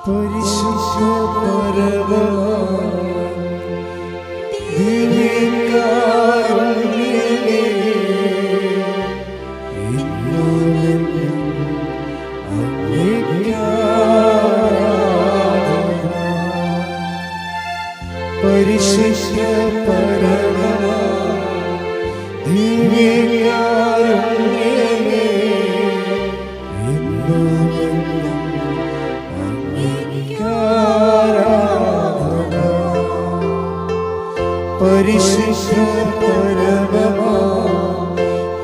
പരിശുദ്ധ പരമ ദിവ്യകാരുണ്യമേ, ഇന്നും അങ്ങേക്ക് ആരാധന. പരിശുദ്ധ പരമ ദിവ്യകാരുണ്യമേ, ഇന്നും പരിശുദ്ധ പരമമാ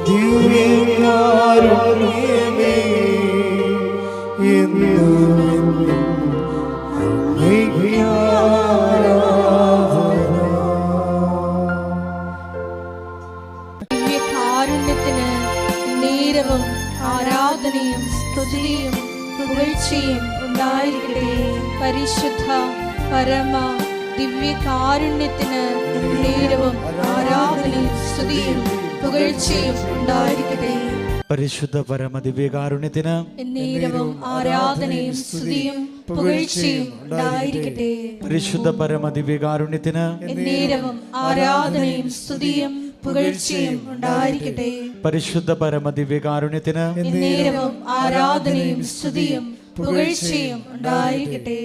ദിവ്യകാരുണ്യമേ, എന്നും അങ്ങേക്ക് ആരാധന. ദിവ്യകാരുണ്യത്തിന് നേരവും ആരാധനയും സ്തുതിയും പുകഴ്ചയും ഉണ്ടായിരിക്കട്ടെ. പരിശുദ്ധ പരമ ദിവ്യകാരുണ്യത്തിന് നേരവും ആരാധനയും സ്തുതിയും പുകഴ്ചയും ഉണ്ടായിരിക്കട്ടെ. പരിശുദ്ധ പരമ ദിവ്യകാരുണ്യത്തിന് നേരവും ആരാധനയും സ്തുതിയും പുകഴ്ചയും ഉണ്ടായിരിക്കട്ടെ. പരിശുദ്ധ പരമ ദിവ്യകാരുണ്യത്തിന് നേരവും ആരാധനയും സ്തുതിയും പുകഴ്ചയും ഉണ്ടായിരിക്കട്ടെ. പരിശുദ്ധ പരമ ദിവ്യകാരുണ്യത്തിന് നേരവും ആരാധനയും സ്തുതിയും പുകഴ്ചയും ഉണ്ടായിരിക്കട്ടെ.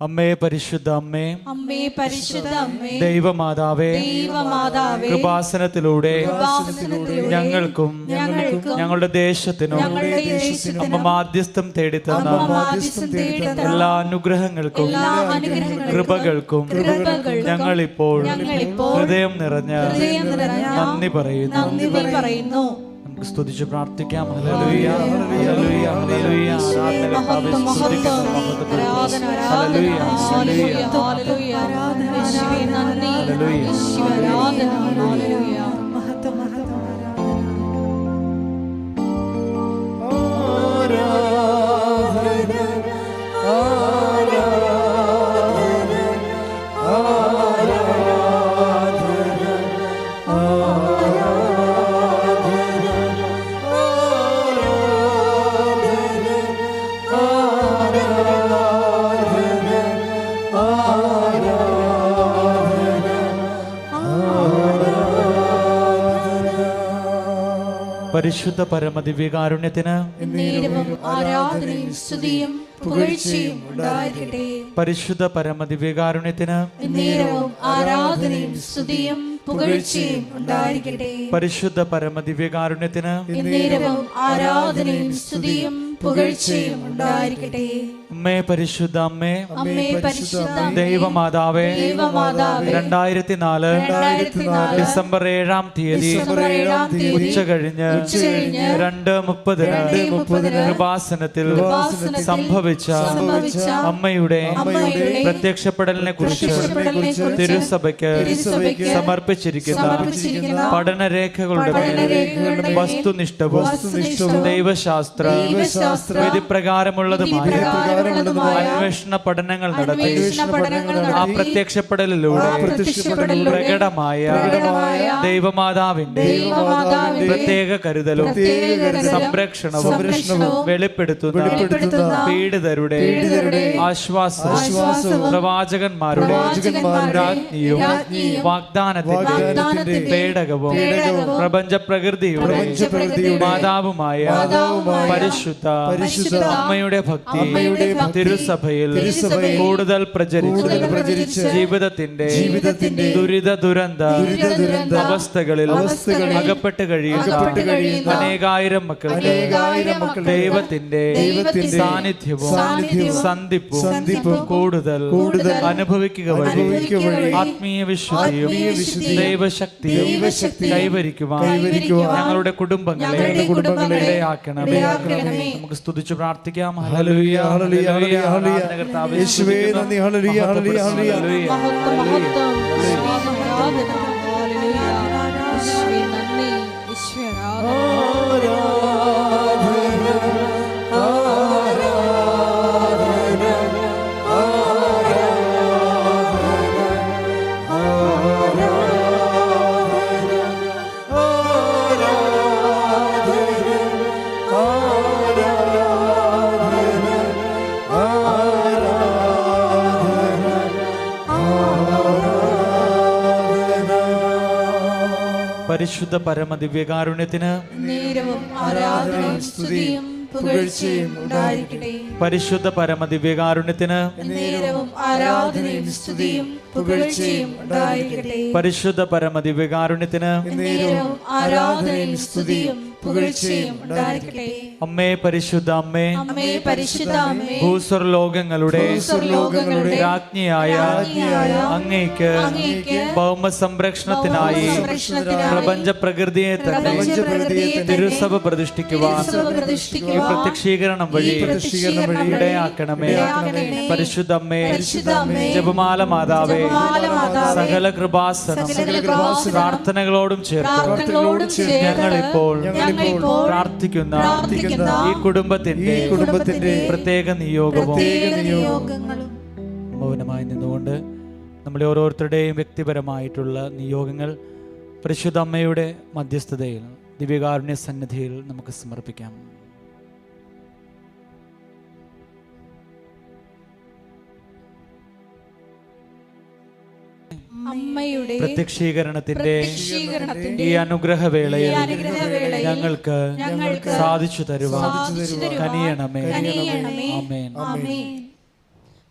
അമ്മേ പരിശുദ്ധ അമ്മേ, അമ്മേ പരിശുദ്ധ അമ്മേ, ദൈവമാതാവേ, ദൈവമാതാവേ, കൃപാസനത്തിലൂടെ ഞങ്ങൾക്കും ഞങ്ങളുടെ ദേശത്തിനും അമ്മ മാധ്യസ്ഥം തേടിത്തന്ന എല്ലാ അനുഗ്രഹങ്ങൾക്കും കൃപകൾക്കും ഞങ്ങളിപ്പോൾ ഹൃദയം നിറഞ്ഞ നന്ദി പറയുന്നു. സ്തുതിച്ച് പ്രാർത്ഥിക്കാം. ഹല്ലേലൂയ ഹല്ലേലൂയ ഹല്ലേലൂയ. മഹത്വം മഹത്വം ആരാധന ആരാധന ഹല്ലേലൂയ ഹല്ലേലൂയ യേശുവേ നന്ദി യേശുവേ ആരാധന ഹല്ലേലൂയ മഹത്വം മഹത്വം പരിശുദ്ധ പരമ ദിവ്യകാരുണ്യത്തിന് നേരവും ആരാധനയും സ്തുതിയും പുകഴ്ചയും ഉണ്ടായിരിക്കട്ടെ. പരിശുദ്ധ പരമ ദിവ്യകാരുണ്യത്തിന് നേരവും ആരാധനയും സ്തുതിയും പുകഴ്ചയും ഉണ്ടായിരിക്കട്ടെ. പരിശുദ്ധ പരമ ദിവ്യകാരുണ്യത്തിന് നേരവും ആരാധനയും സ്തുതിയും പുകഴ്ചയും ഉണ്ടായിരിക്കട്ടെ. അമ്മേ പരിശുദ്ധ അമ്മേ, അമ്മേ പരിശുദ്ധ ദൈവമാതാവേ, 2004 ഡിസംബർ 7-ാം തീയതി ഉച്ച കഴിഞ്ഞ് 2:30 കൃപാസനത്തിൽ സംഭവിച്ച അമ്മയുടെ പ്രത്യക്ഷപ്പെടലിനെ കുറിച്ച് തിരുസഭയ്ക്ക് സമർപ്പിച്ചിരിക്കുന്ന പഠനരേഖകളുടെ വസ്തുനിഷ്ഠവും ദൈവശാസ്ത്ര വിധിപ്രകാരമുള്ളതുമായ അന്വേഷണ പഠനങ്ങൾ നടത്തി ആ പ്രത്യക്ഷപ്പെടലിലൂടെ പ്രകടമായ ദൈവമാതാവിന്റെ പ്രത്യേക കരുതലും സംരക്ഷണവും വെളിപ്പെടുത്തുന്ന പീഡിതരുടെ ആശ്വാസവും പ്രവാചകന്മാരുടെ രാജ്ഞിയും വാഗ്ദാനത്തിന്റെ പേടകവും പ്രപഞ്ച പ്രകൃതിയുടെ മാതാവുമായ പരിശുദ്ധ അമ്മയുടെ ഭക്തി തിരുസഭയിൽ കൂടുതൽ പ്രചരിച്ച് ജീവിതത്തിന്റെ ദുരിത ദുരന്ത അവസ്ഥകളിൽ അകപ്പെട്ട് കഴിയുന്ന അനേകായിരം മക്കൾക്ക് ദൈവത്തിന്റെ സാന്നിധ്യവും സന്ധിപ്പും കൂടുതൽ അനുഭവിക്കുക വഴി ആത്മീയ വിശുദ്ധിയും ദൈവശക്തിയും കൈവരിക്കുവാൻ ഞങ്ങളുടെ കുടുംബങ്ങളെ ഇടയാക്കണമേ. നമുക്ക് സ്തുതിച്ചു പ്രാർത്ഥിക്കാം. ഹല്ലേലൂയ ഹല്ലേലൂയ ഹല്ലേലൂയ. യേശുവേ നന്ദി. ഹല്ലേലൂയ ഹല്ലേലൂയ ഹല്ലേലൂയ. മഹത്വം മഹത്വം ആരാധന ഹല്ലേലൂയ യേശുവേ നന്ദി യേശുവേ ആരാധന. Ah പരിശുദ്ധ പരമദിവ്യകാരുണ്യത്തിന് നേരവും ആരാധനയും സ്തുതിയും പുകഴ്ചയും ഉണ്ടായിരിക്കട്ടെ. പരിശുദ്ധ പരമദിവ്യകാരുണ്യത്തിന് നേരവും ആരാധനയും സ്തുതിയും പുകഴ്ചയും ഉണ്ടായിരിക്കട്ടെ. പരിശുദ്ധ പരമദിവ്യകാരുണ്യത്തിന് നേരവും ആരാധനയും സ്തുതിയും പുകഴ്ചയും ഉണ്ടായിരിക്കട്ടെ. അമ്മേ പരിശുദ്ധ അമ്മേ, അമ്മേ പരിശുദ്ധ അമ്മേ, ഭൂസ്വർലോകങ്ങളുടെ ഭൂസ്വർലോകങ്ങളുടെ രാജ്ഞിയായ അങ്ങേക്ക് ഭൗമ സംരക്ഷണത്തിനായി പ്രപഞ്ച പ്രകൃതിയെ തന്നെ തിരുസഭ പ്രതിഷ്ഠിക്കുവാൻ ഈ പ്രത്യക്ഷീകരണം വഴി ഇടയാക്കണമേ. പരിശുദ്ധ അമ്മേ, ജപമാല മാതാവേ, സകല കൃപാസനം പ്രാർത്ഥനകളോടും ചേർത്ത് ഞങ്ങളിപ്പോൾ പ്രാർത്ഥിക്കുന്ന ഈ കുടുംബത്തിന്റെ പ്രത്യേക നിയോഗവും മൗനമായി നിന്നുകൊണ്ട് നമ്മുടെ ഓരോരുത്തരുടെയും വ്യക്തിപരമായിട്ടുള്ള നിയോഗങ്ങൾ പരിശുദ്ധ അമ്മയുടെ മധ്യസ്ഥതയിൽ ദിവ്യകാരുണ്യ സന്നിധിയിൽ നമുക്ക് സമർപ്പിക്കാം. അമ്മയുടെ പ്രത്യക്ഷീകരണത്തിന്റെ ഈ അനുഗ്രഹവേളയിൽ ഞങ്ങൾക്ക് സാധിച്ചു തരുവാൻ കനിയണമേ. ആമേൻ.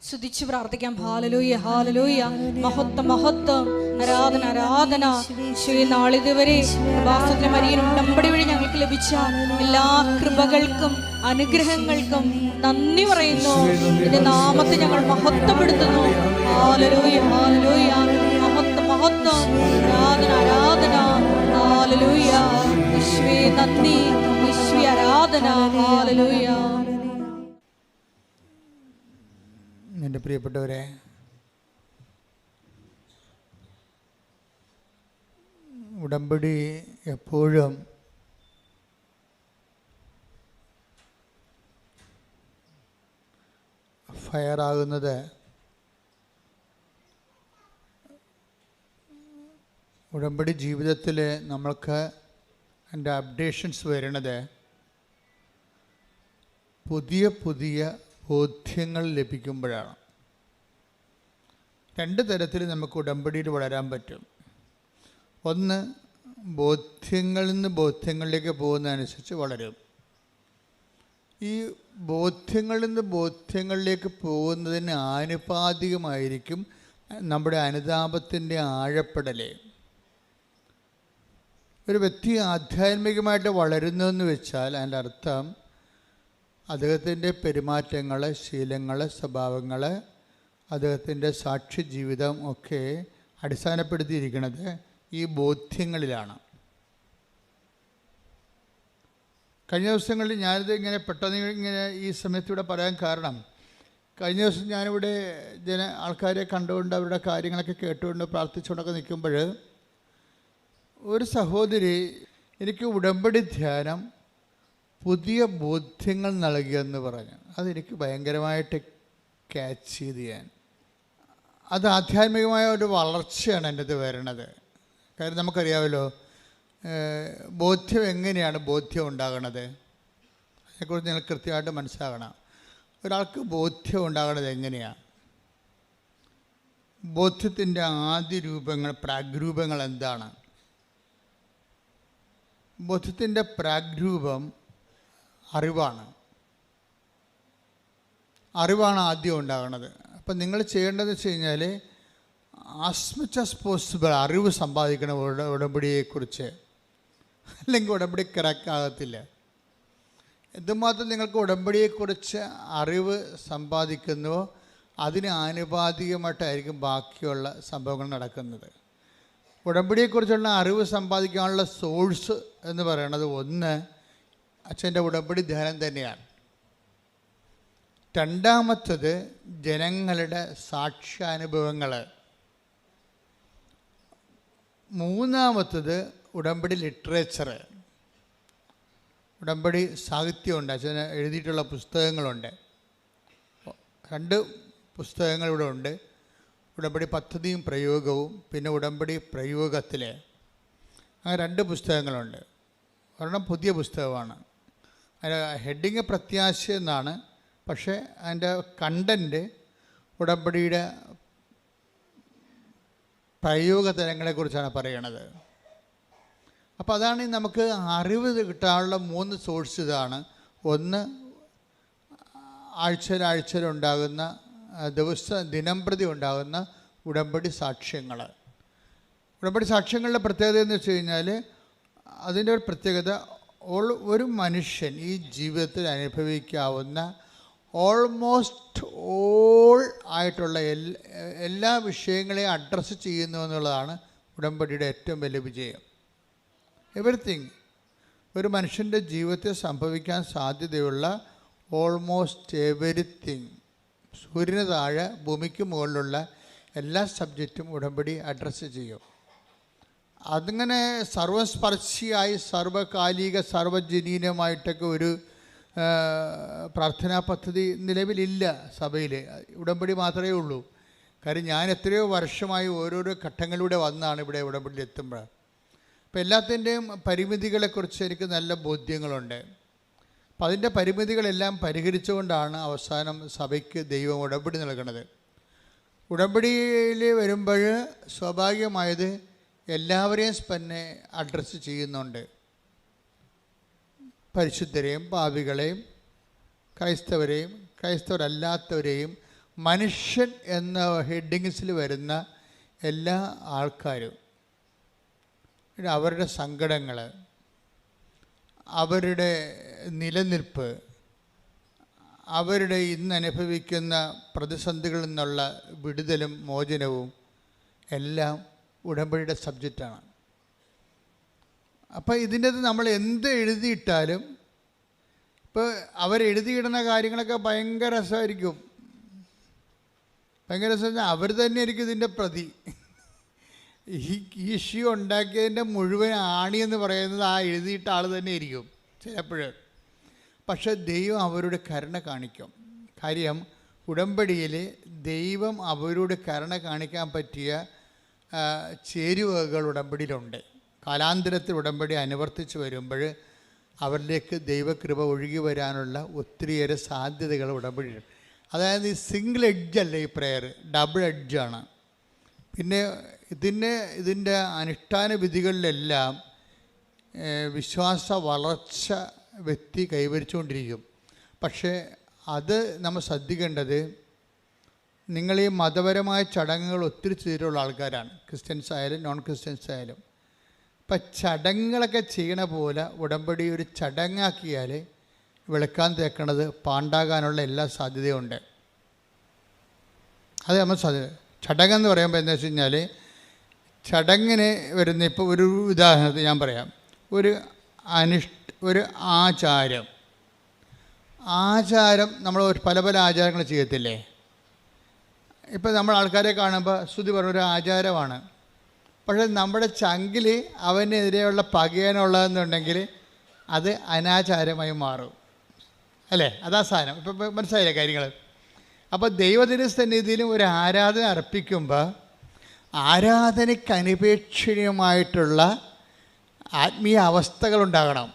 സ്തുതിച്ചു പ്രാർത്ഥിക്കാം. ഹല്ലേലൂയ, ഹല്ലേലൂയ. മഹത്വം, മഹത്വം, ആരാധന, ആരാധന. ഈശോയെ, നാളിതുവരെ കൃപാസനത്തിലെ മരിയൻ ഉടമ്പടി വഴി ഞങ്ങൾക്ക് ലഭിച്ച എല്ലാ കൃപകൾക്കും അനുഗ്രഹങ്ങൾക്കും നന്ദി പറയുന്നു. നിന്റെ നാമത്തെ ഞങ്ങൾ മഹത്വപ്പെടുത്തുന്നു. ഹല്ലേലൂയ, ഹല്ലേലൂയ. മഹത്വം, മഹത്വം, ആരാധന, ആരാധന. ഹല്ലേലൂയ. ഈശോയെ നന്ദി, ഈശോയെ ആരാധന. ഹല്ലേലൂയ. എൻ്റെ പ്രിയപ്പെട്ടവരെ, ഉടമ്പടി എപ്പോഴും ഫയറാകുന്നത് ഉടമ്പടി ജീവിതത്തിൽ നമ്മൾക്ക് അതിൻ്റെ അപ്ഡേഷൻസ് വരുന്നത് പുതിയ പുതിയ ബോധ്യങ്ങൾ ലഭിക്കുമ്പോഴാണ്. രണ്ട് തരത്തിൽ നമുക്ക് ഉടമ്പടിയിൽ വളരാൻ പറ്റും. ഒന്ന്, ബോധ്യങ്ങളിൽ നിന്ന് ബോധ്യങ്ങളിലേക്ക് പോകുന്നതനുസരിച്ച് വളരും. ഈ ബോധ്യങ്ങളിൽ നിന്ന് ബോധ്യങ്ങളിലേക്ക് പോകുന്നതിന് ആനുപാതികമായിരിക്കും നമ്മുടെ അനുതാപത്തിൻ്റെ ആഴപ്പെടൽ. ഒരു വ്യക്തി ആധ്യാത്മികമായിട്ട് വളരുന്നതെന്ന് വെച്ചാൽ അതിൻ്റെ അർത്ഥം അദ്ദേഹത്തിൻ്റെ പെരുമാറ്റങ്ങൾ, ശീലങ്ങൾ, സ്വഭാവങ്ങൾ, അദ്ദേഹത്തിൻ്റെ സാക്ഷി ജീവിതം ഒക്കെ അടിസ്ഥാനപ്പെടുത്തിയിരിക്കുന്നത് ഈ ബോധ്യങ്ങളിലാണ്. കഴിഞ്ഞ ദിവസങ്ങളിൽ ഞാനിത് ഇങ്ങനെ പെട്ടെന്ന് ഇങ്ങനെ ഈ സമയത്തിവിടെ പറയാൻ കാരണം, കഴിഞ്ഞ ദിവസം ഞാനിവിടെ ആൾക്കാരെ കണ്ടുകൊണ്ട് അവരുടെ കാര്യങ്ങളൊക്കെ കേട്ടുകൊണ്ട് പ്രാർത്ഥിച്ചുകൊണ്ടൊക്കെ നിൽക്കുമ്പോൾ ഒരു സഹോദരി എനിക്ക് ഉടമ്പടി ധ്യാനം പുതിയ ബോധ്യങ്ങൾ നൽകിയെന്ന് പറഞ്ഞു. അതെനിക്ക് ഭയങ്കരമായിട്ട് ക്യാച്ച് ചെയ്ത് അത് ആധ്യാത്മികമായ ഒരു വളർച്ചയാണ് എൻ്റെ ഇത് വരണത്. കാര്യം നമുക്കറിയാമല്ലോ ബോധ്യം എങ്ങനെയാണ് ബോധ്യം ഉണ്ടാകണത്, അതിനെക്കുറിച്ച് നിങ്ങൾ കൃത്യമായിട്ട് മനസ്സിലാക്കണം. ഒരാൾക്ക് ബോധ്യം ഉണ്ടാകണത് എങ്ങനെയാണ്? ബോധ്യത്തിൻ്റെ ആദ്യ രൂപങ്ങൾ, പ്രാഗ്രൂപങ്ങൾ എന്താണ്? ബോധ്യത്തിൻ്റെ പ്രാഗ്രൂപം അറിവാണ്. അറിവാണ് ആദ്യം ഉണ്ടാകുന്നത്. അപ്പം നിങ്ങൾ ചെയ്യേണ്ടതെന്ന് വെച്ച് കഴിഞ്ഞാൽ ആസ് മച്ച് ആസ് പോസിബിൾ അറിവ് സമ്പാദിക്കണം ഉടമ്പടിയെക്കുറിച്ച്. അല്ലെങ്കിൽ ഉടമ്പടി കറക്റ്റാകത്തില്ല. എന്തുമാത്രം നിങ്ങൾക്ക് ഉടമ്പടിയെക്കുറിച്ച് അറിവ് സമ്പാദിക്കുന്നുവോ അതിന് ആനുപാതികമായിട്ടായിരിക്കും ബാക്കിയുള്ള സംഭവങ്ങൾ നടക്കുന്നത്. ഉടമ്പടിയെക്കുറിച്ചുള്ള അറിവ് സമ്പാദിക്കാനുള്ള സോഴ്സ് എന്ന് പറയുന്നത് ഒന്ന് അച്ഛൻ്റെ ഉടമ്പടി ധ്യാനം തന്നെയാണ്. രണ്ടാമത്തത് ജനങ്ങളുടെ സാക്ഷ്യാനുഭവങ്ങൾ. മൂന്നാമത്തത് ഉടമ്പടി ലിറ്ററേച്ചർ, ഉടമ്പടി സാഹിത്യമുണ്ട്. അച്ഛന് എഴുതിയിട്ടുള്ള പുസ്തകങ്ങളുണ്ട്. 2 പുസ്തകങ്ങൾ ഇവിടെ ഉണ്ട്. ഉടമ്പടി പദ്ധതിയും പ്രയോഗവും, പിന്നെ ഉടമ്പടി പ്രയോഗത്തിൽ. അങ്ങനെ 2 പുസ്തകങ്ങളുണ്ട്. ഒരെണ്ണം പുതിയ പുസ്തകമാണ്. അതിൻ്റെ ഹെഡിങ് പ്രത്യാശ എന്നാണ്. പക്ഷേ അതിൻ്റെ കണ്ടൻറ്റ് ഉടമ്പടിയുടെ പ്രയോഗതലങ്ങളെക്കുറിച്ചാണ് പറയണത്. അപ്പോൾ അതാണ് നമുക്ക് അറിവ് കിട്ടാനുള്ള 3 സോഴ്സ് ഇതാണ്. ഒന്ന്, ആഴ്ചയിലുണ്ടാകുന്ന ദിനംപ്രതി ഉണ്ടാകുന്ന ഉടമ്പടി സാക്ഷ്യങ്ങൾ. ഉടമ്പടി സാക്ഷ്യങ്ങളുടെ പ്രത്യേകത എന്ന് വെച്ച് കഴിഞ്ഞാൽ, അതിൻ്റെ ഒരു പ്രത്യേകത, ഒരു മനുഷ്യൻ ഈ ജീവിതത്തിൽ അനുഭവിക്കാവുന്ന ഓൾമോസ്റ്റ് ഓൾ ആയിട്ടുള്ള എല്ലാ വിഷയങ്ങളെയും അഡ്രസ്സ് ചെയ്യുന്നു എന്നുള്ളതാണ് ഉടമ്പടിയുടെ ഏറ്റവും വലിയ വിജയം. എവറിത്തിങ്, ഒരു മനുഷ്യൻ്റെ ജീവിതത്തിൽ സംഭവിക്കാൻ സാധ്യതയുള്ള ഓൾമോസ്റ്റ് എവരിത്തിങ്, സൂര്യന് താഴെ ഭൂമിക്ക് മുകളിലുള്ള എല്ലാ സബ്ജക്റ്റും ഉടമ്പടി അഡ്രസ്സ് ചെയ്യും. അതിങ്ങനെ സർവസ്പർശിയായി സർവകാലിക സർവജനീനമായിട്ടൊക്കെ ഒരു പ്രാർത്ഥനാ പദ്ധതി നിലവിലില്ല സഭയിൽ. ഉടമ്പടി മാത്രമേ ഉള്ളൂ. കാര്യം ഞാൻ എത്രയോ വർഷമായി ഓരോരോ ഘട്ടങ്ങളിലൂടെ വന്നാണ് ഇവിടെ ഉടമ്പടിയിൽ എത്തുമ്പോൾ. അപ്പോൾ എല്ലാത്തിൻ്റെയും പരിമിതികളെക്കുറിച്ച് എനിക്ക് നല്ല ബോധ്യങ്ങളുണ്ട്. അപ്പം അതിൻ്റെ പരിമിതികളെല്ലാം പരിഹരിച്ചുകൊണ്ടാണ് അവസാനം സഭയ്ക്ക് ദൈവം ഉടമ്പടി നൽകുന്നത്. ഉടമ്പടിയിൽ വരുമ്പോൾ സ്വാഭാവികമായത് എല്ലാവരെയും തന്നെ അഡ്രസ്സ് ചെയ്യുന്നുണ്ട്. പരിശുദ്ധരെയും പാപികളെയും ക്രൈസ്തവരെയും ക്രൈസ്തവരല്ലാത്തവരെയും മനുഷ്യൻ എന്ന ഹെഡിങ്സിൽ വരുന്ന എല്ലാ ആൾക്കാരും, അവരുടെ സങ്കടങ്ങൾ, അവരുടെ നിലനിൽപ്പ്, അവരുടെ ഇന്ന് അനുഭവിക്കുന്ന പ്രതിസന്ധികളിൽ നിന്നുള്ള വിടുതലും മോചനവും എല്ലാം ഉടമ്പടിയുടെ സബ്ജക്റ്റാണ്. അപ്പോൾ ഇതിൻ്റെ നമ്മൾ എന്ത് എഴുതിയിട്ടാലും, ഇപ്പോൾ അവരെഴുതിയിടുന്ന കാര്യങ്ങളൊക്കെ ഭയങ്കര രസമായിരിക്കും. ഭയങ്കര രസം, അവർ തന്നെ ആയിരിക്കും ഇതിൻ്റെ പ്രതി. ഈ ഇഷ്യൂ ഉണ്ടാക്കിയതിൻ്റെ മുഴുവൻ ആണിയെന്ന് പറയുന്നത് ആ എഴുതിയിട്ട ആൾ തന്നെ ആയിരിക്കും ചിലപ്പോൾ. പക്ഷെ ദൈവം അവരുടെ കരുണ കാണിക്കും. കാര്യം ഉടമ്പടിയിൽ ദൈവം അവരോട് കരുണ കാണിക്കാൻ പറ്റിയ ചേരുവകൾ ഉടമ്പടിയിലുണ്ട്. കാലാന്തരത്തിൽ ഉടമ്പടി അനുവർത്തിച്ച് വരുമ്പോൾ അവരിലേക്ക് ദൈവകൃപ ഒഴുകി വരാനുള്ള ഒത്തിരിയേറെ സാധ്യതകൾ ഉടമ്പടിയുണ്ട്. അതായത് ഈ സിംഗിൾ എഡ്ജല്ല ഈ പ്രെയർ, ഡബിൾ എഡ്ജാണ്. പിന്നെ ഇതിൻ്റെ അനുഷ്ഠാന വിധികളിലെല്ലാം വിശ്വാസ വളർച്ച വ്യക്തി കൈവരിച്ചുകൊണ്ടിരിക്കും. പക്ഷേ അത് നമ്മൾ ശ്രദ്ധിക്കേണ്ടത്, നിങ്ങൾ ഈ മതപരമായ ചടങ്ങുകൾ ഒത്തിരി ചെയ്തിട്ടുള്ള ആൾക്കാരാണ്, ക്രിസ്ത്യൻസ് ആയാലും നോൺ ക്രിസ്ത്യൻസ് ആയാലും. ഇപ്പം ചടങ്ങുകളൊക്കെ ചെയ്യണ പോലെ ഉടമ്പടി ഒരു ചടങ്ങാക്കിയാൽ വെളുക്കാൻ തേക്കണത് പാണ്ടാകാനുള്ള എല്ലാ സാധ്യതയുണ്ട്. അത് നമ്മൾ ചടങ്ങെന്ന് പറയുമ്പോൾ എന്താ വെച്ച് കഴിഞ്ഞാൽ, ചടങ്ങിന് വരുന്ന ഇപ്പോൾ ഒരു ഉദാഹരണത്തിന് ഞാൻ പറയാം. ഒരു ആചാരം നമ്മൾ പല പല ആചാരങ്ങൾ ചെയ്യത്തില്ലേ. ഇപ്പം നമ്മൾ ആൾക്കാരെ കാണുമ്പോൾ ശ്രുതി പറഞ്ഞൊരു ആചാരമാണ്. പക്ഷേ നമ്മുടെ ചങ്കിൽ അവനെതിരെയുള്ള പകയാനുള്ളതെന്നുണ്ടെങ്കിൽ അത് അനാചാരമായി മാറും, അല്ലേ? അതാ സാധനം. ഇപ്പം മനസ്സിലായില്ലേ കാര്യങ്ങൾ? അപ്പോൾ ദൈവത്തിൻ്റെ സന്നിധിയിലും ഒരു ആരാധന അർപ്പിക്കുമ്പോൾ ആരാധനയ്ക്ക് അനിപേക്ഷണീയമായിട്ടുള്ള ആത്മീയ അവസ്ഥകളുണ്ടാകണം.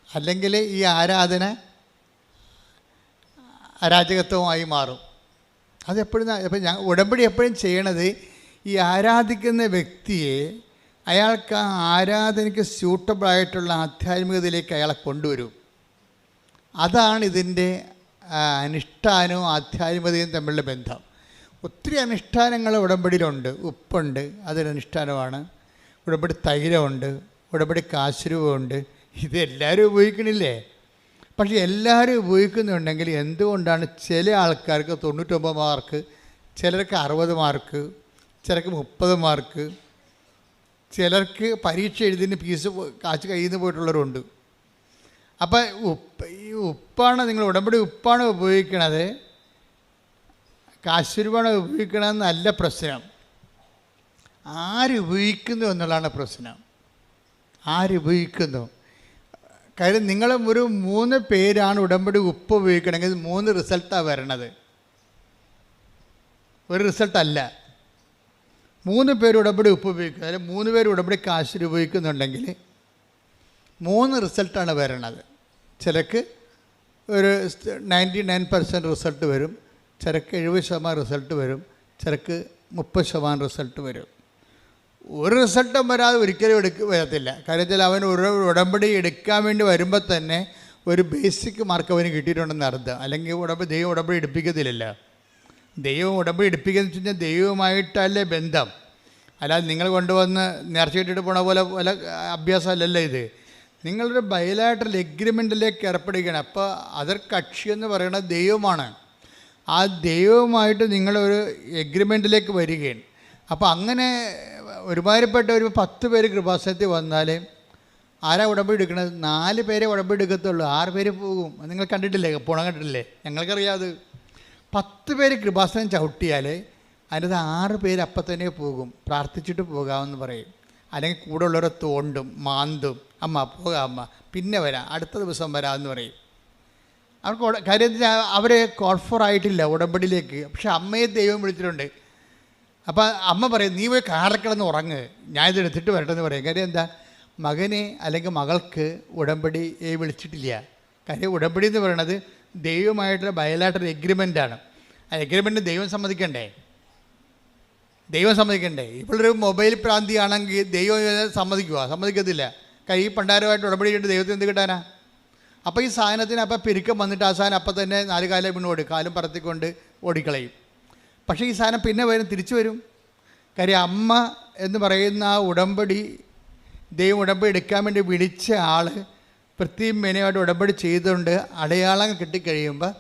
അല്ലെങ്കിൽ ഈ ആരാധന അരാജകത്വമായി മാറും. അതെപ്പോഴും ഇപ്പം ഉടമ്പടി എപ്പോഴും ചെയ്യണത്, ഈ ആരാധിക്കുന്ന വ്യക്തിയെ അയാൾക്ക് ആ ആരാധനയ്ക്ക് സ്യൂട്ടബിളായിട്ടുള്ള ആധ്യാത്മികതയിലേക്ക് അയാളെ കൊണ്ടുവരും. അതാണ് ഇതിൻ്റെ അനുഷ്ഠാനവും ആധ്യാത്മികതയും തമ്മിലുള്ള ബന്ധം. ഒത്തിരി അനുഷ്ഠാനങ്ങൾ ഉടമ്പടിയിലുണ്ട്. ഉപ്പുണ്ട്, അതൊരനുഷ്ഠാനമാണ്. ഉടമ്പടി തൈലമുണ്ട്, ഉടമ്പടി കാശുരൂപമുണ്ട്. ഇതെല്ലാവരും ഉപയോഗിക്കണില്ലേ? പക്ഷേ എല്ലാവരും ഉപയോഗിക്കുന്നുണ്ടെങ്കിൽ എന്തുകൊണ്ടാണ് ചില ആൾക്കാർക്ക് 99 മാർക്ക്, ചിലർക്ക് 60 മാർക്ക്, ചിലർക്ക് 30 മാർക്ക്, ചിലർക്ക് പരീക്ഷ എഴുതിന് ഫീസ് കാശ് കയ്യിൽ നിന്ന് പോയിട്ടുള്ളവരുണ്ട്. അപ്പം ഈ ഉപ്പാണ്, നിങ്ങൾ ഉടമ്പടി ഉപ്പാണ് ഉപയോഗിക്കണത്, കാശുരൂപമാണ് ഉപയോഗിക്കണമെന്നല്ല പ്രശ്നം. ആരുപയോഗിക്കുന്നു എന്നുള്ളതാണ് പ്രശ്നം. ആരുപയോഗിക്കുന്നു? കാര്യം നിങ്ങൾ ഒരു 3 പേരാണ് ഉടമ്പടി ഉപ്പ് ഉപയോഗിക്കണമെങ്കിൽ 3 റിസൾട്ടാണ് വരണത്, ഒരു റിസൾട്ടല്ല. 3 പേര് ഉടമ്പടി ഉപ്പ് ഉപയോഗിക്കുന്നത്, അല്ലെങ്കിൽ 3 പേര് ഉടമ്പടി കാശ് ഉപയോഗിക്കുന്നുണ്ടെങ്കിൽ 3 റിസൾട്ടാണ് വരണത്. ചിലക്ക് ഒരു 99% റിസൾട്ട് വരും, ചിലക്ക് 70% റിസൾട്ട് വരും, ചിലക്ക് 30% റിസൾട്ട് വരും. ഒരു റിസൾട്ടും വരാതെ ഒരിക്കലും വരത്തില്ല. കാര്യത്തിൽ അവൻ ഒരു ഉടമ്പടി എടുക്കാൻ വേണ്ടി വരുമ്പോൾ തന്നെ ഒരു ബേസിക് മാർക്ക് അവന് കിട്ടിയിട്ടുണ്ടെന്ന് അർത്ഥം. അല്ലെങ്കിൽ ദൈവം ഉടമ്പടി എടുപ്പിക്കത്തില്ലല്ലോ. ദൈവം ഉടമ്പടി എടുപ്പിക്കുകയെന്ന് വെച്ച് കഴിഞ്ഞാൽ ദൈവവുമായിട്ടല്ലേ ബന്ധം, അല്ലാതെ നിങ്ങൾ കൊണ്ടുവന്ന് നേർച്ചയിട്ടിട്ട് പോണ പോലെ പല അഭ്യാസമല്ലല്ലോ ഇത്. നിങ്ങളൊരു ബയലായിട്ടൽ എഗ്രിമെൻറ്റിലേക്ക് ഏർപ്പെടുകയാണ്. അപ്പോൾ അതർ കക്ഷി എന്ന് പറയുന്നത് ദൈവമാണ്. ആ ദൈവവുമായിട്ട് നിങ്ങളൊരു എഗ്രിമെൻറ്റിലേക്ക് വരികയാണ്. അപ്പോൾ അങ്ങനെ ഒരുമാതിരിപ്പെട്ട ഒരു 10 പേര് കൃപാസനത്തിൽ വന്നാൽ ആരാ ഉടമ്പടി എടുക്കണത്? 4 പേരെ ഉടമ്പടി എടുക്കത്തുള്ളൂ, 6 പേര് പോകും. നിങ്ങൾ കണ്ടിട്ടില്ലേ? പോണം കണ്ടിട്ടില്ലേ? ഞങ്ങൾക്കറിയാതെ 10 പേര് കൃപാസനം ചവിട്ടിയാൽ അതിനകത്ത് 6 പേര് അപ്പം തന്നെ പോകും, പ്രാർത്ഥിച്ചിട്ട് പോകാമെന്ന് പറയും. അല്ലെങ്കിൽ കൂടെ ഉള്ളവരെ തോണ്ടും മാന്തും, അമ്മ പോകാം അമ്മ പിന്നെ വരാം അടുത്ത ദിവസം വരാമെന്ന് പറയും. അവർക്ക് കാര്യത്തിൽ അവർ കോൺഫർ ആയിട്ടില്ല ഉടമ്പടിയിലേക്ക്. പക്ഷെ അമ്മയെ ദൈവം വിളിച്ചിട്ടുണ്ട്. അപ്പോൾ അമ്മ പറയും നീ പോയി കാറിൽ കിടന്ന് ഉറങ്ങ്, ഞാനിത് എടുത്തിട്ട് വരട്ടെന്ന് പറയും. കാര്യം എന്താ? മകനെ അല്ലെങ്കിൽ മകൾക്ക് ഉടമ്പടിയെ വിളിച്ചിട്ടില്ല. കാര്യം ഉടമ്പടി എന്ന് പറയുന്നത് ദൈവമായിട്ടുള്ള ബയലായിട്ടൊരു എഗ്രിമെൻ്റാണ്. ആ എഗ്രിമെൻറ്റ് ദൈവം സമ്മതിക്കണ്ടേ? ഇപ്പോഴൊരു മൊബൈൽ പ്രാന്തിയാണെങ്കിൽ ദൈവം സമ്മതിക്കുമോ? സമ്മതിക്കത്തില്ല. ഈ പണ്ടാരമായിട്ട് ഉടമ്പടി ചെയ്തിട്ട് ദൈവത്തിന് എന്ത് കിട്ടാനാ? അപ്പോൾ ഈ സാധനത്തിന് അപ്പം പെരുക്കം വന്നിട്ട് ആ സാധനം അപ്പം തന്നെ 4 കാലം വീണ് ഓടും, കാലും പറത്തിക്കൊണ്ട് ഓടിക്കളയും. പക്ഷേ ഈ സാധനം പിന്നെ തിരിച്ചു വരും. കാര്യം അമ്മ എന്ന് പറയുന്ന ആ ഉടമ്പടി, ദൈവം ഉടമ്പടി എടുക്കാൻ വേണ്ടി വിളിച്ച ആൾ പ്രത്യേകം മെനയായിട്ട് ഉടമ്പടി ചെയ്തുകൊണ്ട് അടയാളം കിട്ടിക്കഴിയുമ്പോൾ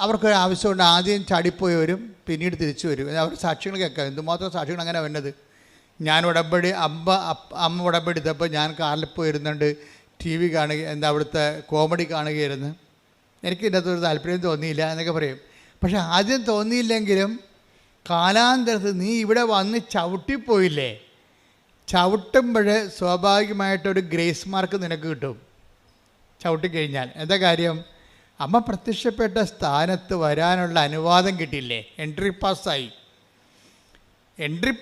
അവർക്കൊരു ആവശ്യമുണ്ട്. ആദ്യം ചാടിപ്പോയി വരും, പിന്നീട് തിരിച്ചു വരും. അവർ സാക്ഷ്യങ്ങൾ കേൾക്കാം. എന്തുമാത്രം സാക്ഷ്യങ്ങൾ അങ്ങനെ വരുന്നത്. ഞാൻ ഉടമ്പടി അമ്മ ഉടമ്പടി എടുത്തപ്പോൾ ഞാൻ കാറിൽ പോയിരുന്നുണ്ട്, TV കാണുക, എന്താ അവിടുത്തെ കോമഡി കാണുകയായിരുന്നു, എനിക്ക് ഇതിൻ്റെ അകത്തൊരു താല്പര്യം തോന്നിയില്ല എന്നൊക്കെ പറയും. പക്ഷെ ആദ്യം തോന്നിയില്ലെങ്കിലും കാലാന്തരത്ത് നീ ഇവിടെ വന്ന് ചവിട്ടിപ്പോയില്ലേ, ചവിട്ടുമ്പോൾ സ്വാഭാവികമായിട്ടൊരു ഗ്രേസ് മാർക്ക് നിനക്ക് കിട്ടും. ചവിട്ടിക്കഴിഞ്ഞാൽ എന്താ കാര്യം? അമ്മ പ്രത്യക്ഷപ്പെട്ട സ്ഥാനത്ത് വരാനുള്ള അനുവാദം കിട്ടിയില്ലേ, എൻട്രി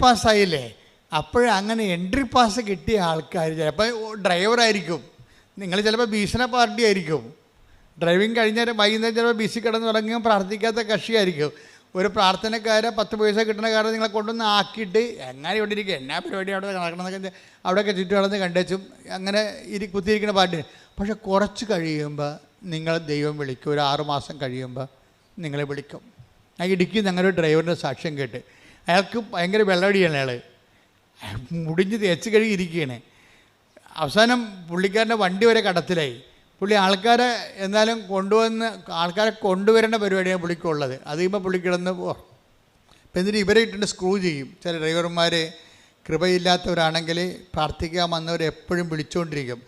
പാസ്സായില്ലേ. അപ്പോഴങ്ങനെ എൻട്രി പാസ് കിട്ടിയ ആൾക്കാർ ചിലപ്പോൾ ഡ്രൈവറായിരിക്കും, നിങ്ങൾ ചിലപ്പോൾ ഭീഷണ പാർട്ടി ആയിരിക്കും, ഡ്രൈവിങ് കഴിഞ്ഞാൽ വൈകുന്നേരം ചിലപ്പോൾ ബിസി കിടന്ന് തുടങ്ങിയും പ്രാർത്ഥിക്കാത്ത കക്ഷിയായിരിക്കും. ഒരു പ്രാർത്ഥനക്കാരെ 10 പൈസ കിട്ടുന്ന കാര്യം നിങ്ങളെ കൊണ്ടൊന്ന് ആക്കിയിട്ട് എങ്ങനെ ഇവിടെ ഇരിക്കുക, എന്നാ പരിപാടി അവിടെ നടക്കണമെന്നൊക്കെ അവിടെയൊക്കെ ചുറ്റും വളർന്ന് കണ്ടുവച്ചും അങ്ങനെ കുത്തിയിരിക്കുന്ന പാർട്ടി. പക്ഷെ കുറച്ച് കഴിയുമ്പോൾ നിങ്ങൾ ദൈവം വിളിക്കും. ഒരു 6 മാസം കഴിയുമ്പോൾ നിങ്ങളെ വിളിക്കും. ആ ഇടുക്കി ഞങ്ങളൊരു ഡ്രൈവറിൻ്റെ സാക്ഷ്യം കേട്ട്, അയാൾക്ക് ഭയങ്കര വെള്ളമടിയാണ്. അയാൾ മുടിഞ്ഞ് തേച്ച് കഴുകിയിരിക്കുകയാണ്. അവസാനം പുള്ളിക്കാരൻ്റെ വണ്ടി വരെ കടത്തിലായി. പുള്ളി ആൾക്കാരെ എന്നാലും ആൾക്കാരെ കൊണ്ടുവരേണ്ട പരിപാടിയാണ് പുള്ളിക്കുള്ളത്. അത് കഴിയുമ്പോൾ പുള്ളിക്കിടന്ന് ഇപ്പം എന്നിട്ട് ഇവരെ ഇട്ടിട്ട് സ്ക്രൂ ചെയ്യും. ചില ഡ്രൈവർമാർ കൃപയില്ലാത്തവരാണെങ്കിൽ പ്രാർത്ഥിക്കാൻ വന്നവർ എപ്പോഴും വിളിച്ചുകൊണ്ടിരിക്കും.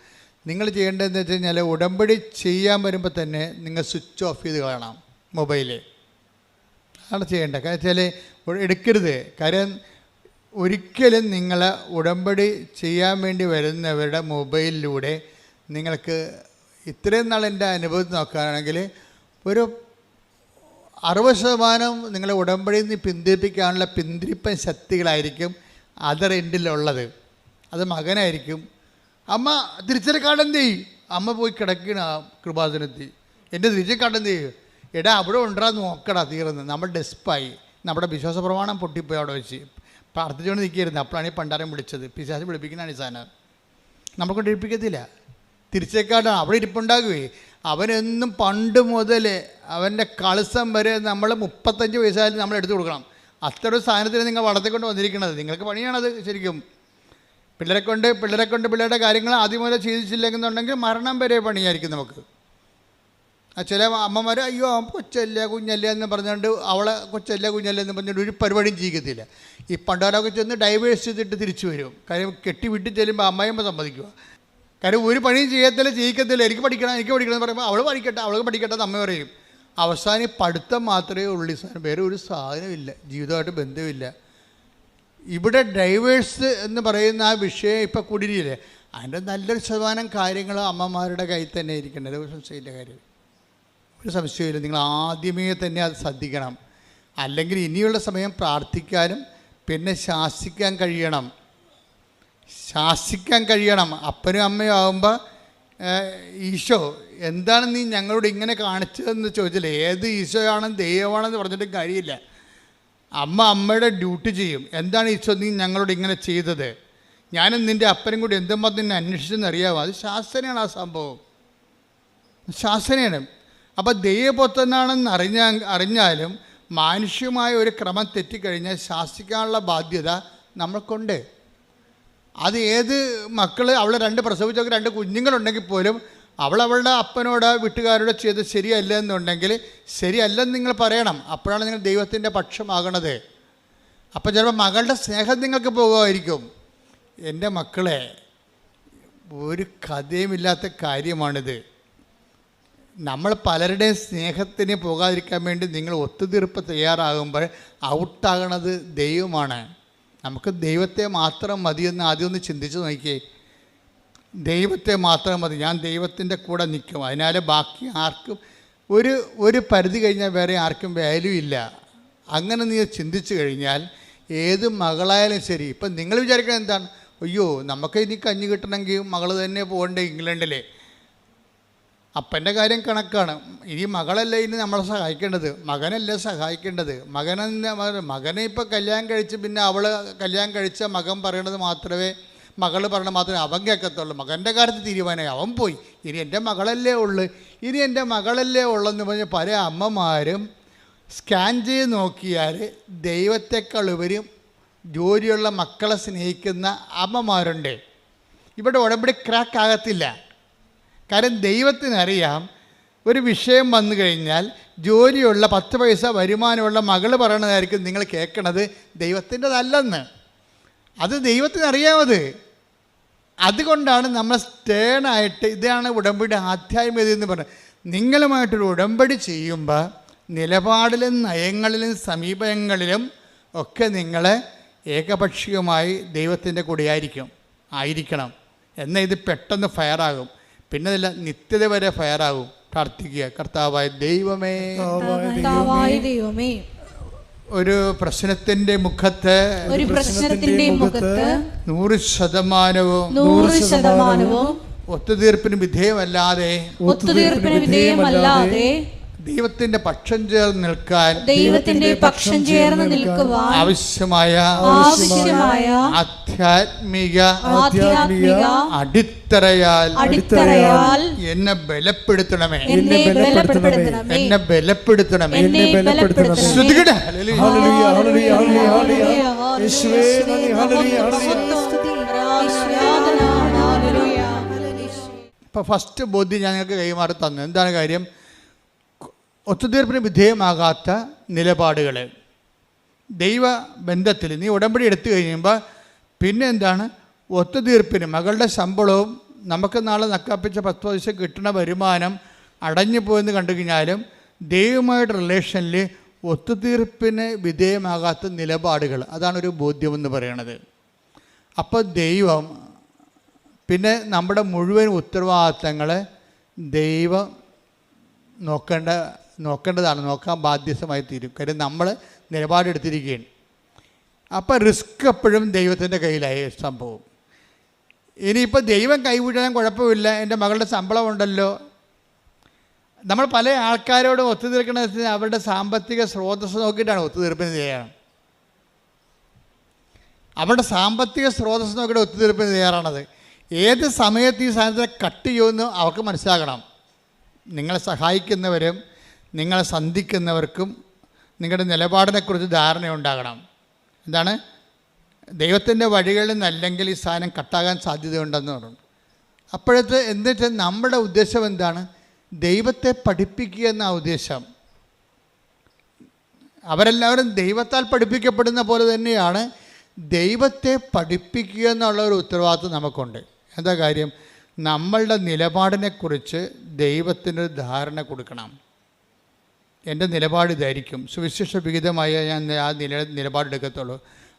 നിങ്ങൾ ചെയ്യേണ്ടതെന്ന് വെച്ച് കഴിഞ്ഞാൽ ഉടമ്പടി ചെയ്യാൻ വരുമ്പോൾ തന്നെ നിങ്ങൾ സ്വിച്ച് ഓഫ് ചെയ്ത് കളയണം മൊബൈല്. അതാണ് ചെയ്യേണ്ടത്. കാരണം വെച്ചാൽ എടുക്കരുത്. കാര്യം ഒരിക്കലും നിങ്ങൾ ഉടമ്പടി ചെയ്യാൻ വേണ്ടി വരുന്നവരുടെ മൊബൈലിലൂടെ നിങ്ങൾക്ക് ഇത്രയും നാൾ എൻ്റെ അനുഭവത്തിൽ നോക്കുകയാണെങ്കിൽ ഒരു 60% നിങ്ങളെ ഉടമ്പടിയിൽ നിന്ന് പിന്തിരിപ്പിക്കാനുള്ള പിന്തിരിപ്പൻ ശക്തികളായിരിക്കും അതർ എൻഡിലുള്ളത്. അത് മകനായിരിക്കും. അമ്മ തിരിച്ചറി കാർഡ് ചെയ്യും. അമ്മ പോയി കിടക്കണ കൃപാസനത്തിൽ എൻ്റെ തിരിച്ചറി കാർഡ് ചെയ്യും. എടാ അവിടെ ഉണ്ടാന്ന് നോക്കടാ, തീർന്ന് നമ്മൾ ഡെസ്പായി, നമ്മുടെ വിശ്വാസ പ്രമാണം പൊട്ടിപ്പോയി അവിടെ വെച്ച് പ്രാർത്ഥിച്ചുകൊണ്ട് നിൽക്കുകയായിരുന്നു. അപ്പോഴാണ് ഈ പണ്ടാരം വിളിച്ചത്. പിശാച് വിളിപ്പിക്കുന്നതാണ് ഈ സാധനം. നമുക്കൊണ്ട് ഇരിപ്പിക്കത്തില്ല. തിരിച്ചേക്കാട്ടാണ് അവിടെ ഇരിപ്പുണ്ടാകുകയെ. അവനെന്നും പണ്ട് മുതൽ അവൻ്റെ കളിസം വരെ നമ്മൾ 35 വയസ്സായാലും നമ്മൾ എടുത്തു കൊടുക്കണം. അത്ര ഒരു സാധനത്തിന് നിങ്ങൾ വളർത്തിക്കൊണ്ട് വന്നിരിക്കുന്നത്. നിങ്ങൾക്ക് പണിയാണത് ശരിക്കും. പിള്ളേരെ കൊണ്ട് പിള്ളേരുടെ കാര്യങ്ങൾ ആദ്യം മുതലേ ചെയ്തിച്ചില്ലെന്നുണ്ടെങ്കിൽ മരണം വരെ പണിയായിരിക്കും നമുക്ക്. ചില അമ്മമാർ അയ്യോ കൊച്ചല്ല കുഞ്ഞല്ല എന്ന് പറഞ്ഞുകൊണ്ട് അവളെ കൊച്ചല്ല കുഞ്ഞല്ല എന്ന് പറഞ്ഞുകൊണ്ട് ഒരു പരിപാടിയും ചെയ്യിക്കത്തില്ല. ഈ പണ്ടാരൊക്കെ ചെന്ന് ഡൈവേഴ്സ് ചെയ്തിട്ട് തിരിച്ചു വരും. കാര്യം കെട്ടി വിട്ട് ചെല്ലുമ്പോൾ അമ്മായിയമ്മ സമ്മതിക്കുക. കാര്യം ഒരു പണിയും ചെയ്യിക്കത്തില്ല. എനിക്ക് പഠിക്കണം എന്ന് പറയുമ്പോൾ അവൾക്ക് പഠിക്കട്ടെ എന്ന് അമ്മ പറയും. അവസാനം പഠിത്തം മാത്രമേ ഉള്ളൂ. സാധനം വേറെ ഒരു സാധനമില്ല, ജീവിതമായിട്ട് ബന്ധമില്ല. ഇവിടെ ഡൈവേഴ്സ് എന്ന് പറയുന്ന ആ വിഷയം ഇപ്പോൾ കൂടിയില്ലേ, അതിൻ്റെ നല്ലൊരു ശതമാനം കാര്യങ്ങൾ അമ്മമാരുടെ കയ്യിൽ തന്നെ ഇരിക്കേണ്ടത്. ഒരു സംശയമില്ല. കാര്യം ഒരു സംശയമില്ല. നിങ്ങൾ ആദ്യമേ തന്നെ അത് ശ്രദ്ധിക്കണം. അല്ലെങ്കിൽ ഇനിയുള്ള സമയം പ്രാർത്ഥിക്കാനും പിന്നെ ശാസിക്കാൻ കഴിയണം. അപ്പനും അമ്മയും ആകുമ്പോൾ ഈശോ എന്താണ് നീ ഞങ്ങളോട് ഇങ്ങനെ കാണിച്ചതെന്ന് ചോദിച്ചില്ലേ. ഏത് ഈശോയാണെന്ന് ദൈവമാണെന്ന് പറഞ്ഞിട്ടും കാര്യമില്ല. അമ്മയുടെ ഡ്യൂട്ടി ചെയ്യും. എന്താണ് ഈശോ നീ ഞങ്ങളോട് ഇങ്ങനെ ചെയ്തത്, ഞാനും നിൻ്റെ അപ്പനും കൂടി എന്തുമ്പോൾ നിന്നെ അന്വേഷിച്ചെന്ന് അറിയാമോ? അത് ശാസനയാണ്. ആ സംഭവം ശാസനയാണ്. അപ്പോൾ ദൈവപുത്രനാണെന്ന് അറിഞ്ഞാലും മാനുഷ്യമായ ഒരു ക്രമം തെറ്റിക്കഴിഞ്ഞാൽ ശാസിക്കാനുള്ള ബാധ്യത നമ്മൾക്കുണ്ട്. അത് ഏത് മക്കൾ, അവൾ 2 പ്രസവിച്ചൊക്കെ 2 കുഞ്ഞുങ്ങളുണ്ടെങ്കിൽ പോലും അവളുടെ അപ്പനോട് വീട്ടുകാരോട് ചെയ്ത് ശരിയല്ല എന്നുണ്ടെങ്കിൽ ശരിയല്ലെന്ന് നിങ്ങൾ പറയണം. അപ്പോഴാണ് നിങ്ങൾ ദൈവത്തിൻ്റെ പക്ഷമാകണത്. അപ്പോൾ ചിലപ്പോൾ മകളുടെ സ്നേഹം നിങ്ങൾക്ക് പോകുമായിരിക്കും. എൻ്റെ മക്കളെ, ഒരു കഥയുമില്ലാത്ത കാര്യമാണിത്. നമ്മൾ പലരുടെയും സ്നേഹത്തിന് പോകാതിരിക്കാൻ വേണ്ടി നിങ്ങൾ ഒത്തുതീർപ്പ് തയ്യാറാകുമ്പോൾ ഔട്ടാകണത് ദൈവമാണ്. നമുക്ക് ദൈവത്തെ മാത്രം മതിയെന്ന് ആദ്യം ഒന്ന് ചിന്തിച്ച് നോക്കിയേ. ദൈവത്തെ മാത്രം മതി, ഞാൻ ദൈവത്തിൻ്റെ കൂടെ നിൽക്കും. അതിനാൽ ബാക്കി ആർക്കും ഒരു പരിധി കഴിഞ്ഞാൽ വേറെ ആർക്കും വാല്യൂ ഇല്ല. അങ്ങനെ നീ ചിന്തിച്ചു കഴിഞ്ഞാൽ ഏത് മകളായാലും ശരി. ഇപ്പം നിങ്ങൾ വിചാരിക്കുന്നത് എന്താണ്, അയ്യോ നമുക്ക് ഇനി കഞ്ഞി കിട്ടണമെങ്കിൽ മകൾ തന്നെ പോകണ്ടേ ഇംഗ്ലണ്ടിൽ. അപ്പൻ്റെ കാര്യം കണക്കാണ്. ഇനി മകളല്ല ഇനി നമ്മളെ സഹായിക്കേണ്ടത്, മകനല്ലേ സഹായിക്കേണ്ടത്. മകനെ ഇപ്പോൾ കല്യാണം കഴിച്ച് പിന്നെ അവൾ കല്യാണം കഴിച്ച മകൻ പറയണത് മാത്രമേ, മകൾ പറയണത് മാത്രമേ അവൻ കേൾക്കത്തുള്ളൂ. മകൻ്റെ കാര്യത്തിൽ തീരുമാനമായി, അവൻ പോയി, ഇനി എൻ്റെ മകളല്ലേ ഉള്ളു, ഇനി എൻ്റെ മകളല്ലേ ഉള്ളെന്ന് പറഞ്ഞ് പല അമ്മമാരും സ്കാൻ ചെയ്ത് നോക്കിയാൽ ദൈവത്തെക്കാൾ ഉപരി ജോലിയുള്ള മക്കളെ സ്നേഹിക്കുന്ന അമ്മമാരുണ്ട്. ഇവിടെ ഉടമ്പടി ക്രാക്ക് ആകത്തില്ല. കാരണം ദൈവത്തിനറിയാം ഒരു വിഷയം വന്നു കഴിഞ്ഞാൽ ജോലിയുള്ള 10 പൈസ വരുമാനമുള്ള മകൾ പറയണതായിരിക്കും നിങ്ങൾ കേൾക്കണത് ദൈവത്തിൻ്റെതല്ലെന്ന്. അത് ദൈവത്തിനറിയാമത്. അതുകൊണ്ടാണ് നമ്മൾ സ്റ്റേണായിട്ട്, ഇതാണ് ഉടമ്പടി ആധ്യാത്മികത എന്ന് പറയുന്നത്. നിങ്ങളുമായിട്ടൊരു ഉടമ്പടി ചെയ്യുമ്പോൾ നിലപാടിലും നയങ്ങളിലും സമീപനങ്ങളിലും ഒക്കെ നിങ്ങൾ ഏകപക്ഷീയമായി ദൈവത്തിൻ്റെ കൂടെ ആയിരിക്കണം. എന്നാൽ ഇത് പെട്ടെന്ന് ഫയറാകും. പിന്നെ അതല്ല, നിത്യത വരെ ഫയറാകും. പ്രാർത്ഥിക്കുക, കർത്താവായ ദൈവമേ, ഒരു പ്രശ്നത്തിന്റെ മുഖത്ത് 100% ഒത്തുതീർപ്പിന് വിധേയമല്ലാതെ ദൈവത്തിന്റെ പക്ഷം ചേർന്ന് നിൽക്കാൻ ആവശ്യമായ ആധ്യാത്മിക അടിത്തറയാൽ എന്നെ ബലപ്പെടുത്തണമേ. ഇപ്പൊ ഫസ്റ്റ് ബോധ്യം ഞാൻ നിങ്ങൾക്ക് കൈമാറി തന്നു. എന്താണ് കാര്യം? ഒത്തുതീർപ്പിന് വിധേയമാകാത്ത നിലപാടുകൾ ദൈവബന്ധത്തിൽ നീ ഉടമ്പടി എടുത്തു കഴിയുമ്പോൾ പിന്നെ എന്താണ്, ഒത്തുതീർപ്പിന് മകളുടെ ശമ്പളവും നമുക്ക് നാളെ നക്കാപ്പിച്ച 10 പൈസ കിട്ടുന്ന വരുമാനം അടഞ്ഞു പോയെന്ന് കണ്ടു കഴിഞ്ഞാലും ദൈവമായിട്ട് റിലേഷനിൽ ഒത്തുതീർപ്പിന് വിധേയമാകാത്ത നിലപാടുകൾ, അതാണൊരു ബോധ്യമെന്ന് പറയണത്. അപ്പോൾ ദൈവം പിന്നെ നമ്മുടെ മുഴുവൻ ഉത്തരവാദിത്തങ്ങൾ ദൈവം നോക്കേണ്ടതാണ്, നോക്കാൻ ബാധ്യസ്ഥമായി തീരും. കാര്യം നമ്മൾ നിലപാടെടുത്തിരിക്കുകയാണ്. അപ്പോൾ റിസ്ക് എപ്പോഴും ദൈവത്തിൻ്റെ കയ്യിലായ സംഭവം. ഇനിയിപ്പോൾ ദൈവം കൈവിടാൻ കുഴപ്പമില്ല, എൻ്റെ മകളുടെ ശമ്പളം ഉണ്ടല്ലോ. നമ്മൾ പല ആൾക്കാരോടും ഒത്തുതീർക്കണമെന്ന് വെച്ചാൽ അവരുടെ സാമ്പത്തിക സ്രോതസ്സ് നോക്കിയിട്ടാണ് ഒത്തുതീർപ്പിന് തയ്യാറാണ്. അവരുടെ സാമ്പത്തിക സ്രോതസ്സ് നോക്കിയിട്ട് ഒത്തുതീർപ്പിന് തയ്യാറാണത്. ഏത് സമയത്ത് ഈ സാധനത്തെ കട്ട് ചെയ്യുമെന്ന് അവർക്ക് മനസ്സിലാക്കണം. നിങ്ങളെ സഹായിക്കുന്നവരും നിങ്ങളെ സന്ധിക്കുന്നവർക്കും നിങ്ങളുടെ നിലപാടിനെക്കുറിച്ച് ധാരണയുണ്ടാകണം. എന്താണ്, ദൈവത്തിൻ്റെ വഴികളിൽ നിന്നല്ലെങ്കിൽ ഈ സാധനം കട്ടാകാൻ സാധ്യതയുണ്ടെന്ന് പറഞ്ഞു. അപ്പോഴത്തെ എന്നിട്ട് നമ്മുടെ ഉദ്ദേശം എന്താണ്? ദൈവത്തെ പഠിപ്പിക്കുക എന്ന ഉദ്ദേശം. അവരെല്ലാവരും ദൈവത്താൽ പഠിപ്പിക്കപ്പെടുന്ന പോലെ തന്നെയാണ് ദൈവത്തെ പഠിപ്പിക്കുക എന്നുള്ള ഒരു ഉത്തരവാദിത്വം നമുക്കുണ്ട്. എന്താ കാര്യം? നമ്മളുടെ നിലപാടിനെക്കുറിച്ച് ദൈവത്തിന് ധാരണ കൊടുക്കണം. എൻ്റെ നിലപാട് ഇതായിരിക്കും, സുവിശേഷ വിഹിതമായ ഞാൻ ആ നിലപാടെടുക്കത്തുള്ളൂ.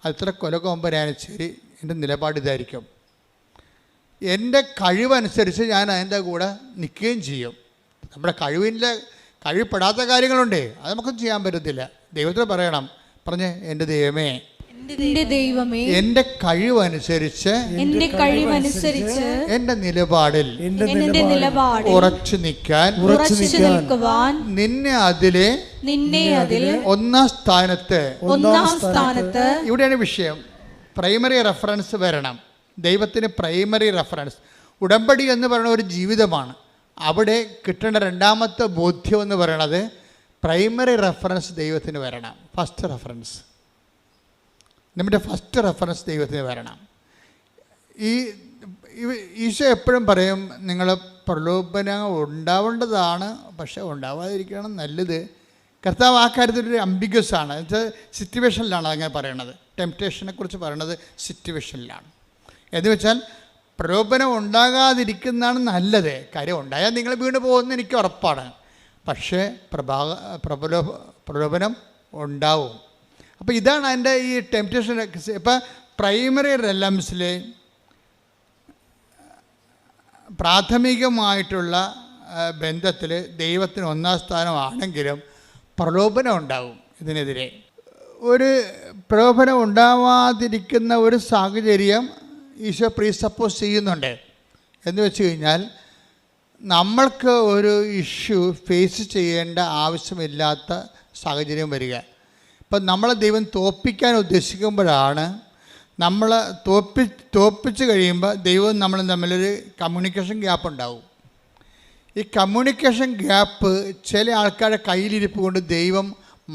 അത്ര കൊലകൊമ്പനായാലും ശരി, എൻ്റെ നിലപാട് ഇതായിരിക്കും. എൻ്റെ കഴിവനുസരിച്ച് ഞാൻ അതിൻ്റെ കൂടെ നിൽക്കുകയും ചെയ്യും. നമ്മുടെ കഴിവപ്പെടാത്ത കാര്യങ്ങളുണ്ട്, അത് നമുക്കൊന്നും ചെയ്യാൻ പറ്റത്തില്ല. ദൈവത്തിന് പറയണം, എൻ്റെ ദൈവമേ, എന്റെ ദൈവമേ എൻ്റെ കഴിവനുസരിച്ച് എന്റെ കഴിവനുസരിച്ച് എൻ്റെ നിലപാടിൽ എന്റെ നിലപാടിൽ ഉറച്ചു നിൽക്കാൻ നിൽക്കുവാൻ നിന്നെ അതിൽ ഒന്നാം സ്ഥാനത്ത് ഇവിടെയാണ് വിഷയം. പ്രൈമറി റെഫറൻസ് വരണം. ദൈവത്തിന് പ്രൈമറി റെഫറൻസ്. ഉടമ്പടി എന്ന് പറയുന്ന ഒരു ജീവിതമാണ്. അവിടെ കിട്ടേണ്ട രണ്ടാമത്തെ ബോധ്യം എന്ന് പറയുന്നത് പ്രൈമറി റെഫറൻസ് ദൈവത്തിന് വരണം. ഫസ്റ്റ് റെഫറൻസ്, നമ്മുടെ ഫസ്റ്റ് റെഫറൻസ് ദൈവത്തിന് വരണം. ഈശോ എപ്പോഴും പറയും, നിങ്ങൾ പ്രലോഭനം ഉണ്ടാവേണ്ടതാണ്, പക്ഷെ ഉണ്ടാവാതിരിക്കണം നല്ലത്. കർത്താവ് ആ കാര്യത്തിലൊരു അംബിഗ്യസ് ആണ്. സിറ്റുവേഷനിലാണ് അങ്ങനെ പറയണത്. ടെംപ്റ്റേഷനെ കുറിച്ച് പറയണത് സിറ്റുവേഷനിലാണ്. എന്ന് വെച്ചാൽ പ്രലോഭനം ഉണ്ടാകാതിരിക്കുന്നതാണ് നല്ലത്. കാര്യം ഉണ്ടായാൽ നിങ്ങൾ വീണ് പോകുമെന്ന് എനിക്ക് ഉറപ്പാണ്. പക്ഷേ പ്രലോഭനം ഉണ്ടാവും. അപ്പോൾ ഇതാണ് അതിൻ്റെ ഈ ടെംപ്റ്റേഷൻ. ഇപ്പം പ്രൈമറി റെലംസിൽ പ്രാഥമികമായിട്ടുള്ള ബന്ധത്തിൽ ദൈവത്തിന് ഒന്നാം സ്ഥാനമാണെങ്കിലും പ്രലോഭനം ഉണ്ടാവും. ഇതിനെതിരെ ഒരു പ്രലോഭനം ഉണ്ടാവാതിരിക്കുന്ന ഒരു സാഹചര്യം ഈശോ പ്രീസപ്പോസ് ചെയ്യുന്നുണ്ട്. എന്ന് വെച്ച് കഴിഞ്ഞാൽ നമ്മൾക്ക് ഒരു ഇഷ്യൂ ഫേസ് ചെയ്യേണ്ട ആവശ്യമില്ലാത്ത സാഹചര്യം വരിക. ഇപ്പം നമ്മളെ ദൈവം തോൽപ്പിക്കാൻ ഉദ്ദേശിക്കുമ്പോഴാണ് നമ്മൾ തോൽപ്പിച്ച് കഴിയുമ്പോൾ ദൈവം നമ്മളും തമ്മിലൊരു കമ്മ്യൂണിക്കേഷൻ ഗ്യാപ്പ് ഉണ്ടാവും. ഈ കമ്മ്യൂണിക്കേഷൻ ഗ്യാപ്പ് ചില ആൾക്കാരുടെ കയ്യിലിരിപ്പ് കൊണ്ട് ദൈവം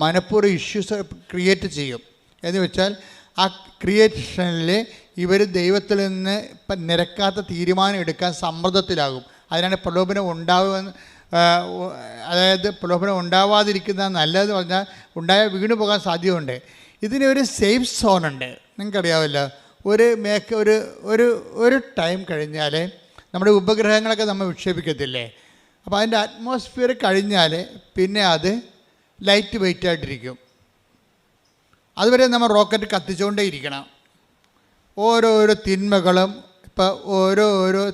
മനഃപൂർവ്വം ഇഷ്യൂസ് ക്രിയേറ്റ് ചെയ്യും. എന്ന് വെച്ചാൽ ആ ക്രിയേഷനിൽ ഇവർ ദൈവത്തിൽ നിന്ന് ഇപ്പം നിരക്കാത്ത തീരുമാനം എടുക്കാൻ സമ്മർദ്ദത്തിലാകും. അതിനാണ് പ്രലോഭനം ഉണ്ടാവുമെന്ന്, അതായത് പ്രലോഭനം ഉണ്ടാവാതിരിക്കുന്ന നല്ലതെന്ന് പറഞ്ഞാൽ ഉണ്ടായ വീണു പോകാൻ സാധ്യതയുണ്ട്. ഇതിനൊരു സേഫ് സോണുണ്ട്. നിങ്ങൾക്കറിയാമല്ലോ, ഒരു ടൈം കഴിഞ്ഞാൽ നമ്മുടെ ഉപഗ്രഹങ്ങളൊക്കെ നമ്മൾ വിക്ഷേപിക്കത്തില്ലേ, അപ്പോൾ അതിൻ്റെ അറ്റ്മോസ്ഫിയർ കഴിഞ്ഞാൽ പിന്നെ അത് ലൈറ്റ് വെയിറ്റ് ആയിട്ടിരിക്കും. അതുവരെ നമ്മൾ റോക്കറ്റ് കത്തിച്ചുകൊണ്ടേ ഇരിക്കണം. ഓരോരോ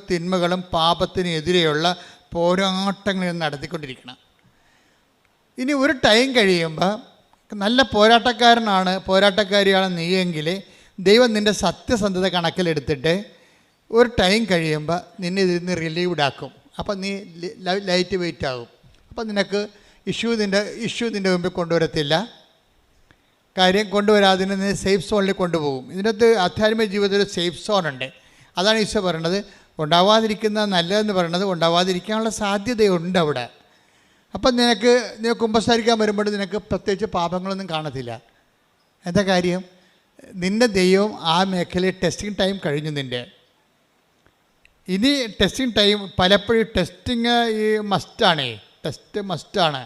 തിന്മകളും പാപത്തിനെതിരെയുള്ള പോരാട്ടങ്ങൾ നടത്തിക്കൊണ്ടിരിക്കണം. ഇനി ഒരു ടൈം കഴിയുമ്പോൾ നല്ല പോരാട്ടക്കാരിയാണ് നീയെങ്കിൽ ദൈവം നിൻ്റെ സത്യസന്ധത കണക്കിലെടുത്തിട്ട് ഒരു ടൈം കഴിയുമ്പോൾ നിന്നെ ഇതിൽ നിന്ന് റിലീവ്ഡ് ആക്കും. അപ്പം നീ ലൈറ്റ് വെയിറ്റ് ആകും. അപ്പം നിനക്ക് ഇഷ്യൂ നിൻ്റെ മുമ്പിൽ കൊണ്ടുവരത്തില്ല. കാര്യം കൊണ്ടുവരാതെ നിന്നെ സേഫ് സോണിൽ കൊണ്ടുപോകും. ഇതിനകത്ത് ആധ്യാത്മിക ജീവിതത്തിൽ ഒരു സേഫ് സോണുണ്ട്. അതാണ് ഈശോ പറയണത്. ഉണ്ടാവാതിരിക്കുന്ന നല്ലതെന്ന് പറയണത് ഉണ്ടാവാതിരിക്കാനുള്ള സാധ്യതയുണ്ട് അവിടെ. അപ്പം നിനക്ക് കുമ്പസാരിക്കാൻ വരുമ്പോൾ നിനക്ക് പ്രത്യേകിച്ച് പാപങ്ങളൊന്നും കാണത്തില്ല. എന്താ കാര്യം? നിൻ്റെ ദൈവം ആ മേഖലയിൽ ടെസ്റ്റിംഗ് ടൈം കഴിഞ്ഞു. ഇനി ടെസ്റ്റിംഗ് ടൈം പലപ്പോഴും ടെസ്റ്റിങ് ടെസ്റ്റ് മസ്റ്റാണ്.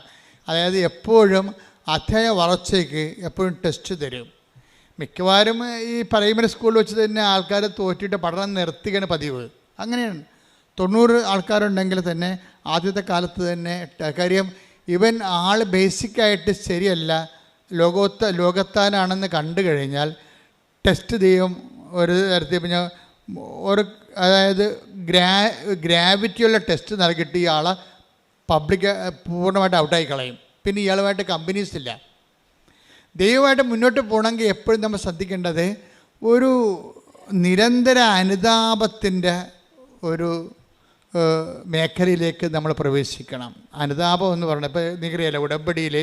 അതായത് എപ്പോഴും അധ്യായ വളർച്ചയ്ക്ക് എപ്പോഴും ടെസ്റ്റ് തരും. മിക്കവാറും ഈ പ്രൈമറി സ്കൂളിൽ വെച്ച് തന്നെ ആൾക്കാർ തോറ്റിട്ട് പഠനം നിർത്തുകയാണ് പതിവ്. അങ്ങനെയാണ്. 90 ആൾക്കാരുണ്ടെങ്കിൽ തന്നെ ആദ്യത്തെ കാലത്ത് തന്നെ കാര്യം ഇവൻ ആൾ ബേസിക്കായിട്ട് ശരിയല്ല, ലോകത്താനാണെന്ന് കണ്ടു കഴിഞ്ഞാൽ ടെസ്റ്റ് ചെയ്യും. ഒരു തരത്തിൽ പിന്നെ അതായത് ഗ്രാവിറ്റിയുള്ള ടെസ്റ്റ് നൽകിയിട്ട് ഇയാളെ പൂർണ്ണമായിട്ട് ഔട്ടായി കളയും. പിന്നെ ഇയാളുമായിട്ട് കമ്പനീസ് ഇല്ല. ദൈവമായിട്ട് മുന്നോട്ട് പോകണമെങ്കിൽ എപ്പോഴും നമ്മൾ ശ്രദ്ധിക്കേണ്ടത് ഒരു നിരന്തര അനുതാപത്തിൻ്റെ ഒരു മേഖലയിലേക്ക് നമ്മൾ പ്രവേശിക്കണം. അനുതാപം എന്ന് പറഞ്ഞാൽ ഇപ്പോൾ നിങ്ങൾക്കറിയാലോ, ഉടമ്പടിയിൽ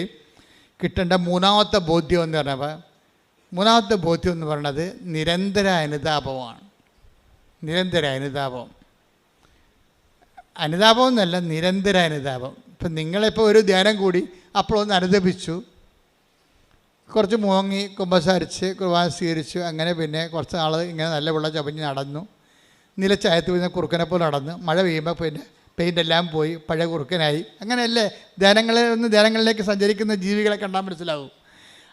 കിട്ടേണ്ട മൂന്നാമത്തെ ബോധ്യം എന്ന് പറഞ്ഞത് നിരന്തര അനുതാപമാണ്. അനുതാപം എന്നല്ല, നിരന്തര അനുതാപം. ഇപ്പം നിങ്ങളിപ്പോൾ ഒരു ധ്യാനം കൂടി അപ്പോഴൊന്ന് അനുദപിച്ചു, കുറച്ച് മൂങ്ങി കുമ്പസാരിച്ച് കുർബാന സ്വീകരിച്ചു, അങ്ങനെ പിന്നെ കുറച്ച് നാൾ ഇങ്ങനെ നല്ല വെള്ളം ചവഞ്ഞ് നടന്നു, നിലച്ചായത്ത് വീഴുന്ന കുറുക്കനെ പോലെ നടന്നു. മഴ പെയ്യുമ്പോൾ പിന്നെ പെയിൻ്റ് എല്ലാം പോയി പഴയ കുറുക്കനായി. അങ്ങനെയല്ലേ ധ്യാനങ്ങളിലേക്ക് സഞ്ചരിക്കുന്ന ജീവികളെ കണ്ടാൽ മനസ്സിലാവും.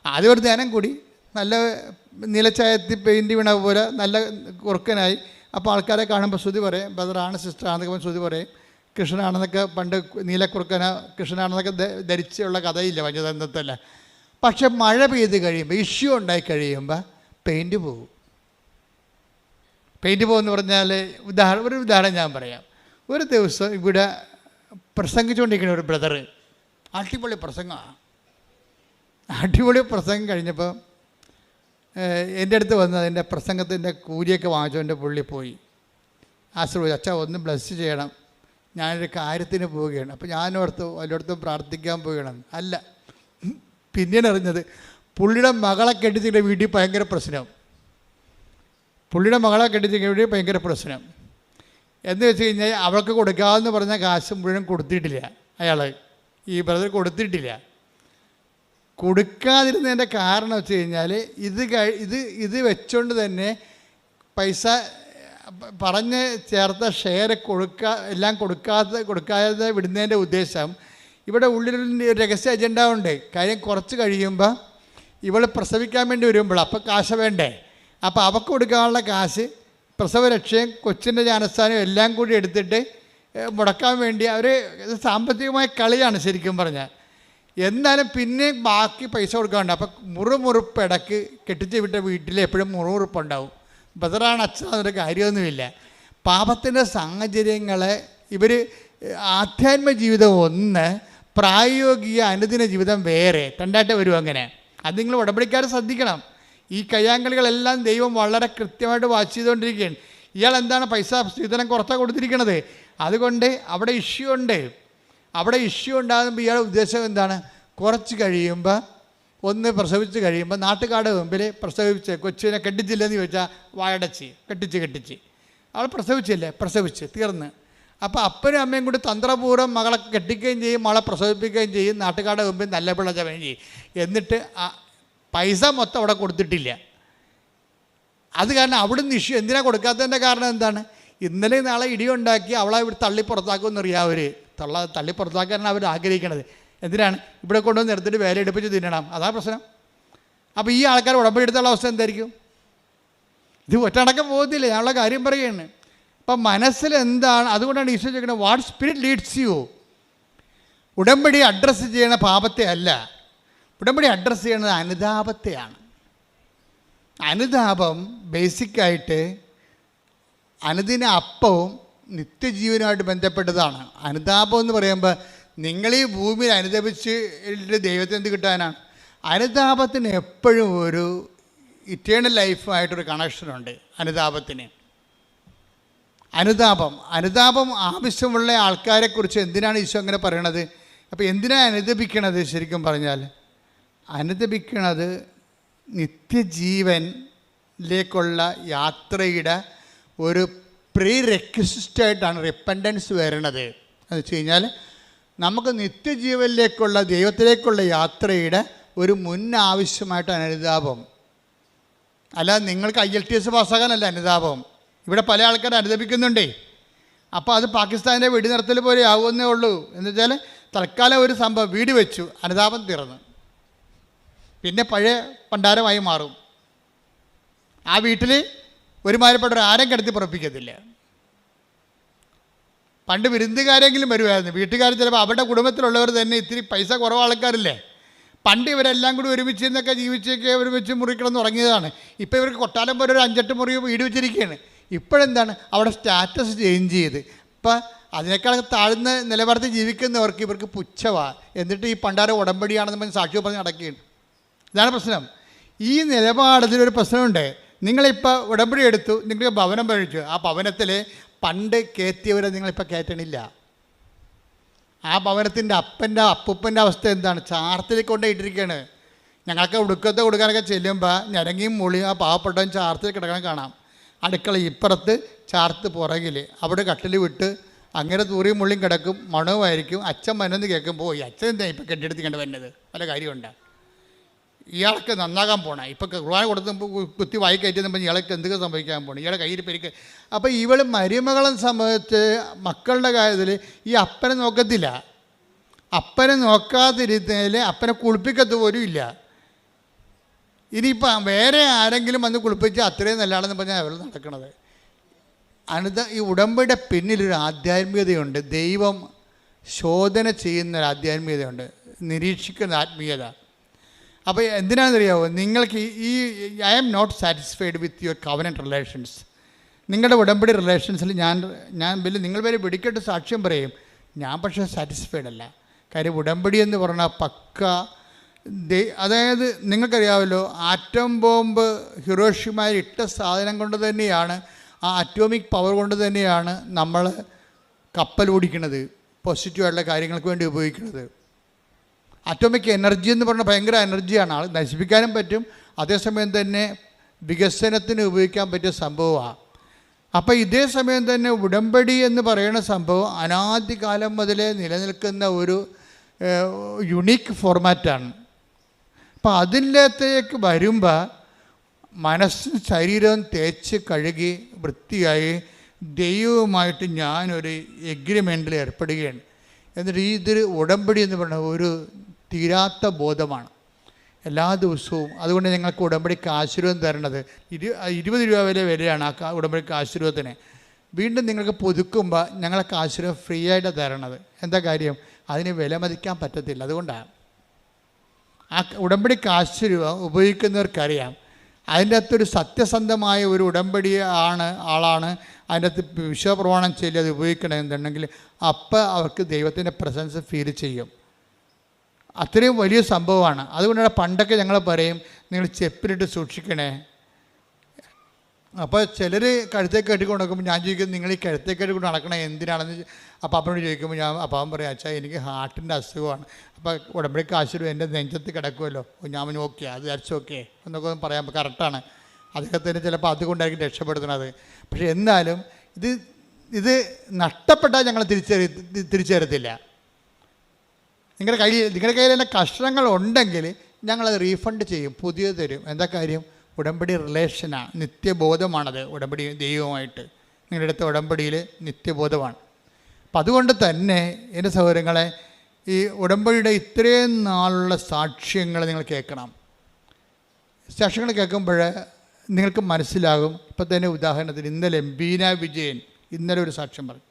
ആദ്യം ഒരു ധ്യാനം കൂടി നല്ല നിലച്ചായത്തിൽ പെയിൻറ്റ് വീണ പോലെ നല്ല കുറുക്കനായി. അപ്പോൾ ആൾക്കാരെ കാണുമ്പോൾ ശ്രുതി പറയും, ബ്രദറാണ് സിസ്റ്ററാണെന്നൊക്കെ ശ്രുതി പറയും. കൃഷ്ണനാണെന്നൊക്കെ പണ്ട് കൃഷ്ണനാണെന്നൊക്കെ ധരിച്ചുള്ള കഥയില്ല പഞ്ചതന്ത്രത്തല്ല. പക്ഷെ മഴ പെയ്ത് കഴിയുമ്പോൾ ഇഷ്യൂ ഉണ്ടായി കഴിയുമ്പോൾ പെയിൻറ്റ് പോകും. എന്ന് പറഞ്ഞാൽ ഒരു ഉദാഹരണം ഞാൻ പറയാം. ഒരു ദിവസം ഇവിടെ പ്രസംഗിച്ചുകൊണ്ടിരിക്കുന്ന ഒരു ബ്രദർ അടിപൊളി പ്രസംഗം കഴിഞ്ഞപ്പോൾ എൻ്റെ അടുത്ത് വന്ന് അതിൻ്റെ പ്രസംഗത്തിൻ്റെ കൂലിയൊക്കെ വാങ്ങിച്ചുകൊണ്ട് പുള്ളി പോയി. ആശ്രയിച്ചു, അച്ഛാ ഒന്ന് ബ്ലസ് ചെയ്യണം, ഞാനൊരു കാര്യത്തിന് പോവുകയാണ്. അപ്പോൾ ഞാനോർത്ത് വല്ലയിടത്തും പ്രാർത്ഥിക്കാൻ പോവുകയാണ്. അല്ല, പിന്നീട് അറിഞ്ഞത് പുള്ളിയുടെ മകളെ കെട്ടിച്ചിട്ട് വീട്ടിൽ ഭയങ്കര പ്രശ്നം. പുള്ളിയുടെ മകളെ കെട്ടിച്ചിട്ട് വീട്ടിൽ ഭയങ്കര പ്രശ്നം എന്ന് വെച്ച് കഴിഞ്ഞാൽ അവൾക്ക് കൊടുക്കാമെന്ന് പറഞ്ഞ കാശ് മുഴുവൻ കൊടുത്തിട്ടില്ല. അയാൾ ഈ ബ്രദർ കൊടുത്തിട്ടില്ല. കൊടുക്കാതിരുന്നതിൻ്റെ കാരണം വെച്ച് കഴിഞ്ഞാൽ ഇത് വെച്ചുകൊണ്ട് തന്നെ പൈസ പറഞ്ഞ് ചേർത്ത ഷെയർ എല്ലാം കൊടുക്കാതെ വിടുന്നതിൻ്റെ ഉദ്ദേശം ഇവിടെ ഉള്ളിലൊരു രഹസ്യ അജണ്ട ഉണ്ട്. കാര്യം കുറച്ച് കഴിയുമ്പോൾ ഇവൾ പ്രസവിക്കാൻ വേണ്ടി വരുമ്പോൾ അപ്പോൾ കാശ് വേണ്ടേ, അപ്പോൾ അവൾക്ക് കൊടുക്കാനുള്ള കാശ് പ്രസവരക്ഷയും കൊച്ചിൻ്റെ ജാനസ്ഥാനവും എല്ലാം കൂടി എടുത്തിട്ട് മുടക്കാൻ വേണ്ടി അവർ സാമ്പത്തികമായ കളിയാണ് ശരിക്കും പറഞ്ഞാൽ. എന്നാലും പിന്നെ ബാക്കി പൈസ കൊടുക്കാറുണ്ട്. അപ്പം മുറുമുറുപ്പ് ഇടയ്ക്ക് കെട്ടിച്ച് വിട്ട വീട്ടിൽ എപ്പോഴും മുറുമുറുപ്പുണ്ടാവും. ബദറാണ് അച്ഛൻ, അതൊരു കാര്യമൊന്നുമില്ല. പാപത്തിൻ്റെ സാഹചര്യങ്ങളെ ഇവർ ആധ്യാത്മ ജീവിതം ഒന്ന്, പ്രായോഗിക അനുദിന ജീവിതം വേറെ, രണ്ടായിട്ട് വരും. അങ്ങനെ അത് നിങ്ങൾ ഉടമ്പടിക്കാർ ശ്രദ്ധിക്കണം. ഈ കയ്യാങ്കളികളെല്ലാം ദൈവം വളരെ കൃത്യമായിട്ട് വാച്ച് ചെയ്തുകൊണ്ടിരിക്കുകയാണ്. ഇയാൾ എന്താണ് പൈസ സ്ത്രീധനം കുറച്ചാണ് കൊടുത്തിരിക്കണത്, അതുകൊണ്ട് അവിടെ ഇഷ്യൂ ഉണ്ട്. അവിടെ ഇഷ്യൂ ഉണ്ടാകുമ്പോൾ ഇയാളുടെ ഉദ്ദേശം എന്താണ്, കുറച്ച് കഴിയുമ്പോൾ ഒന്ന് പ്രസവിച്ച് കഴിയുമ്പോൾ നാട്ടുകാരുടെ മുമ്പിൽ പ്രസവിച്ച് കൊച്ചിനെ കെട്ടിച്ചില്ലെന്ന് ചോദിച്ചാൽ വായടച്ച് കെട്ടിച്ച് അവൾ പ്രസവിച്ചില്ലേ, പ്രസവിച്ച് തീർന്ന്. അപ്പോൾ അപ്പനും അമ്മയും കൂടി തന്ത്രപൂർവ്വം മകളെ കെട്ടിക്കുകയും ചെയ്യും, മകളെ പ്രസവിപ്പിക്കുകയും ചെയ്യും, നാട്ടുകാരുടെ മുമ്പിൽ നല്ല പിള്ള ചവയും ചെയ്യും. എന്നിട്ട് പൈസ മൊത്തം അവിടെ കൊടുത്തിട്ടില്ല. അത് കാരണം അവിടുന്ന് ഇഷ്യൂ. എന്തിനാണ് കൊടുക്കാത്തതിൻ്റെ കാരണം എന്താണ്, ഇന്നലെ നാളെ ഇടിയുണ്ടാക്കി അവളെ ഇവിടെ തള്ളി പുറത്താക്കുമെന്നറിയാം. അവർ തള്ളി പുറത്താക്കാനാണ് അവർ ആഗ്രഹിക്കണത്. എന്തിനാണ്, ഇവിടെ കൊണ്ടുവന്ന് എടുത്തിട്ട് വേല എടുപ്പിച്ച് തിന്നണം, അതാ പ്രശ്നം. അപ്പോൾ ഈ ആൾക്കാർ ഉടമ്പടി എടുത്തുള്ള അവസ്ഥ എന്തായിരിക്കും? ഇത് ഒറ്റടക്കം പോകത്തില്ല. ഞാനുള്ള കാര്യം പറയുകയാണ്. അപ്പം മനസ്സിൽ എന്താണ്, അതുകൊണ്ടാണ് ഈശോ ചോദിക്കുന്നത്, വാട്ട് സ്പിരിറ്റ് ലീഡ്സ് യു. ഉടമ്പടി അഡ്രസ്സ് ചെയ്യണ പാപത്തെ അല്ല, ഉടമ്പടി അഡ്രസ്സ് ചെയ്യണത് അനുതാപത്തെയാണ്. അനുതാപം ബേസിക്കായിട്ട് അനുദിന അപ്പവും നിത്യജീവനുമായിട്ട് ബന്ധപ്പെട്ടതാണ്. അനുതാപം എന്ന് പറയുമ്പോൾ നിങ്ങൾ ഈ ഭൂമിയിൽ അനുതപിച്ച് ദൈവത്തിന് എന്ത് കിട്ടാനാണ്? അനുതാപത്തിന് എപ്പോഴും ഒരു ഇറ്റേണൽ ലൈഫായിട്ടൊരു കണക്ഷനുണ്ട് അനുതാപത്തിന്. അനുതാപം ആവശ്യമുള്ള ആൾക്കാരെക്കുറിച്ച് എന്തിനാണ് ഈശോ അങ്ങനെ പറയണത്? അപ്പോൾ എന്തിനാണ് അനുദപിക്കണത്? ശരിക്കും പറഞ്ഞാൽ അനുദപിക്കണത് നിത്യജീവനിലേക്കുള്ള യാത്രയുടെ ഒരു പ്രീ റെക്വിസിറ്റായിട്ടാണ് റിപ്പൻഡൻസ് വരണത്. എന്ന് വെച്ച് കഴിഞ്ഞാൽ നമുക്ക് നിത്യജീവനിലേക്കുള്ള ദൈവത്തിലേക്കുള്ള യാത്രയുടെ ഒരു മുൻ ആവശ്യമായിട്ടാണ് അനുതാപം. അല്ലാതെ നിങ്ങൾക്ക് IELTS പാസ്സാകാനല്ല അനുതാപം. ഇവിടെ പല ആൾക്കാരും അനുദപിക്കുന്നുണ്ടേ. അപ്പോൾ അത് പാകിസ്ഥാൻ്റെ വെടിനിർത്തൽ പോലെ ആവുമെന്നേ ഉള്ളൂ. എന്ന് വെച്ചാൽ തൽക്കാലം ഒരു സംഭവം വീട് വെച്ചു, അനുതാപം തീർന്നു, പിന്നെ പഴയ പണ്ടാരമായി മാറും. ആ വീട്ടിൽ ഒരുമാതിരിപ്പെട്ട ആരും കിടത്തി പുറപ്പിക്കത്തില്ല. പണ്ട് വിരുന്നുകാരെങ്കിലും വരുമായിരുന്നു. വീട്ടുകാർ ചിലപ്പോൾ അവരുടെ കുടുംബത്തിലുള്ളവർ തന്നെ ഇത്തിരി പൈസ കുറവ് ആൾക്കാരില്ലേ, പണ്ട് ഇവരെല്ലാം കൂടി ഒരുമിച്ച് നിന്നൊക്കെ ജീവിച്ചൊക്കെ ഒരുമിച്ച് മുറി കിടന്ന് ഉറങ്ങിയതാണ്. ഇപ്പോൾ ഇവർക്ക് കൊട്ടാരം പോലെ ഒരു 5-8 മുറി വീട് വെച്ചിരിക്കുകയാണ്. ഇപ്പോഴെന്താണ്, അവിടെ സ്റ്റാറ്റസ് ചേഞ്ച് ചെയ്ത് ഇപ്പം അതിനേക്കാൾ താഴ്ന്ന നിലവാരത്തിൽ ജീവിക്കുന്നവർക്ക് ഇവർക്ക് പുച്ഛമാണ്. എന്നിട്ട് ഈ പണ്ടാരം ഉടമ്പടിയാണെന്ന് പറഞ്ഞ് സാക്ഷ്യം പറഞ്ഞ് നടക്കുകയാണ്. ഇതാണ് പ്രശ്നം. ഈ നിലപാടത്തിലൊരു പ്രശ്നമുണ്ട്. നിങ്ങളിപ്പോൾ ഉടമ്പടി എടുത്തു, നിങ്ങൾക്ക് ഭവനം പഴിച്ചു, ആ ഭവനത്തിൽ പണ്ട് കയറ്റിയവരെ നിങ്ങളിപ്പോൾ കയറ്റണില്ല. ആ ഭവനത്തിൻ്റെ അപ്പൂപ്പൻ്റെ അവസ്ഥ എന്താണ്? ചാർത്തിലേക്ക് കൊണ്ടുപോയിട്ടിരിക്കുകയാണ്. ഞങ്ങൾക്ക് ഉടുക്കത്തെ കൊടുക്കാനൊക്കെ ചെല്ലുമ്പോൾ ഞരങ്ങിയും മുളിയും ആ പാവപ്പെട്ടവൻ ചാർത്തിൽ കിടക്കണം കാണാം. അടുക്കള ഇപ്പുറത്ത്, ചാർത്ത് പുറകിൽ, അവിടെ കട്ടിൽ വിട്ട് അങ്ങനെ തൂറിയും മുള്ളിയും കിടക്കും, മണവുമായിരിക്കും. അച്ഛൻ വന്നെന്ന് കേൾക്കുമ്പോൾ ഈ അച്ഛൻ എന്താ ഇപ്പം കെട്ടിയെടുത്ത് കണ്ട് വരുന്നത്, പല കാര്യമുണ്ട്. ഇയാൾക്ക് നന്നാകാൻ പോകണം, ഇപ്പം കുർബാന കൊടുത്തുമ്പോൾ കുത്തി വായി കയറ്റുമ്പോൾ ഇയാൾക്ക് എന്തൊക്കെ സംഭവിക്കാൻ പോകണം, ഇയാളെ കയ്യിൽ പെരുക്ക്. അപ്പോൾ ഇവൾ മരുമകളെ സംബന്ധിച്ച് മക്കളുടെ കാര്യത്തിൽ ഈ അപ്പനെ നോക്കത്തില്ല. അപ്പനെ നോക്കാതിരുന്നതിൽ അപ്പനെ കുളിപ്പിക്കത്ത് പോലും ഇല്ല. ഇനിയിപ്പോൾ വേറെ ആരെങ്കിലും വന്ന് കുളിപ്പിച്ച് അത്രയും നല്ലതാണെന്ന് പറഞ്ഞാൽ അവൾ നടക്കണത്. ഈ ഉടമ്പടിയുടെ പിന്നിലൊരു ആധ്യാത്മികതയുണ്ട്. ദൈവം ശോധന ചെയ്യുന്നൊരു ആധ്യാത്മികതയുണ്ട്, നിരീക്ഷിക്കുന്ന ആത്മീയത. അപ്പോൾ എന്തിനാണെന്നറിയാമോ, നിങ്ങൾക്ക് I am not satisfied with your covenant relations. നിങ്ങളുടെ ഉടമ്പടി റിലേഷൻസിൽ ഞാൻ നിങ്ങൾ വരെ വെടിക്കെട്ട് സാക്ഷ്യം പറയും, ഞാൻ പക്ഷേ സാറ്റിസ്ഫൈഡ് അല്ല. കാര്യം ഉടമ്പടി എന്ന് പറഞ്ഞാൽ പക്ക അതായത് നിങ്ങൾക്കറിയാമല്ലോ, ആറ്റം ബോംബ് ഹിരോഷിമയിൽ ഇട്ട സാധനം കൊണ്ട് തന്നെയാണ്, ആ അറ്റോമിക് പവർ കൊണ്ട് തന്നെയാണ് നമ്മൾ കപ്പൽ ഓടിക്കുന്നത്, പോസിറ്റീവായിട്ടുള്ള കാര്യങ്ങൾക്ക് വേണ്ടി ഉപയോഗിക്കുന്നത്. അറ്റോമിക് എനർജി എന്ന് പറഞ്ഞാൽ ഭയങ്കര എനർജിയാണ്, ആൾ നശിപ്പിക്കാനും പറ്റും, അതേസമയം തന്നെ വികസനത്തിന് ഉപയോഗിക്കാൻ പറ്റിയ സംഭവമാണ്. അപ്പോൾ ഇതേ സമയം തന്നെ ഉടമ്പടി എന്ന് പറയുന്ന സംഭവം അനാദികാലം മുതലേ നിലനിൽക്കുന്ന ഒരു യുണീക്ക് ഫോർമാറ്റാണ്. അപ്പോൾ അതിൻ്റെത്തേക്ക് വരുമ്പോൾ മനസ്സും ശരീരവും തേച്ച് കഴുകി വൃത്തിയായി ദൈവവുമായിട്ട് ഞാനൊരു എഗ്രിമെൻറ്റിൽ ഏർപ്പെടുകയാണ്. എന്നിട്ട് ഇതൊരു ഉടമ്പടി എന്ന് പറയുന്നത് ഒരു തീരാത്ത ബോധമാണ് എല്ലാ ദിവസവും. അതുകൊണ്ട് ഞങ്ങൾക്ക് ഉടമ്പടിക്ക് ആശീർവാദം തരണത് 20 രൂപ വിലയാണ് ആ ഉടമ്പടിക്ക് ആശീർവാദത്തിന്. വീണ്ടും നിങ്ങൾക്ക് പുതുക്കുമ്പോൾ ഞങ്ങൾക്ക് ആശീർവാദം ഫ്രീ ആയിട്ട് തരണത്. എന്താ കാര്യം? അതിന് വില മതിക്കാൻ പറ്റത്തില്ല. അതുകൊണ്ടാണ് ആ ഉടമ്പടിക്ക് ആശീർവാദം ഉപയോഗിക്കുന്നവർക്കറിയാം അതിൻ്റെ അകത്തൊരു സത്യസന്ധമായ ഒരു ഉടമ്പടി ആളാണ് അതിൻ്റെ അകത്ത് വിശ്വപ്രമാണം ചെയ്ത് അത് ഉപയോഗിക്കണമെന്നുണ്ടെങ്കിൽ അപ്പം അവർക്ക് ദൈവത്തിൻ്റെ പ്രസൻസ് ഫീൽ ചെയ്യും. അത്രയും വലിയ സംഭവമാണ്. അതുകൊണ്ടാണ് പണ്ടൊക്കെ ഞങ്ങൾ പറയും നിങ്ങൾ ചെപ്പിലിട്ട് സൂക്ഷിക്കണേ. അപ്പോൾ ചിലർ കഴുത്തേക്ക് കെട്ടിക്കൊണ്ട് നടക്കുമ്പോൾ ഞാൻ ചോദിക്കും നിങ്ങൾ ഈ കഴുത്തേക്ക് കെട്ടിക്കൊണ്ട് നടക്കണേ എന്തിനാണെന്ന്. അപ്പോൾ അപ്പനോട് ചോദിക്കുമ്പോൾ അപ്പം പറയും അച്ഛാ എനിക്ക് ഹാർട്ടിൻ്റെ അസുഖമാണ്. അപ്പോൾ ഉടമ്പടിക്ക് ആശീർവാദം എൻ്റെ നെഞ്ചത്ത് കിടക്കുമല്ലോ. ഞാൻ ഓക്കെ അത് ധരിച്ച് ഓക്കെ എന്നൊക്കെ പറയാൻ കറക്റ്റാണ്. അദ്ദേഹത്തിന് ചിലപ്പോൾ അതുകൊണ്ടായിരിക്കും രക്ഷപ്പെടുത്തുന്നത്. പക്ഷേ എന്നാലും ഇത് നഷ്ടപ്പെട്ടാൽ ഞങ്ങൾ തിരിച്ചു തരത്തില്ല. നിങ്ങളുടെ കയ്യിൽ തന്നെ കഷ്ണങ്ങൾ ഉണ്ടെങ്കിൽ ഞങ്ങളത് റീഫണ്ട് ചെയ്യും, പുതിയത് തരും. എന്താ കാര്യം? ഉടമ്പടി റിലേഷനാണ്, നിത്യബോധമാണത്. ഉടമ്പടി ദൈവവുമായിട്ട് നിങ്ങളുടെ അടുത്ത ഉടമ്പടിയിൽ നിത്യബോധമാണ്. അപ്പം അതുകൊണ്ട് തന്നെ എൻ്റെ സഹോദരങ്ങളെ, ഈ ഉടമ്പടിയുടെ ഇത്രയും നാളുള്ള സാക്ഷ്യങ്ങൾ നിങ്ങൾ കേൾക്കണം. സാക്ഷ്യങ്ങൾ കേൾക്കുമ്പോൾ നിങ്ങൾക്ക് മനസ്സിലാകും. ഇപ്പം തന്നെ ഉദാഹരണത്തിന് ഇന്നലെ ബീന വിജയൻ ഒരു സാക്ഷ്യം പറഞ്ഞു.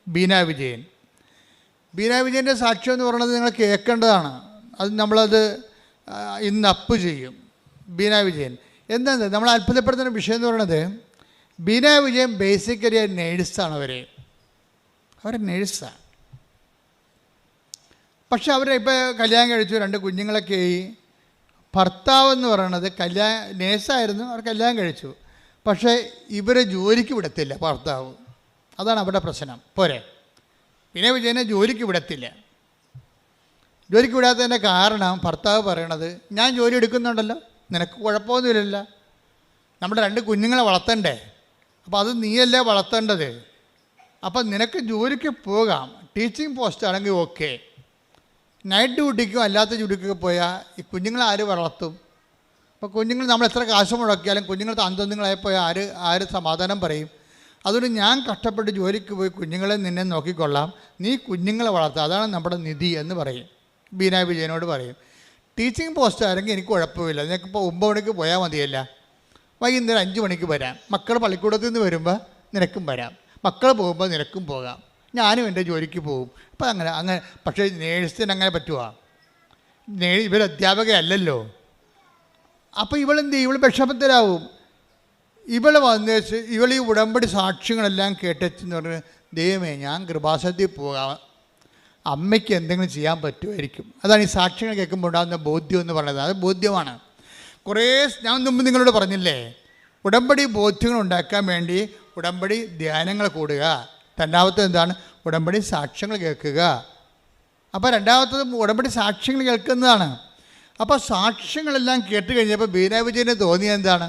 ബീന വിജയൻ്റെ സാക്ഷ്യം എന്ന് പറയുന്നത് നിങ്ങൾ കേൾക്കേണ്ടതാണ്. അത് നമ്മളത് ഇന്ന് അപ്പ് ചെയ്യും. ബീന വിജയൻ എന്താണ് നമ്മൾ അത്ഭുതപ്പെടുത്തുന്ന വിഷയം എന്ന് പറയുന്നത്, ബീന വിജയൻ ബേസിക്കലി നേഴ്സാണ്. അവർ നേഴ്സാണ്. പക്ഷെ ഇപ്പോൾ കല്യാണം കഴിച്ചു, 2 കുഞ്ഞുങ്ങളൊക്കെ ആയി. ഭർത്താവെന്ന് പറയണത് നേഴ്സായിരുന്നു, അവർ കല്യാണം കഴിച്ചു. പക്ഷേ ഇവരെ ജോലിക്ക് വിടത്തില്ല ഭർത്താവ്. അതാണ് അവരുടെ പ്രശ്നം. പോരെ, പിന്നെ വിജയനെ ജോലിക്ക് വിടത്തില്ല. ജോലിക്ക് വിടാത്തതിൻ്റെ കാരണം ഭർത്താവ് പറയണത് ഞാൻ ജോലി എടുക്കുന്നുണ്ടല്ലോ, നിനക്ക് കുഴപ്പമൊന്നുമില്ലല്ലോ, നമ്മുടെ 2 കുഞ്ഞുങ്ങളെ വളർത്തണ്ടേ, അപ്പോൾ അത് നീയല്ലേ വളർത്തേണ്ടത്, അപ്പം നിനക്ക് ജോലിക്ക് പോകാം, ടീച്ചിങ് പോസ്റ്റ് ആണെങ്കിൽ ഓക്കെ. നൈറ്റ് ഡ്യൂട്ടിക്കും അല്ലാത്ത ഡ്യൂട്ടിക്കൊക്കെ പോയാൽ ഈ കുഞ്ഞുങ്ങളെ ആര് വളർത്തും? അപ്പോൾ കുഞ്ഞുങ്ങൾ നമ്മൾ എത്ര കാശ് മുടക്കിയാലും കുഞ്ഞുങ്ങൾ അന്തോന്നുങ്ങളായിപ്പോയാൽ ആര് സമാധാനം പറയും? അതുകൊണ്ട് ഞാൻ കഷ്ടപ്പെട്ട് ജോലിക്ക് പോയി കുഞ്ഞുങ്ങളെ നിന്നെ നോക്കിക്കൊള്ളാം, നീ കുഞ്ഞുങ്ങളെ വളർത്തുക, അതാണ് നമ്മുടെ നിധി എന്ന് പറയും. ബീന വിജയനോട് പറയും. ടീച്ചിങ് പോസ്റ്റ് ആണെങ്കിൽ എനിക്ക് കുഴപ്പമില്ല, നിനക്കിപ്പോൾ 9 മണിക്ക് പോയാൽ മതിയല്ല, വൈകുന്നേരം 5 മണിക്ക് വരാം, മക്കൾ പള്ളിക്കൂടത്തിൽ നിന്ന് വരുമ്പോൾ നിനക്കും വരാം, മക്കൾ പോകുമ്പോൾ നിനക്കും പോകാം, ഞാനും എൻ്റെ ജോലിക്ക് പോകും. അപ്പം അങ്ങനെ പക്ഷേ നേഴ്സിന് അങ്ങനെ പറ്റുമോ? ഇവർ അധ്യാപകയല്ലല്ലോ. അപ്പോൾ ഇവളെന്ത് ചെയ്യും? ഇവൾ വിഷമത്തിലാവും. ഇവൾ ഈ ഉടമ്പടി സാക്ഷ്യങ്ങളെല്ലാം കേട്ടെന്ന് പറഞ്ഞ് ദൈവമേ ഞാൻ കൃപാസനത്തിൽ പോകാം, അമ്മയ്ക്ക് എന്തെങ്കിലും ചെയ്യാൻ പറ്റുമായിരിക്കും. അതാണ് ഈ സാക്ഷ്യങ്ങൾ കേൾക്കുമ്പോൾ ഉണ്ടാകുന്ന ബോധ്യം എന്ന് പറയുന്നത്. അത് ബോധ്യമാണ്. ഞാൻ മുമ്പ് നിങ്ങളോട് പറഞ്ഞില്ലേ, ഉടമ്പടി ബോധ്യങ്ങൾ ഉണ്ടാക്കാൻ വേണ്ടി ഉടമ്പടി ധ്യാനങ്ങൾ കൂടുക. രണ്ടാമത്തത് എന്താണ്? ഉടമ്പടി സാക്ഷ്യങ്ങൾ കേൾക്കുക. അപ്പോൾ രണ്ടാമത്തത് ഉടമ്പടി സാക്ഷ്യങ്ങൾ കേൾക്കുന്നതാണ്. അപ്പോൾ സാക്ഷ്യങ്ങളെല്ലാം കേട്ട് കഴിഞ്ഞപ്പോൾ ബീന വിജയന് തോന്നിയത് എന്താണ്?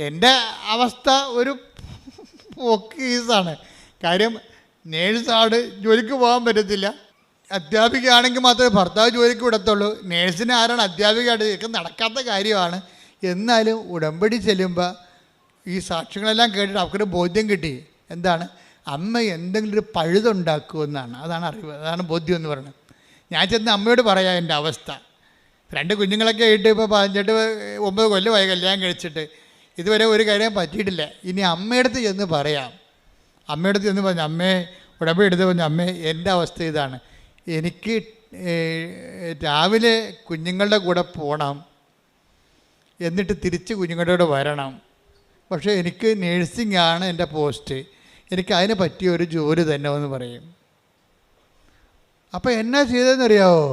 എൻ്റെ അവസ്ഥ ഒരു പോക്കീസാണ്. കാര്യം നേഴ്സാണ്, ജോലിക്ക് പോകാൻ പറ്റത്തില്ല. അധ്യാപികയാണെങ്കിൽ മാത്രമേ ഭർത്താവ് ജോലിക്ക് വിടത്തുള്ളൂ. നേഴ്സിന് ആരാണ് അധ്യാപികയായിട്ട്? ഇതൊക്കെ നടക്കാത്ത കാര്യമാണ്. എന്നാലും ഉടമ്പടി ചെല്ലുമ്പോൾ ഈ സാക്ഷ്യങ്ങളെല്ലാം കേട്ടിട്ട് അവർക്കൊരു ബോധ്യം കിട്ടി. എന്താണ്? അമ്മ എന്തെങ്കിലും ഒരു പഴുതുണ്ടാക്കുമെന്നാണ്. അതാണ് അറിവ്, അതാണ് ബോധ്യം എന്ന് പറയുന്നത്. ഞാൻ ചെന്ന് അമ്മയോട് പറയാം എൻ്റെ അവസ്ഥ. 2 കുഞ്ഞുങ്ങളൊക്കെ ആയിട്ട് ഇപ്പോൾ 9 കൊല്ലമായി കല്യാണം കഴിച്ചിട്ട് ഇതുവരെ ഒരു കാര്യം പറ്റിയിട്ടില്ല. ഇനി അമ്മയടുത്ത് ചെന്ന് പറയാം. അമ്മയടുത്ത് ചെന്ന് പറഞ്ഞു, അമ്മേ ഉടമ്പടി എടുത്ത് പറഞ്ഞു, അമ്മേ എൻ്റെ അവസ്ഥ ഇതാണ്, എനിക്ക് രാവിലെ കുഞ്ഞുങ്ങളുടെ കൂടെ പോകണം, എന്നിട്ട് തിരിച്ച് കുഞ്ഞുങ്ങളുടെ കൂടെ വരണം. പക്ഷേ എനിക്ക് നേഴ്സിംഗ് ആണ് എൻ്റെ പോസ്റ്റ്, എനിക്ക് അതിന് പറ്റിയ ഒരു ജോലി തന്നെ എന്ന് പറയും. അപ്പോൾ എന്നാ ചെയ്തതെന്നറിയാമോ?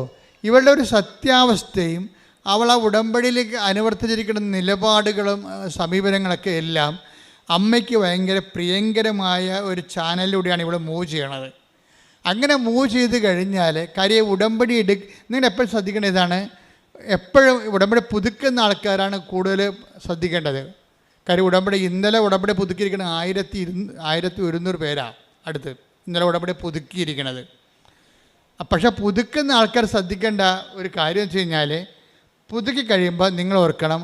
ഇവളുടെ ഒരു സത്യാവസ്ഥയും അവൾ ആ ഉടമ്പടിയിലേക്ക് അനുവർത്തിച്ചിരിക്കുന്ന നിലപാടുകളും സമീപനങ്ങളൊക്കെ എല്ലാം അമ്മയ്ക്ക് ഭയങ്കര പ്രിയങ്കരമായ ഒരു ചാനലിലൂടെയാണ് ഇവിടെ മൂവ് ചെയ്യണത്. അങ്ങനെ മൂവ് ചെയ്ത് കഴിഞ്ഞാൽ കാര്യം ഉടമ്പടി നിങ്ങൾ എപ്പോഴും ശ്രദ്ധിക്കേണ്ട ഇതാണ്, എപ്പോഴും ഉടമ്പടി പുതുക്കുന്ന ആൾക്കാരാണ് കൂടുതൽ ശ്രദ്ധിക്കേണ്ടത്. കാര്യം ഇന്നലെ ഉടമ്പടി പുതുക്കിയിരിക്കുന്നത് 1100 പേരാണ് അടുത്ത് ഇന്നലെ ഉടമ്പടി പുതുക്കിയിരിക്കുന്നത്. പക്ഷേ പുതുക്കുന്ന ആൾക്കാർ ശ്രദ്ധിക്കേണ്ട ഒരു കാര്യം വെച്ച് കഴിഞ്ഞാൽ, പുതുക്കി കഴിയുമ്പോൾ നിങ്ങൾ ഓർക്കണം,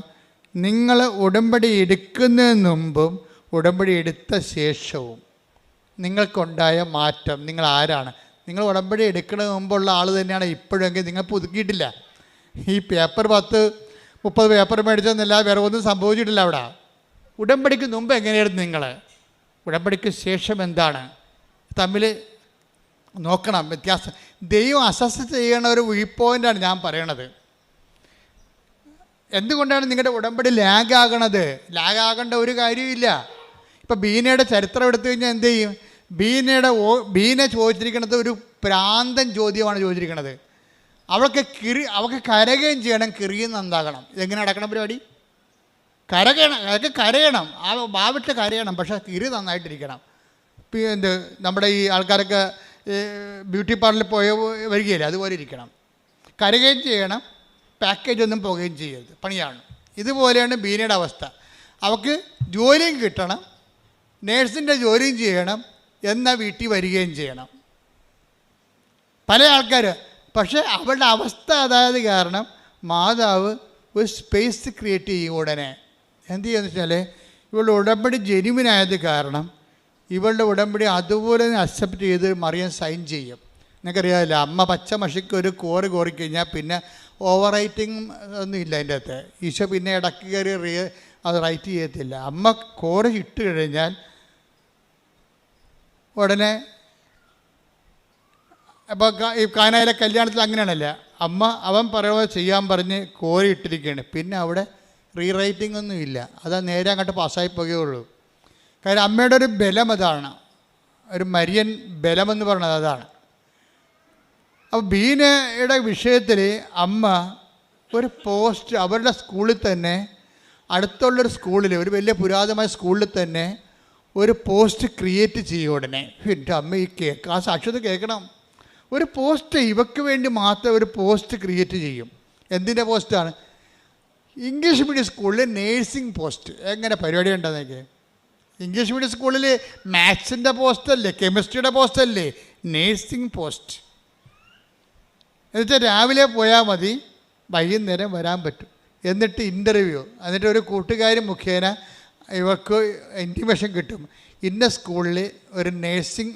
നിങ്ങൾ ഉടമ്പടി എടുക്കുന്നതിന് മുമ്പും ഉടമ്പടി എടുത്ത ശേഷവും നിങ്ങൾക്കുണ്ടായ മാറ്റം, നിങ്ങൾ ആരാണ്, നിങ്ങൾ ഉടമ്പടി എടുക്കുന്നതിന് മുമ്പുള്ള ആൾ തന്നെയാണ് ഇപ്പോഴെങ്കിൽ നിങ്ങൾ പുതുക്കിയിട്ടില്ല. ഈ പേപ്പർ 10-30 പേപ്പർ മേടിച്ചെന്നല്ലാതെ വേറെ ഒന്നും സംഭവിച്ചിട്ടില്ല അവിടെ. ഉടമ്പടിക്ക് മുമ്പ് എങ്ങനെയായിരുന്നു നിങ്ങൾ, ഉടമ്പടിക്ക് ശേഷം എന്താണ്, തമ്മിൽ നോക്കണം വ്യത്യാസം. ദൈവം അസസ് ചെയ്യണ ഒരു വ്യൂ പോയിൻ്റാണ് ഞാൻ പറയണത്. എന്തുകൊണ്ടാണ് നിങ്ങളുടെ ഉടമ്പടി ലാഗാകണത്? ലാഗാകേണ്ട ഒരു കാര്യമില്ല. ഇപ്പം ബീനയുടെ ചരിത്രം എടുത്തു കഴിഞ്ഞാൽ എന്ത് ചെയ്യും? ബീന ചോദിച്ചിരിക്കുന്നത് ഒരു പ്രാന്തൻ ചോദ്യമാണ് ചോദിച്ചിരിക്കുന്നത്. അവൾക്ക് കരകയും ചെയ്യണം, കിറിയും നന്നാകണം. ഇതെങ്ങനെ നടക്കണം പരിപാടി? കരയണം, ആ ഭാവിട്ട് കരയണം, പക്ഷേ കിറി നന്നായിട്ടിരിക്കണം. നമ്മുടെ ഈ ആൾക്കാരൊക്കെ ബ്യൂട്ടി പാർലറിൽ വരികയില്ല, അതുപോലെ ഇരിക്കണം. കരകയും ചെയ്യണം, പാക്കേജ് ഒന്നും പോകുകയും ചെയ്യരുത്, പണിയാണ്. ഇതുപോലെയാണ് ബീനയുടെ അവസ്ഥ. അവൾക്ക് ജോലിയും കിട്ടണം, നേഴ്സിൻ്റെ ജോലിയും ചെയ്യണം, എന്നാൽ വീട്ടിൽ വരികയും ചെയ്യണം. പല ആൾക്കാർ പക്ഷേ അവളുടെ അവസ്ഥ അതായത് കാരണം മാതാവ് ഒരു സ്പേസ് ക്രിയേറ്റ് ചെയ്യും. ഉടനെ എന്ത് ചെയ്യുമെന്ന് വെച്ചാൽ, ഇവളുടെ ഉടമ്പടി ജെനുവിനായത് കാരണം ഇവളുടെ ഉടമ്പടി അതുപോലെ തന്നെ അക്സെപ്റ്റ് ചെയ്ത് മറിയാൻ സൈൻ ചെയ്യും. നിങ്ങൾക്കറിയാമല്ലോ, അമ്മ പച്ച മഷിക്ക് ഒരു കോറിക്കഴിഞ്ഞാൽ പിന്നെ ഓവർ റൈറ്റിംഗ് ഒന്നും ഇല്ല അതിൻ്റെ അകത്ത്. ഈശോ പിന്നെ ഇടയ്ക്ക് കയറി അത് റൈറ്റ് ചെയ്യത്തില്ല. അമ്മ കോറി ഇട്ട് കഴിഞ്ഞാൽ ഉടനെ, അപ്പോൾ ഈ കാനായിലെ കല്യാണത്തിൽ അങ്ങനെയാണല്ല, അവൻ പറയുക ചെയ്യാൻ പറഞ്ഞ് കോരി ഇട്ടിരിക്കുകയാണ്, പിന്നെ അവിടെ റീറൈറ്റിംഗ് ഒന്നും ഇല്ല. അത് നേരെ അങ്ങോട്ട് പാസ്സായി പോകുകയുള്ളൂ. കാര്യം അമ്മയുടെ ഒരു ബലം അതാണ്, ഒരു മരിയൻ ബലമെന്ന് പറയുന്നത് അതാണ്. അപ്പോൾ ബീനയുടെ വിഷയത്തിൽ അമ്മ ഒരു പോസ്റ്റ് അവരുടെ സ്കൂളിൽ തന്നെ, അടുത്തുള്ളൊരു സ്കൂളിൽ, ഒരു വലിയ പുരാതനമായ സ്കൂളിൽ തന്നെ ഒരു പോസ്റ്റ് ക്രിയേറ്റ് ചെയ്യും. ഉടനെ എൻ്റെ അമ്മ ആ സാക്ഷ്യത കേൾക്കണം. ഒരു പോസ്റ്റ് ഇവയ്ക്ക് വേണ്ടി മാത്രം ഒരു പോസ്റ്റ് ക്രിയേറ്റ് ചെയ്യും. എന്തിൻ്റെ പോസ്റ്റാണ്? ഇംഗ്ലീഷ് മീഡിയം സ്കൂളിൽ നേഴ്സിംഗ് പോസ്റ്റ്. എങ്ങനെ പരിപാടി ഉണ്ടെന്നൊക്കെ, ഇംഗ്ലീഷ് മീഡിയം സ്കൂളിൽ മാത്സിൻ്റെ പോസ്റ്റല്ലേ, കെമിസ്ട്രിയുടെ പോസ്റ്റല്ലേ, നേഴ്സിംഗ് പോസ്റ്റ്. എന്നുവെച്ചാൽ രാവിലെ പോയാൽ മതി, വൈകുന്നേരം വരാൻ പറ്റും. എന്നിട്ട് ഇൻ്റർവ്യൂ, എന്നിട്ട് ഒരു കൂട്ടുകാരി മുഖേന ഇവർക്ക് ഇൻറ്റിമേഷൻ കിട്ടും. ഇന്ന സ്കൂളിൽ ഒരു നേഴ്സിംഗ്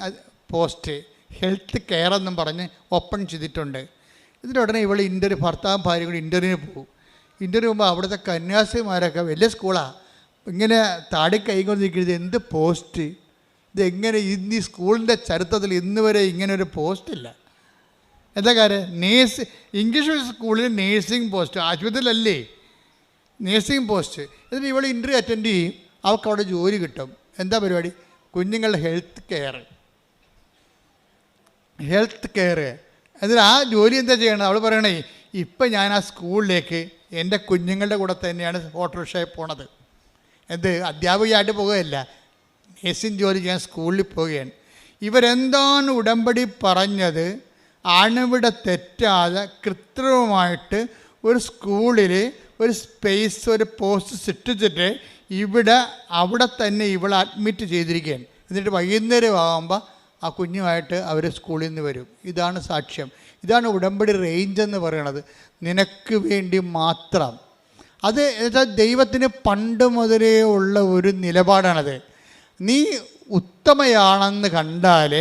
പോസ്റ്റ്, ഹെൽത്ത് കെയർ എന്നും പറഞ്ഞ് ഓപ്പൺ ചെയ്തിട്ടുണ്ട്. ഇതിനുടനെ ഇവൾ ഭർത്താവും ഭാര്യയും കൂടി ഇൻ്റർവ്യൂവിന് പോകും. ഇൻ്റർവ്യൂ പോകുമ്പോൾ അവിടുത്തെ കന്യാസിമാരൊക്കെ, വലിയ സ്കൂളാണ്, ഇങ്ങനെ താടി കൈകൊണ്ടിരിക്കുന്നത്, എന്ത് പോസ്റ്റ് ഇതെങ്ങനെ, ഈ സ്കൂളിൻ്റെ ചരിത്രത്തിൽ ഇന്ന് വരെ ഇങ്ങനെ ഒരു പോസ്റ്റില്ല. എന്താ കാര്യം? ഇംഗ്ലീഷ് സ്കൂളിൽ നേഴ്സിംഗ് പോസ്റ്റ്, ആശുപത്രിയിലല്ലേ നേഴ്സിംഗ് പോസ്റ്റ്. എന്നിട്ട് ഇവൾ ഇൻ്റർവ്യൂ അറ്റൻഡ് ചെയ്യും, അവൾക്ക് അവിടെ ജോലി കിട്ടും. എന്താ പരിപാടി? കുഞ്ഞുങ്ങളുടെ ഹെൽത്ത് കെയർ. എന്നിട്ട് ആ ജോലി എന്താ ചെയ്യണത്? അവൾ പറയണേ, ഇപ്പം ഞാൻ ആ സ്കൂളിലേക്ക് എൻ്റെ കുഞ്ഞുങ്ങളുടെ കൂടെ തന്നെയാണ് ഓട്ടോറിക്ഷയിൽ പോണത്. അധ്യാപികയായിട്ട് പോകുകയല്ല, നേഴ്സിംഗ് ജോലി ചെയ്യാൻ സ്കൂളിൽ പോവുകയാണ്. ഇവരെന്താണ് ഉടമ്പടി പറഞ്ഞത് അണുവിടെ തെറ്റാതെ കൃത്രിമമായിട്ട് ഒരു സ്കൂളിൽ ഒരു സ്പേസ്, ഒരു പോസ്റ്റ് സൃഷ്ടിച്ചിട്ട് അവിടെ തന്നെ ഇവളെ അഡ്മിറ്റ് ചെയ്തിരിക്കുകയാണ്. എന്നിട്ട് വൈകുന്നേരം ആകുമ്പോൾ ആ കുഞ്ഞുമായിട്ട് അവർ സ്കൂളിൽ നിന്ന് വരും. ഇതാണ് സാക്ഷ്യം. ഇതാണ് ഉടമ്പടി റേഞ്ച് എന്ന് പറയണത്, നിനക്ക് വേണ്ടി മാത്രം. അത് എന്നുവെച്ചാൽ ദൈവത്തിന് പണ്ട് മുതലേ ഉള്ള ഒരു നിലപാടാണത്. നീ ഉത്തമയാണെന്ന് കണ്ടാൽ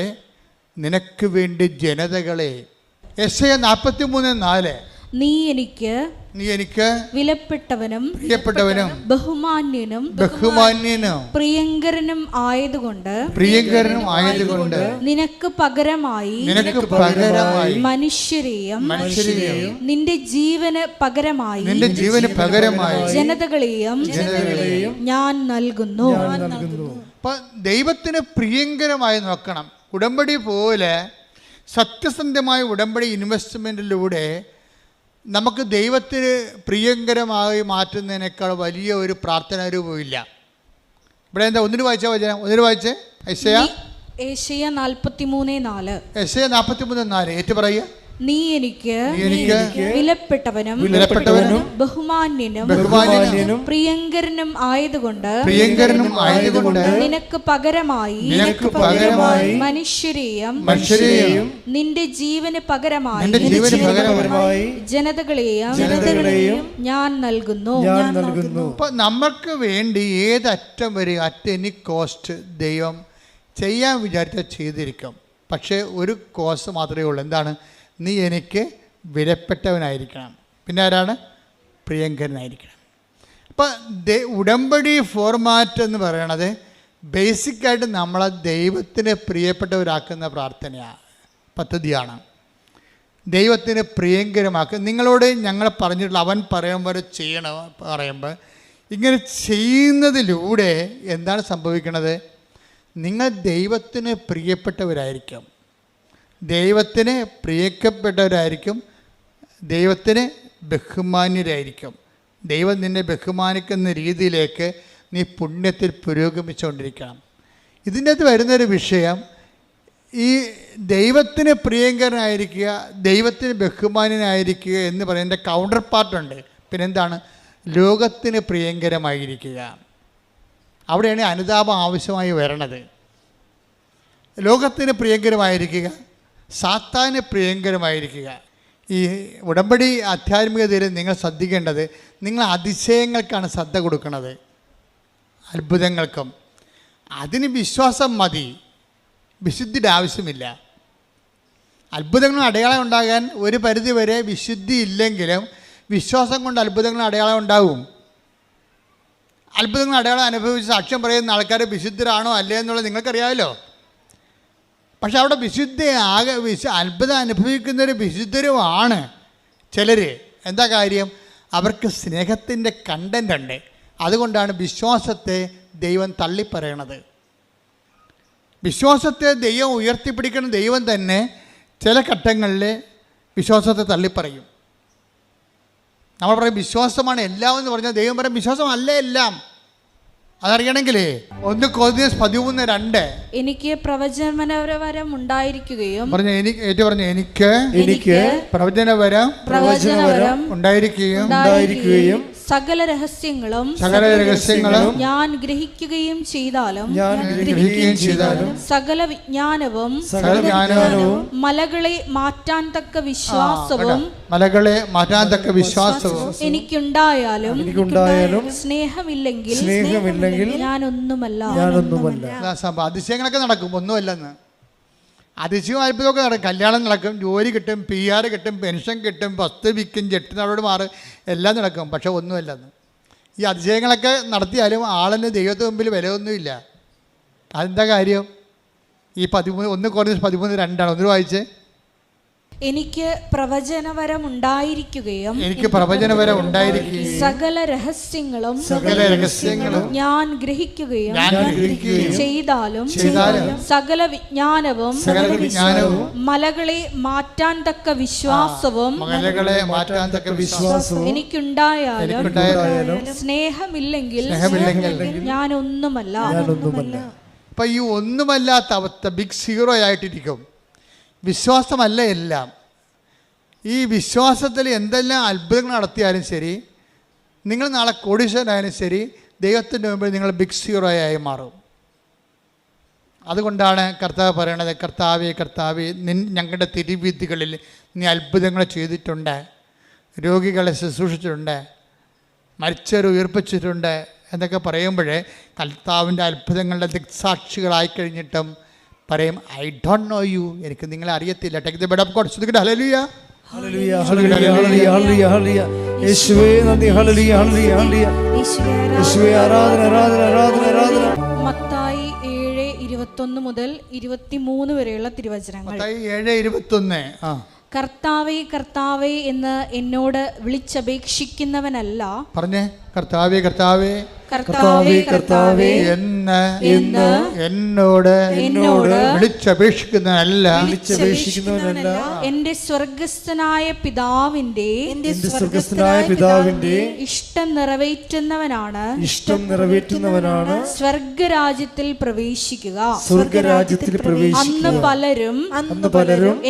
നിനക്ക് വേണ്ടി ജനതകളെ, യെശയ്യാ 43:4, നീ എനിക്ക് വിലപ്പെട്ടവനും ബഹുമാന്യനും പ്രിയങ്കരനും ആയതുകൊണ്ട് നിനക്ക് പകരമായി മനുഷ്യരെയും നിന്റെ ജീവന് പകരമായി ജനതകളെയും ഞാൻ നൽകുന്നു. ദൈവത്തിന് പ്രിയങ്കരമായി നോക്കണം. ഉടമ്പടി പോലെ സത്യസന്ധമായ ഉടമ്പടി ഇൻവെസ്റ്റ്മെൻറ്റിലൂടെ നമുക്ക് ദൈവത്തിന് പ്രിയങ്കരമായി മാറ്റുന്നതിനേക്കാൾ വലിയ ഒരു പ്രാർത്ഥനാ രൂപമില്ല. ഇവിടെ എന്താ ഒന്നിന് വായിച്ചേ ഏശയ്യ 43:4. ഏശയ്യ 43:4 ഏറ്റു പറയുക. നീ എനിക്ക് വിലപ്പെട്ടവനും ബഹുമാന്യനും പ്രിയങ്കരനും ആയതുകൊണ്ട് നിനക്ക് പകരമായി മനുഷ്യരെയും നിന്റെ ജീവന് പകരമായി ജനതകളെയും ഞാൻ നൽകുന്നു. അപ്പൊ നമുക്ക് വേണ്ടി ഏതറ്റം വരെ അറ്റ് എനി കോസ്റ്റ് ദൈവം ചെയ്യാൻ വിചാരിച്ചാൽ ചെയ്തിരിക്കും. പക്ഷേ ഒരു കോസ്റ്റ് മാത്രമേ ഉള്ളൂ. എന്താണ്? നീ എനിക്ക് വിലപ്പെട്ടവനായിരിക്കണം. പിന്നെ ആരാണ്? പ്രിയങ്കരനായിരിക്കണം. അപ്പം ഉടമ്പടി ഫോർമാറ്റ് എന്ന് പറയണത് ബേസിക്കായിട്ട് നമ്മളെ ദൈവത്തിന് പ്രിയപ്പെട്ടവരാക്കുന്ന പ്രാർത്ഥനയാണ്, പദ്ധതിയാണ്. ദൈവത്തിന് പ്രിയങ്കരമാക്കുക. നിങ്ങളോട് ഞങ്ങൾ പറഞ്ഞിട്ടുള്ള അവൻ പറയുമ്പോൾ ചെയ്യണം പറയുമ്പോൾ ഇങ്ങനെ ചെയ്യുന്നതിലൂടെ എന്താണ് സംഭവിക്കുന്നത്? നിങ്ങൾ ദൈവത്തിന് പ്രിയപ്പെട്ടവരായിരിക്കും, ദൈവത്തിന് പ്രിയപ്പെട്ടവരായിരിക്കും, ദൈവത്തിന് ബഹുമാന്യരായിരിക്കും. ദൈവം നിന്നെ ബഹുമാനിക്കുന്ന രീതിയിലേക്ക് നീ പുണ്യത്തിൽ പുരോഗമിച്ചുകൊണ്ടിരിക്കണം. ഇതിൻ്റെ അകത്ത് വരുന്നൊരു വിഷയം, ഈ ദൈവത്തിന് പ്രിയങ്കരനായിരിക്കുക, ദൈവത്തിന് ബഹുമാന്യനായിരിക്കുക എന്ന് പറയുന്നതിൻ്റെ കൗണ്ടർ പാർട്ടുണ്ട്. പിന്നെന്താണ്? ലോകത്തിന് പ്രിയങ്കരമായിരിക്കുക. അവിടെയാണ് അനുതാപം ആവശ്യമായി വരണത്. ലോകത്തിന് പ്രിയങ്കരമായിരിക്കുക, സാത്താന് പ്രിയങ്കരമായിരിക്കുക. ഈ ഉടമ്പടി ആധ്യാത്മികതയിൽ നിങ്ങൾ ശ്രദ്ധിക്കേണ്ടത്, നിങ്ങൾ അതിശയങ്ങൾക്കാണ് ശ്രദ്ധ കൊടുക്കുന്നത്, അത്ഭുതങ്ങൾക്കും. അതിന് വിശ്വാസം മതി, വിശുദ്ധിയുടെ ആവശ്യമില്ല. അത്ഭുതങ്ങളും അടയാളം ഉണ്ടാകാൻ ഒരു പരിധി വരെ വിശുദ്ധി ഇല്ലെങ്കിലും വിശ്വാസം കൊണ്ട് അത്ഭുതങ്ങളും അടയാളം ഉണ്ടാവും. അത്ഭുതങ്ങൾ അടയാളം അനുഭവിച്ച് സാക്ഷ്യം പറയുന്ന ആൾക്കാർ വിശുദ്ധരാണോ അല്ലേ എന്നുള്ളത് നിങ്ങൾക്കറിയാമല്ലോ. പക്ഷെ അവിടെ അത്ഭുതം അനുഭവിക്കുന്നവർ വിശുദ്ധരുമാണ് ചിലർ. എന്താ കാര്യം? അവർക്ക് സ്നേഹത്തിൻ്റെ കണ്ടൻ്റ് ഉണ്ട്. അതുകൊണ്ടാണ് വിശ്വാസത്തെ ദൈവം തള്ളിപ്പറയണത്. വിശ്വാസത്തെ ദൈവം ഉയർത്തിപ്പിടിക്കുന്ന ദൈവം തന്നെ ചില ഘട്ടങ്ങളിൽ വിശ്വാസത്തെ തള്ളിപ്പറയും. നമ്മൾ പറയും വിശ്വാസമാണ് എല്ലാം എന്ന് പറഞ്ഞാൽ ദൈവം പറയും വിശ്വാസമല്ല എല്ലാം. അതറിയണമെങ്കിലേ 1 Corinthians 13:2 എനിക്ക് പ്രവചനവരം ഉണ്ടായിരിക്കുകയും എനിക്ക് പ്രവചനവരം ഉണ്ടായിരിക്കുകയും സകല രഹസ്യങ്ങളും ഞാൻ ഗ്രഹിക്കുകയും ചെയ്താലും സകല വിജ്ഞാനവും മലകളെ മാറ്റാൻ തക്ക വിശ്വാസവും എനിക്കുണ്ടായാലും സ്നേഹമില്ലെങ്കിൽ ഞാനൊന്നുമല്ല. അതിശയങ്ങളൊക്കെ നടക്കും, ഒന്നുമല്ലെന്ന്. അതിശയവും അത്ഭുതമൊക്കെ നടക്കും. കല്യാണം നടക്കും, ജോലി കിട്ടും, PR കിട്ടും, പെൻഷൻ കിട്ടും, വസ്തു വിൽക്കും, ജെട്ടിനോട് മാറും, എല്ലാം നടക്കും. പക്ഷെ ഒന്നുമല്ലെന്ന്. ഈ അതിശയങ്ങളൊക്കെ നടത്തിയാലും ആളിന് ദൈവത്തിന് മുമ്പിൽ വിലയൊന്നുമില്ല. അതെന്താ കാര്യം? ഈ 1 Corinthians 13:2 ഒന്ന് വായിച്ചേ. എനിക്ക് പ്രവചനവരം ഉണ്ടായിരിക്കുകയും സകല രഹസ്യങ്ങളും ഞാൻ ഗ്രഹിക്കുകയും ചെയ്താലും സകല വിജ്ഞാനവും മലകളെ മാറ്റാൻ തക്ക വിശ്വാസവും എനിക്കുണ്ടായാലും സ്നേഹമില്ലെങ്കിൽ ഞാനൊന്നുമല്ല. അപ്പൊ ഈ ഒന്നുമല്ലാത്ത അവസ്ഥ ബിഗ് സീറോ ആയിട്ടിരിക്കും. വിശ്വാസമല്ല എല്ലാം. ഈ വിശ്വാസത്തിൽ എന്തെല്ലാം അത്ഭുതങ്ങൾ നടത്തിയാലും ശരി, നിങ്ങൾ നാളെ കോടീശ്വരനായാലും ശരി, ദൈവത്തിൻ്റെ മുമ്പിൽ നിങ്ങൾ ബിഗ് സീറോയായി മാറും. അതുകൊണ്ടാണ് കർത്താവ് പറയണത്, കർത്താവേ ഞങ്ങളുടെ തിരുവീഥികളിൽ നീ അത്ഭുതങ്ങൾ ചെയ്തിട്ടുണ്ട്, രോഗികളെ ശുശ്രൂഷിച്ചിട്ടുണ്ട്, മരിച്ചവരെ ഉയർപ്പിച്ചിട്ടുണ്ട് എന്നൊക്കെ പറയുമ്പോഴേ കർത്താവിൻ്റെ അത്ഭുതങ്ങളുടെ ദിക്സാക്ഷികളായി കഴിഞ്ഞിട്ടും പറയും ഐ ഡോണ്ട് നോ യു, എനിക്ക് നിങ്ങളെ അറിയത്തില്ല. Take the bread of God. ശ്രദ്ധിക്കട്ടെ. ഹല്ലേലൂയ ഹല്ലേലൂയ ഹല്ലേലൂയ ഹല്ലേലൂയ ഹല്ലേലൂയ. യേശുവേ നന്ദി. ഹല്ലേലൂയ ഹല്ലേലൂയ ഹല്ലേലൂയ. യേശുവേ ആരാധന ആരാധന ആരാധന ആരാധന. മത്തായി 7:21 മുതൽ 23 വരെയുള്ള തിരുവചനങ്ങൾ. മത്തായി 7:21. കർത്താവേ കർത്താവേ എന്ന് എന്നോട് വിളിച്ചപേക്ഷിക്കുന്നവനല്ല. പറഞ്ഞേ, കർത്താവേ കർത്താവേ കർത്താവേ കർത്താവേ എന്ന് എന്ന് എന്നോട് എന്നോട് വിളിച്ചപേക്ഷിക്കുന്നതല്ല എന്റെ സ്വർഗസ്ഥനായ പിതാവിന്റെ ഇഷ്ടം നിറവേറ്റുന്നവനാണ് സ്വർഗരാജ്യത്തിൽ പ്രവേശിക്കുക. അന്ന് പലരും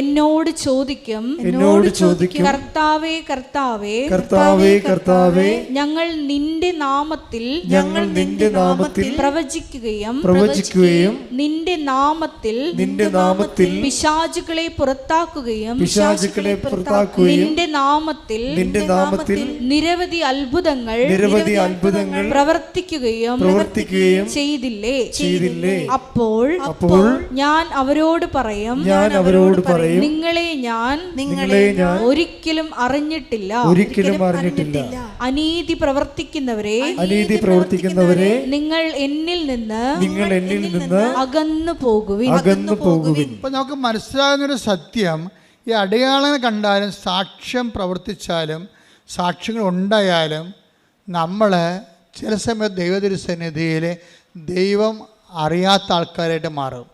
എന്നോട് ചോദിക്കും കർത്താവേ കർത്താവേ ഞങ്ങൾ നിന്റെ നാമത്തിൽ പ്രവചിക്കുകയും നിന്റെ നാമത്തിൽ പിശാചുകളെ പുറത്താക്കുകയും നിന്റെ നാമത്തിൽ നിരവധി അത്ഭുതങ്ങൾ പ്രവർത്തിക്കുകയും ചെയ്തില്ലേ? അപ്പോൾ ഞാൻ അവരോട് പറയും നിങ്ങളെ ഞാൻ ഒരിക്കലും അറിഞ്ഞിട്ടില്ല. അനീതി പ്രവർത്തിക്കുന്നവരെ നിങ്ങൾ എന്നിൽ നിന്ന് അകന്നു പോകുവിൻ. ഇപ്പൊ നമുക്ക് മനസ്സിലാകുന്നൊരു സത്യം, ഈ അടയാളങ്ങൾ കണ്ടാലും സാക്ഷ്യം പ്രവർത്തിച്ചാലും സാക്ഷ്യങ്ങൾ ഉണ്ടായാലും നമ്മൾ ചില സമയത്ത് ദൈവതിരുസന്നിധിയിൽ ദൈവം അറിയാത്ത ആൾക്കാരായിട്ട് മാറും.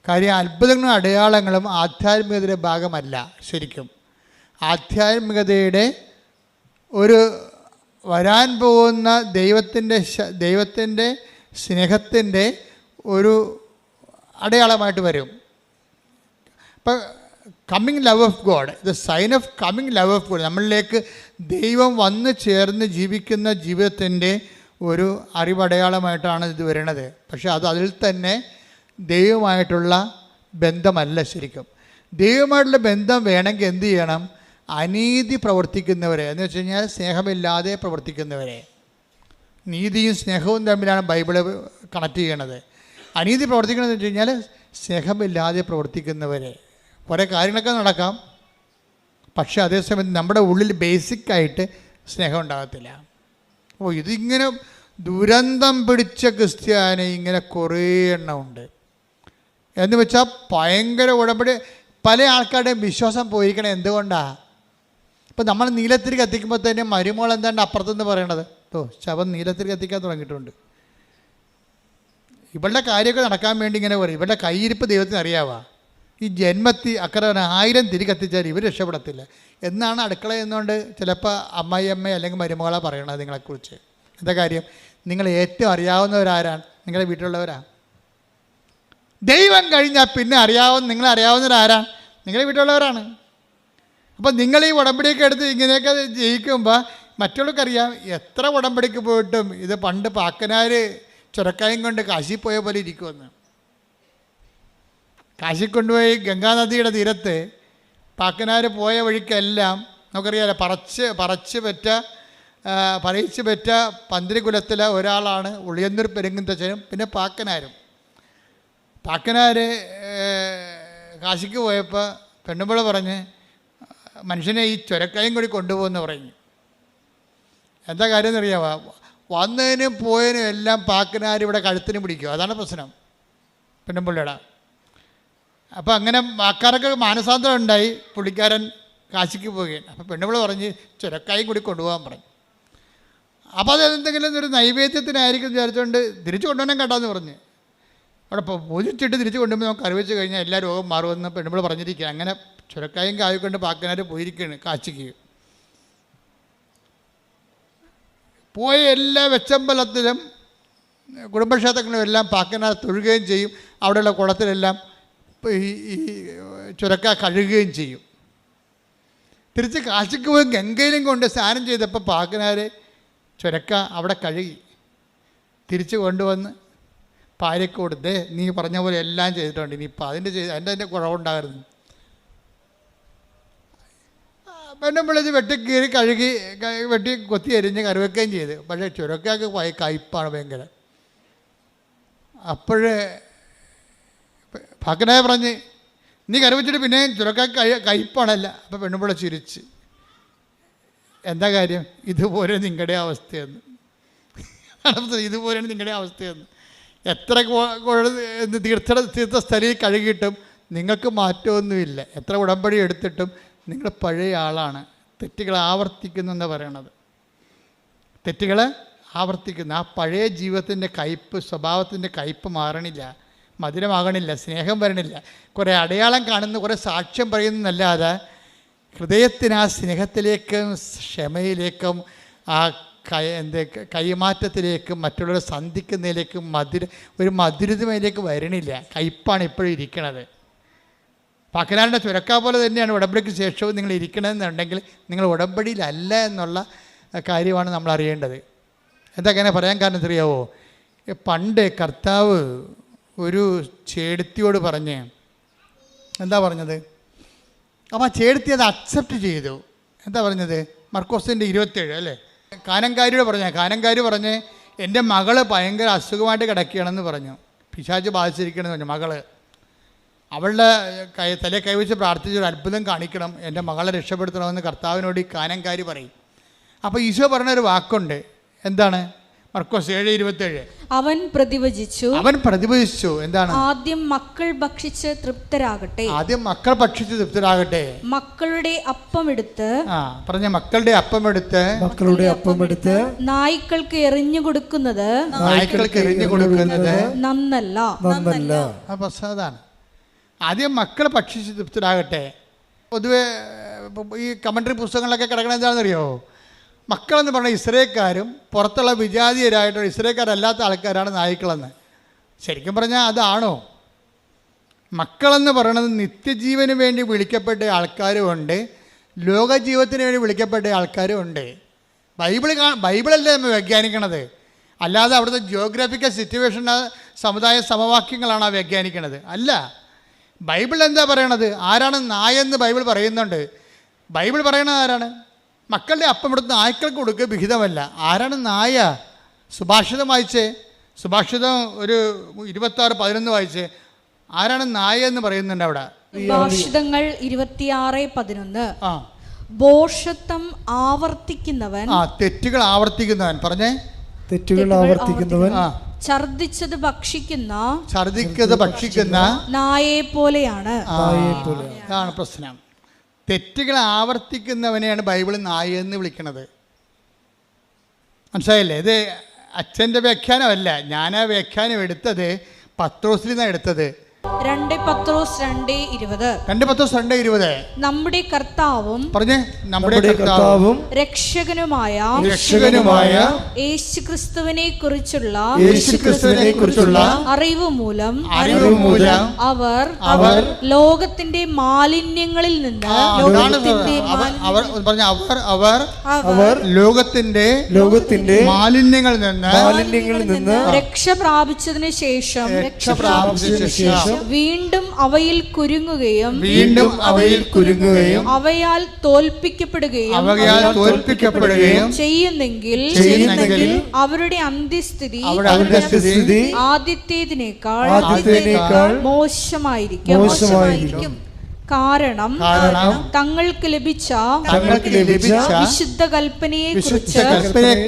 കാര്യം അത്ഭുതങ്ങളും അടയാളങ്ങളും ആധ്യാത്മികതയുടെ ഭാഗമല്ല. ശരിക്കും ആധ്യാത്മികതയുടെ ഒരു വരാൻ പോകുന്ന ദൈവത്തിൻ്റെ സ്നേഹത്തിൻ്റെ ഒരു അടയാളമായിട്ട് വരും. ഇപ്പം coming love of God, the sign of coming love of God, നമ്മളിലേക്ക് ദൈവം വന്ന് ചേർന്ന് ജീവിക്കുന്ന ജീവിതത്തിൻ്റെ ഒരു അറിവടയാളമായിട്ടാണ് ഇത് വരുന്നത്. പക്ഷേ അതിൽ തന്നെ ദൈവമായിട്ടുള്ള ബന്ധമല്ല. ശരിക്കും ദൈവമായിട്ടുള്ള ബന്ധം വേണമെങ്കിൽ എന്ത് ചെയ്യണം? അനീതി പ്രവർത്തിക്കുന്നവരെ എന്ന് വെച്ച് കഴിഞ്ഞാൽ സ്നേഹമില്ലാതെ പ്രവർത്തിക്കുന്നവരെ. നീതിയും സ്നേഹവും തമ്മിലാണ് ബൈബിള് കണക്ട് ചെയ്യണത്. അനീതി പ്രവർത്തിക്കണമെന്ന് വെച്ച് കഴിഞ്ഞാൽ സ്നേഹമില്ലാതെ പ്രവർത്തിക്കുന്നവരെ. കുറേ കാര്യങ്ങളൊക്കെ നടക്കാം, പക്ഷേ അതേസമയം നമ്മുടെ ഉള്ളിൽ ബേസിക്കായിട്ട് സ്നേഹം ഉണ്ടാകത്തില്ല. അപ്പോൾ ഇതിങ്ങനെ ദുരന്തം പിടിച്ച ക്രിസ്ത്യാനി ഇങ്ങനെ കുറേ എണ്ണം ഉണ്ട്. എന്ന് വെച്ചാൽ ഭയങ്കര ഉടമ്പടി. പല ആൾക്കാരുടെയും വിശ്വാസം പോയിരിക്കണേ എന്തുകൊണ്ടാണ്? ഇപ്പം നമ്മൾ നീലത്തിരി കത്തിക്കുമ്പോൾ തന്നെ മരുമോൾ എന്താണ്ട് അപ്പുറത്തുനിന്ന് പറയണത്, ശവം നീലത്തിരി കത്തിക്കാൻ തുടങ്ങിയിട്ടുണ്ട്. ഇവളുടെ കാര്യമൊക്കെ നടക്കാൻ വേണ്ടി ഇങ്ങനെ പറയും. ഇവളുടെ കയ്യിരിപ്പ് ദൈവത്തിന് അറിയാവാ. ഈ ജന്മത്തി അക്കറെ 1000 തിരി കത്തിച്ചാൽ ഇവർ രക്ഷപ്പെടത്തില്ല എന്നാണ് അടുക്കള എന്നുകൊണ്ട് ചിലപ്പോൾ അമ്മ അല്ലെങ്കിൽ മരുമകളാണ് പറയണത് നിങ്ങളെക്കുറിച്ച്. എന്താ കാര്യം? നിങ്ങൾ ഏറ്റവും അറിയാവുന്നവരാരാണ്? നിങ്ങളുടെ വീട്ടിലുള്ളവരാ. ദൈവം കഴിഞ്ഞാൽ പിന്നെ നിങ്ങളെ അറിയാവുന്നവരാരാണ്? നിങ്ങളുടെ വീട്ടിലുള്ളവരാണ്. അപ്പം നിങ്ങൾ ഈ ഉടമ്പടിയൊക്കെ എടുത്ത് ഇങ്ങനെയൊക്കെ ജയിക്കുമ്പോൾ മറ്റുള്ളവർക്കറിയാം എത്ര ഉടമ്പടിക്ക് പോയിട്ടും ഇത് പണ്ട് പാക്കനാർ ചുരക്കായും കൊണ്ട് കാശി പോയ പോലെ ഇരിക്കുമെന്ന്. കാശി കൊണ്ടുപോയി ഗംഗാനദിയുടെ തീരത്ത് പാക്കനാർ പോയ വഴിക്കെല്ലാം നമുക്കറിയാമല്ലോ പറയിച്ച് പെറ്റ പന്തിരികുലത്തിലെ ഒരാളാണ് ഉളിയന്നൂർ പെരുങ്ങുന്തച്ഛനും പിന്നെ പാക്കനാരും. പാക്കനാർ കാശിക്ക് പോയപ്പോൾ പെണ്ണുമ്പോൾ പറഞ്ഞ് മനുഷ്യനെ ഈ ചുരക്കായും കൂടി കൊണ്ടുപോകുമെന്ന് പറഞ്ഞു. എന്താ കാര്യം എന്നറിയാമോ? വന്നതിനും പോയതിനും എല്ലാം പാക്കനാർ ഇവിടെ കഴുത്തിന് പിടിക്കും. അതാണ് പ്രശ്നം പെണ്ണുമ്പിള്ളയുടെ. അപ്പോൾ അങ്ങനെ ആൾക്കാരൊക്കെ മാനസാന്തരം ഉണ്ടായി. പുള്ളിക്കാരൻ കാശിക്ക് പോവുകയാണ്. അപ്പോൾ പെണ്ണുമ്പിള്ള പറഞ്ഞ് ചുരക്കായും കൂടി കൊണ്ടുപോകാൻ പറഞ്ഞു. അപ്പോൾ അത് എന്തെങ്കിലും ഒരു നൈവേദ്യത്തിനായിരിക്കും വിചാരിച്ചുകൊണ്ട് തിരിച്ചു കൊണ്ടുപോകാൻ കേട്ടാന്ന് പറഞ്ഞ് അവിടെ പൂജിച്ചിട്ട് തിരിച്ചു കൊണ്ടുപോയി നമുക്ക് അറിവിച്ച് കഴിഞ്ഞാൽ എല്ലാ രോഗം മാറുമെന്ന് പെണ്ണുമ്പിള്ള പറഞ്ഞിരിക്കുക. അങ്ങനെ ചുരക്കായും കായുകൊണ്ട് പാക്കനാർ പോയിരിക്കുകയാണ് കാശിക്ക്. പോയ എല്ലാ വെച്ചമ്പലത്തിലും കുടുംബക്ഷേത്രങ്ങളിലും എല്ലാം പാക്കനാർ തൊഴുകയും ചെയ്യും. അവിടെയുള്ള കുളത്തിലെല്ലാം ഈ ചുരക്ക കഴുകുകയും ചെയ്യും. തിരിച്ച് കാശിക്ക് പോയി ഗംഗയിലും കൊണ്ട് സ്നാനം ചെയ്തപ്പോൾ പാക്കനാർ ചുരക്ക അവിടെ കഴുകി തിരിച്ച് കൊണ്ടുവന്ന് ഭാര്യയ്ക്ക് കൊടുത്തേ നീ പറഞ്ഞ പോലെ എല്ലാം ചെയ്തിട്ടുണ്ട്, ഇനിയിപ്പോൾ അതിൻ്റെ കുറവുണ്ടാകരുത്. പെണ്ണുമ്പിളിച്ച് വെട്ടിക്കീറി കഴുകി വെട്ടി കൊത്തി എരിഞ്ഞ് കറിവെക്കുകയും ചെയ്ത്. പക്ഷേ ചുരക്കാക്ക് കയ്പ്പാണ് ഭയങ്കര. അപ്പോഴേ പാക്കനായ പറഞ്ഞ് നീ കറിവെച്ചിട്ട് പിന്നെ ചുരക്കാക്ക് കയ്പ്പാണല്ല. അപ്പോൾ പെണ്ണുമ്പിള ചിരിച്ച് എന്താ കാര്യം? ഇതുപോലെ നിങ്ങളുടെ അവസ്ഥയെന്ന്. ഇതുപോലെയാണ് നിങ്ങളുടെ അവസ്ഥയെന്ന്. എത്ര തീർത്ഥസ്ഥലിൽ കഴുകിയിട്ടും നിങ്ങൾക്ക് മാറ്റമൊന്നുമില്ല. എത്ര ഉടമ്പടി എടുത്തിട്ടും നിങ്ങൾ പഴയ ആളാണ്. തെറ്റുകൾ ആവർത്തിക്കുന്നു എന്ന് പറയണത്. തെറ്റുകൾ ആവർത്തിക്കുന്ന ആ പഴയ ജീവിതത്തിൻ്റെ കയ്പ്, സ്വഭാവത്തിൻ്റെ കയ്പ് മാറണില്ല, മധുരമാകണില്ല, സ്നേഹം വരണില്ല. കുറേ അടയാളം കാണുന്ന, കുറേ സാക്ഷ്യം പറയുന്നതല്ലാതെ ഹൃദയത്തിന് ആ സ്നേഹത്തിലേക്കും ക്ഷമയിലേക്കും ആ കൈമാറ്റത്തിലേക്കും മറ്റുള്ളവരെ സന്ധിക്കുന്നതിലേക്കും ഒരു മധുരതയിലേക്ക് വരണില്ല. കയ്പാണ് ഇപ്പോഴും ഇരിക്കണത്. പാക്കനാടിൻ്റെ ചുരക്ക പോലെ തന്നെയാണ് ഉടമ്പടിക്ക് ശേഷവും നിങ്ങൾ ഇരിക്കണമെന്നുണ്ടെങ്കിൽ നിങ്ങൾ ഉടമ്പടിയിലല്ല എന്നുള്ള കാര്യമാണ് നമ്മൾ അറിയേണ്ടത്. എന്താ അങ്ങനെ പറയാൻ കാരണം അറിയാവോ? പണ്ട് കർത്താവ് ഒരു ചേടത്തിയോട് പറഞ്ഞ് എന്താ പറഞ്ഞത്? അപ്പം ആ ചേടത്തി അത് അക്സെപ്റ്റ് ചെയ്തു. എന്താ പറഞ്ഞത്? മർക്കോസിൻ്റെ 27 അല്ലേ? കാനങ്കാരി പറഞ്ഞ് എൻ്റെ മകള് ഭയങ്കര അസുഖമായിട്ട് കിടക്കുകയാണെന്ന് പറഞ്ഞു. പിശാച് ബാധിച്ചിരിക്കണമെന്ന് പറഞ്ഞു. മകള് അവളുടെ തലയെ കൈവച്ച് പ്രാർത്ഥിച്ചൊരു അത്ഭുതം കാണിക്കണം, എൻ്റെ മകളെ രക്ഷപ്പെടുത്തണമെന്ന് കർത്താവിനോട് ഈ കാനങ്കാരി പറയും. അപ്പോൾ ഈശോ പറഞ്ഞൊരു വാക്കുണ്ട്. എന്താണ്? മർക്കോസ് 7:27. അവൻ പ്രതിവചിച്ചു. എന്താണ്? ആദ്യം മക്കൾ ഭക്ഷിച്ച് തൃപ്തരാകട്ടെ. മക്കളുടെ അപ്പമെടുത്ത് മക്കളുടെ അപ്പമെടുത്ത് നായ്ക്കൾക്ക് എറിഞ്ഞു കൊടുക്കുന്നത് നന്നല്ല. അപ്പോൾ അതാണ് ആദ്യം മക്കൾ ഭക്ഷിച്ച് തൃപ്തരാകട്ടെ. പൊതുവെ ഈ കമൻട്രി പുസ്തകങ്ങളിലൊക്കെ കിടക്കണ എന്താണെന്നറിയോ? മക്കളെന്ന് പറഞ്ഞാൽ ഇസ്രായേൽക്കാരും പുറത്തുള്ള വിജാതീയരായിട്ടുള്ള ഇസ്രായേൽക്കാരല്ലാത്ത ആൾക്കാരാണ് നായ്ക്കളെന്ന്. ശരിക്കും പറഞ്ഞാൽ അതാണോ? മക്കളെന്ന് പറയുന്നത് നിത്യജീവന് വേണ്ടി വിളിക്കപ്പെട്ട ആൾക്കാരുമുണ്ട്, ലോകജീവിതത്തിന് വേണ്ടി വിളിക്കപ്പെട്ട ആൾക്കാരുമുണ്ട്. ബൈബിളല്ലേ നമ്മൾ വ്യാഖ്യാനിക്കണത്, അല്ലാതെ അവിടുത്തെ ജിയോഗ്രാഫിക്കൽ സിറ്റുവേഷൻ, സമുദായ സമവാക്യങ്ങളാണ് ആ വ്യാഖ്യാനിക്കണത്. അല്ല, ബൈബിൾ എന്താ പറയണത്? ആരാണ് നായെന്ന് ബൈബിൾ പറയുന്നുണ്ട്. ബൈബിൾ പറയണത് ആരാണ്? മക്കളുടെ അപ്പം എടുത്ത് നായ്ക്കൾക്ക് കൊടുക്കുക വിഹിതമല്ല. ആരാണ് നായ? സുഭാഷിതം വായിച്ചേ, സുഭാഷിതം ഒരു 26:11 വായിച്ചേ. ആരാണ് നായ എന്ന് പറയുന്നുണ്ട് അവിടെ? സുഭാഷിതങ്ങൾ 26:11. ഭോഷത്വം ആവർത്തിക്കുന്നവൻ, തെറ്റുകൾ ആവർത്തിക്കുന്നവൻ, പറഞ്ഞേ, തെറ്റുകൾ ആവർത്തിക്കുന്നവൻ ഛർദിച്ചത് ഭക്ഷിക്കുന്ന നായയെ പോലെയാണ്. അതാണ് പ്രശ്നം. തെറ്റുകൾ ആവർത്തിക്കുന്നവനെയാണ് ബൈബിൾ നായ എന്ന് വിളിക്കുന്നത്. മനസ്സിലായില്ലേ? ഇത് അച്ഛൻ്റെ വ്യാഖ്യാനമല്ല, ഞാൻ ആ വ്യാഖ്യാനം എടുത്തത് പത്രോസിൽ നിന്നാണ് എടുത്തത്. 2 പത്രോസ് 2:20. നമ്മുടെ കർത്താവും രക്ഷകനുമായ യേശുക്രിസ്തുവിനെ കുറിച്ചുള്ള അറിവ് മൂലം അവർ ലോകത്തിന്റെ മാലിന്യങ്ങളിൽ നിന്ന് രക്ഷ പ്രാപിച്ചതിന് ശേഷം വീണ്ടും അവയിൽ കുരുങ്ങുകയും അവയാൽ തോൽപ്പിക്കപ്പെടുകയും ചെയ്യുന്നെങ്കിൽ അവരുടെ അന്ത്യസ്ഥിതി ആദ്യത്തേതിനേക്കാൾ മോശമായിരിക്കും. കാരണം തങ്ങൾക്ക് ലഭിച്ച വിശുദ്ധ കൽപ്പനയെ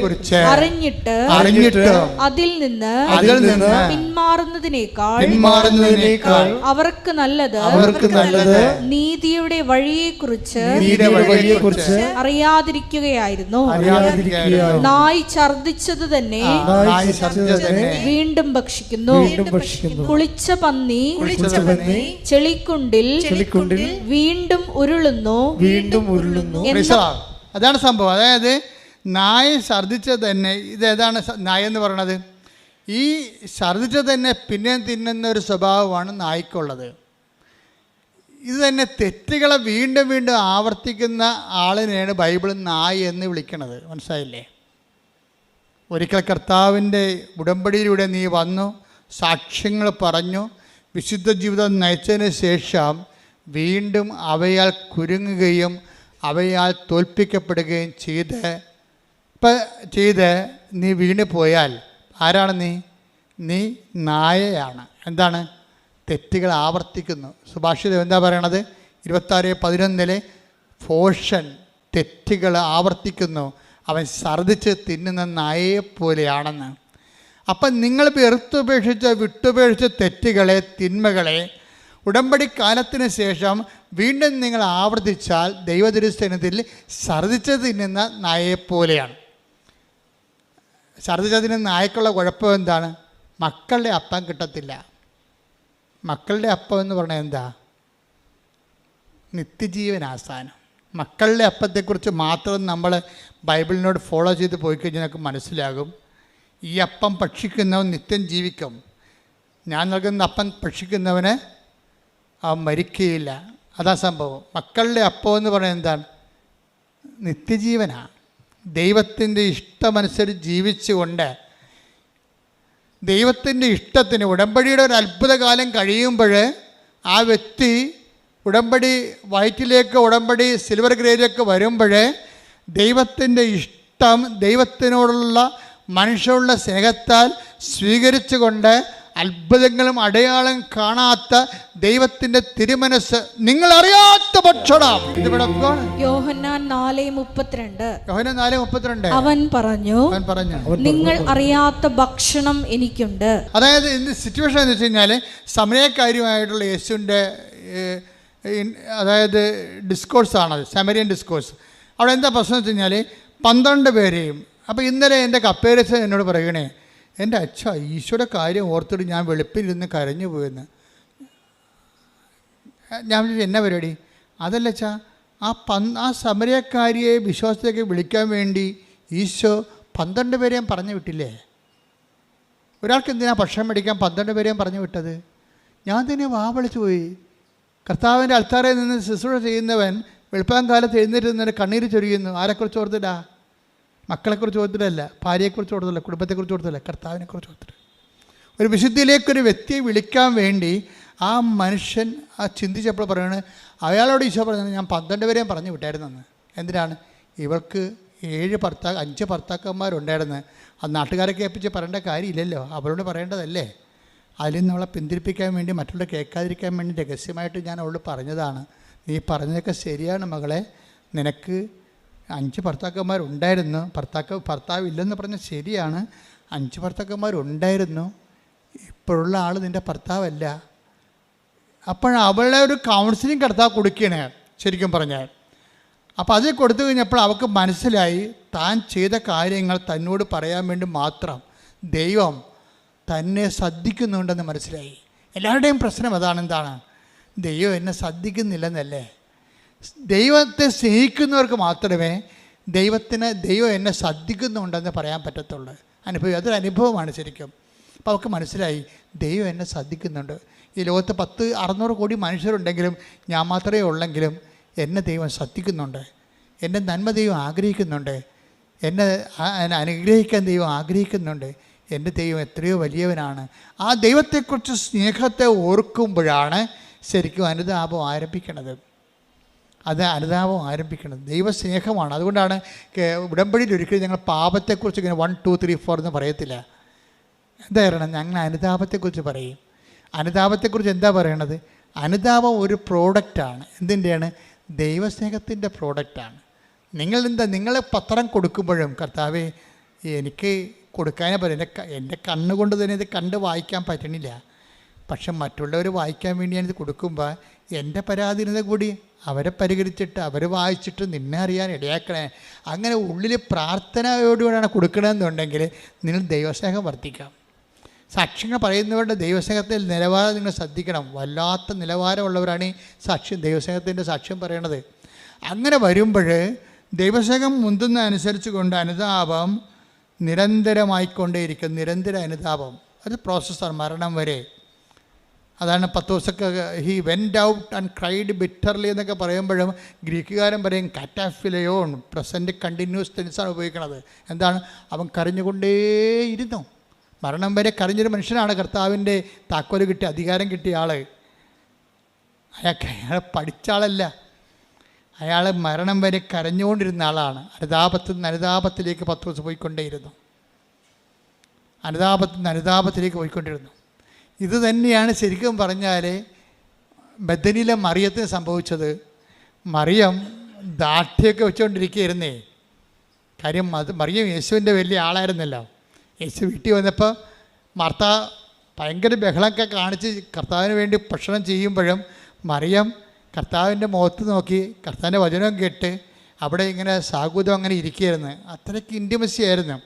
കുറിച്ച് അറിഞ്ഞിട്ട് അതിൽ നിന്ന് പിന്മാറുന്നതിനേക്കാൾ അവർക്ക് നല്ലത് നീതിയുടെ വഴിയെക്കുറിച്ച് അറിയാതിരിക്കുകയായിരുന്നു. നായ് ഛർദിച്ചത് തന്നെ വീണ്ടും ഭക്ഷിക്കുന്നു. കുളിച്ച പന്നി ചെളിക്കുണ്ടിൽ വീണ്ടും ഉരുളുന്നു. അതാണ് സംഭവം. അതായത് നായ ഛർദിച്ചത് തന്നെ, ഇതേതാണ് നായ എന്ന് പറയണത്? ഈ ഛർദിച്ചത് തന്നെ പിന്നെ തിന്നുന്ന ഒരു സ്വഭാവമാണ് നായ്ക്കുള്ളത്. ഇത് തന്നെ തെറ്റുകളെ വീണ്ടും വീണ്ടും ആവർത്തിക്കുന്ന ആളിനെയാണ് ബൈബിൾ നായ എന്ന് വിളിക്കുന്നത്. മനസ്സിലായില്ലേ? ഒരിക്കൽ കർത്താവിൻ്റെ ഉടമ്പടിയിലൂടെ നീ വന്നു, സാക്ഷ്യങ്ങൾ പറഞ്ഞു, വിശുദ്ധ ജീവിതം നയിച്ചതിന് ശേഷം വീണ്ടും അവയാൽ കുരുങ്ങുകയും അവയാൽ തോൽപ്പിക്കപ്പെടുകയും ചെയ്ത് നീ വീണ് പോയാൽ ആരാണ് നീ നായയാണ്. എന്താണ്? തെറ്റുകൾ ആവർത്തിക്കുന്നു. സുഭാഷിതം എന്താ പറയണത്? 26:11 ഭോഷൻ തെറ്റുകൾ ആവർത്തിക്കുന്നു, അവൻ ഛർദിച്ച് തിന്നുന്ന നായയെപ്പോലെയാണെന്ന്. അപ്പം നിങ്ങൾ വിട്ടുപേക്ഷിച്ച തെറ്റുകളെ, തിന്മകളെ ഉടമ്പടി കാലത്തിന് ശേഷം വീണ്ടും നിങ്ങൾ ആവർത്തിച്ചാൽ ദൈവതിരുസന്നിധിയിൽ ഛർദിച്ച് തിന്നുന്ന നായയെപ്പോലെയാണ്. ഛർദ്ദിച്ചതിന് നായ്ക്കുള്ള കുഴപ്പം എന്താണ്? മക്കളുടെ അപ്പം കിട്ടത്തില്ല. മക്കളുടെ അപ്പം എന്ന് പറഞ്ഞാൽ എന്താ? നിത്യജീവനാസ്ഥാനം. മക്കളുടെ അപ്പത്തെക്കുറിച്ച് മാത്രം നമ്മൾ ബൈബിളിനോട് ഫോളോ ചെയ്ത് പോയി കഴിഞ്ഞാൽ നമുക്ക് മനസ്സിലാകും, ഈ അപ്പം ഭക്ഷിക്കുന്നവൻ നിത്യം ജീവിക്കും. ഞാൻ നൽകുന്ന അപ്പം ഭക്ഷിക്കുന്നവന് അവൻ മരിക്കുകയില്ല. അതാ സംഭവം. മക്കളുടെ അപ്പം എന്ന് പറയുന്നത് എന്താണ്? നിത്യജീവനാണ്. ദൈവത്തിൻ്റെ ഇഷ്ടമനുസരിച്ച് ജീവിച്ചുകൊണ്ട് ദൈവത്തിൻ്റെ ഇഷ്ടത്തിന് ഉടമ്പടിയുടെ ഒരു അത്ഭുതകാലം കഴിയുമ്പോൾ ആ വ്യക്തി ഉടമ്പടി വയറ്റിലേക്ക്, ഉടമ്പടി സിൽവർ ഗ്രേഡിലേക്ക് വരുമ്പോൾ ദൈവത്തിൻ്റെ ഇഷ്ടം, ദൈവത്തിനോടുള്ള മനുഷ്യനുള്ള സ്നേഹത്താൽ സ്വീകരിച്ചുകൊണ്ട് അത്ഭുതങ്ങളും അടയാളം കാണാത്ത ദൈവത്തിൻ്റെ തിരുമനസ് നിങ്ങൾ അറിയാത്ത ഭക്ഷണം. യോഹന്നാൻ 4:32 അവൻ പറഞ്ഞു നിങ്ങൾ അറിയാത്ത ഭക്ഷണം എനിക്കുണ്ട്. അതായത് ഇന്ന് സിറ്റുവേഷൻ എന്ന് വെച്ച് കഴിഞ്ഞാൽ സമരക്കാരുമായിട്ടുള്ള യേശുവിൻ്റെ അതായത് ഡിസ്കോഴ്സാണത്, സമരിയൻ ഡിസ്കോഴ്സ്. അവിടെ എന്താ പ്രശ്നം വെച്ച് കഴിഞ്ഞാൽ 12 പേരെയും. അപ്പോൾ ഇന്നലെ എൻ്റെ കപ്പേരസ് എന്നോട് പറയണേ, എൻ്റെ അച്ഛ ഈശോയുടെ കാര്യം ഓർത്തിട്ട് ഞാൻ വെളുപ്പിലിരുന്ന് കരഞ്ഞു പോയെന്ന്. ഞാൻ വിളിച്ചു എന്നാ പരിപാടി? അതല്ല അച്ഛാ, ആ സമരക്കാരിയെ വിശ്വാസത്തേക്ക് വിളിക്കാൻ വേണ്ടി ഈശോ 12 പേരെയും പറഞ്ഞു വിട്ടില്ലേ? ഒരാൾക്ക് എന്തിനാ ഭക്ഷണം മേടിക്കാൻ 12 പേരെയും പറഞ്ഞു വിട്ടത്? ഞാൻ തന്നെ വാവളിച്ചു പോയി. കർത്താവിൻ്റെ അൾത്താരയിൽ നിന്ന് ശുശ്രൂഷ ചെയ്യുന്നവൻ വെളുപ്പാൻ കാലത്ത് എഴുന്നേറ്റ് നിന്നിട്ട് കണ്ണീര് ചൊരിയുന്നു. ആരെക്കുറിച്ച് ഓർത്തിട്ടാ? മക്കളെക്കുറിച്ച് ഓർത്തിട്ടല്ല, ഭാര്യയെക്കുറിച്ച് ഓർത്തില്ല, കുടുംബത്തെക്കുറിച്ച് ഓർത്തില്ല, കർത്താവിനെക്കുറിച്ച് ഓർത്തിട്ട്. ഒരു വിശുദ്ധിയിലേക്കൊരു വ്യക്തിയെ വിളിക്കാൻ വേണ്ടി ആ മനുഷ്യൻ ചിന്തിച്ചപ്പോൾ പറയുന്നത്, അയാളോട് ഈശോ പറഞ്ഞത് ഞാൻ 12 പേരെയും പറഞ്ഞു വിട്ടായിരുന്നെന്ന്. എന്തിനാണ്? ഇവൾക്ക് 5 ഭർത്താക്കന്മാരുണ്ടായിരുന്നു. അത് നാട്ടുകാരെ കേൾപ്പിച്ച് പറയേണ്ട കാര്യമില്ലല്ലോ, അവളോട് പറയേണ്ടതല്ലേ. അതിൽ നിന്ന് അവളെ പിന്തിരിപ്പിക്കാൻ വേണ്ടി, മറ്റുള്ള കേൾക്കാതിരിക്കാൻ വേണ്ടി രഹസ്യമായിട്ട് ഞാൻ അവളോട് പറഞ്ഞതാണ്. നീ പറഞ്ഞതൊക്കെ ശരിയാണ് മകളെ, നിനക്ക് 5 ഭർത്താക്കന്മാരുണ്ടായിരുന്നു. ഭർത്താവ് ഇല്ലെന്ന് പറഞ്ഞാൽ ശരിയാണ്, 5 ഭർത്താക്കന്മാരുണ്ടായിരുന്നു. ഇപ്പോഴുള്ള ആൾ നിൻ്റെ ഭർത്താവല്ല. അപ്പോൾ അവളെ ഒരു കൗൺസിലിംഗ് കർത്താവ് കൊടുക്കുകയാണ് ശരിക്കും പറഞ്ഞാൽ. അപ്പോൾ അത് കൊടുത്തു കഴിഞ്ഞപ്പോൾ അവൾക്ക് മനസ്സിലായി, താൻ ചെയ്ത കാര്യങ്ങൾ തന്നോട് പറയാൻ വേണ്ടി മാത്രം ദൈവം തന്നെ ശ്രദ്ധിക്കുന്നുണ്ടെന്ന് മനസ്സിലായി. എല്ലാവരുടെയും പ്രശ്നം അതാണ്. എന്താണ്? ദൈവം എന്നെ ശ്രദ്ധിക്കുന്നില്ലെന്നല്ലേ. ദൈവത്തെ സ്നേഹിക്കുന്നവർക്ക് മാത്രമേ ദൈവം എന്നെ ശ്രദ്ധിക്കുന്നുണ്ടെന്ന് പറയാൻ പറ്റത്തുള്ളൂ. അതൊരു അനുഭവമാണ് ശരിക്കും. അപ്പോൾ അവർക്ക് മനസ്സിലായി, ദൈവം എന്നെ ശ്രദ്ധിക്കുന്നുണ്ട്. ഈ ലോകത്ത് 600 കോടി മനുഷ്യരുണ്ടെങ്കിലും ഞാൻ മാത്രമേ ഉള്ളെങ്കിലും എന്നെ ദൈവം ശ്രദ്ധിക്കുന്നുണ്ട്. എൻ്റെ നന്മ ദൈവം ആഗ്രഹിക്കുന്നുണ്ട്. എന്നെ അനുഗ്രഹിക്കാൻ ദൈവം ആഗ്രഹിക്കുന്നുണ്ട്. എൻ്റെ ദൈവം എത്രയോ വലിയവനാണ്. ആ ദൈവത്തെക്കുറിച്ച് സ്നേഹത്തെ ഓർക്കുമ്പോഴാണ് ശരിക്കും അനുതാപം ആരംഭിക്കുന്നത്. അനുതാപം ആരംഭിക്കുന്നത് ദൈവസ്നേഹമാണ്. അതുകൊണ്ടാണ് ഉടമ്പടിയിൽ ഒരിക്കലും ഞങ്ങൾ പാപത്തെക്കുറിച്ച് ഇങ്ങനെ 1, 2, 3, 4 എന്ന് പറയത്തില്ല. എന്താ പറയണം? ഞങ്ങൾ അനുതാപത്തെക്കുറിച്ച് പറയും. അനുതാപത്തെക്കുറിച്ച് എന്താ പറയണത്? അനുതാപം ഒരു പ്രോഡക്റ്റാണ്. എന്തിൻ്റെയാണ്? ദൈവസ്നേഹത്തിൻ്റെ പ്രോഡക്റ്റാണ്. നിങ്ങൾ പത്രം കൊടുക്കുമ്പോഴും കർത്താവേ എനിക്ക് കൊടുക്കാനേ പറയും. എൻ്റെ കണ്ണുകൊണ്ട് തന്നെ ഇത് കണ്ട് വായിക്കാൻ പറ്റണില്ല. പക്ഷെ മറ്റുള്ളവർ വായിക്കാൻ വേണ്ടി ഞാനിത് കൊടുക്കുമ്പോൾ എൻ്റെ പരാധീനത കൂടി അവരെ പരിഹരിച്ചിട്ട് അവർ വായിച്ചിട്ട് നിന്നെ അറിയാൻ ഇടയാക്കണേ. അങ്ങനെ ഉള്ളിൽ പ്രാർത്ഥനയോടുകൂടിയാണ് കൊടുക്കണമെന്നുണ്ടെങ്കിൽ നിങ്ങൾ ദൈവസ്നേഹം വർദ്ധിക്കാം. സാക്ഷ്യങ്ങൾ പറയുന്നവരുടെ ദൈവസ്നേഹത്തിൽ നിലവാരം നിങ്ങൾ ശ്രദ്ധിക്കണം. വല്ലാത്ത നിലവാരമുള്ളവരാണ് ഈ ദൈവസ്നേഹത്തിൻ്റെ സാക്ഷ്യം പറയണത്. അങ്ങനെ വരുമ്പോൾ ദൈവസ്നേഹം മുന്തുന്ന അനുസരിച്ച് കൊണ്ട് അനുതാപം നിരന്തരമായിക്കൊണ്ടേയിരിക്കും. നിരന്തര അനുതാപം അത് പ്രോസസ്സാണ് മരണം വരെ. അതാണ് പത്തോസൊക്കെ he went out and cried bitterly എന്നൊക്കെ പറയുമ്പോഴും ഗ്രീക്കുകാരൻ പറയും കാറ്റാഫിലയോൺ, പ്രസൻറ്റ് കണ്ടിന്യൂസ് ടെൻസാണ് ഉപയോഗിക്കുന്നത്. എന്താണ്? അവൻ കരഞ്ഞുകൊണ്ടേയിരുന്നു. മരണം വരെ കരഞ്ഞൊരു മനുഷ്യനാണ് കർത്താവിൻ്റെ താക്കോല് കിട്ടിയ അധികാരം കിട്ടിയ ആൾ. അയാൾ പഠിച്ച ആളല്ല, അയാൾ മരണം വരെ കരഞ്ഞുകൊണ്ടിരുന്ന ആളാണ്. അനുതാപത്തിൽ നിന്ന് അനുതാപത്തിലേക്ക് പത്രോസ് പോയിക്കൊണ്ടേയിരുന്നു. അനുതാപത്തിൽ നിന്ന് അനുതാപത്തിലേക്ക് പോയിക്കൊണ്ടിരുന്നു. ഇത് തന്നെയാണ് ശരിക്കും പറഞ്ഞാൽ ബദനിലെ മറിയത്തിന് സംഭവിച്ചത്. മറിയം ദാഠ്യമൊക്കെ വെച്ചുകൊണ്ടിരിക്കുകയായിരുന്നേ. കാര്യം മറിയം യേശുവിൻ്റെ വലിയ ആളായിരുന്നല്ലോ. യേശു വീട്ടിൽ വന്നപ്പോൾ മാർത്ത ഭയങ്കര ബഹളമൊക്കെ കാണിച്ച് കർത്താവിന് വേണ്ടി ഭക്ഷണം ചെയ്യുമ്പോഴും മറിയം കർത്താവിൻ്റെ മുഖത്ത് നോക്കി കർത്താവിൻ്റെ വചനം കേട്ട് അവിടെ ഇങ്ങനെ സാഗൂതം അങ്ങനെ ഇരിക്കുകയായിരുന്നു. അത്രയ്ക്ക് ഇൻറ്റിമസി ആയിരുന്നു.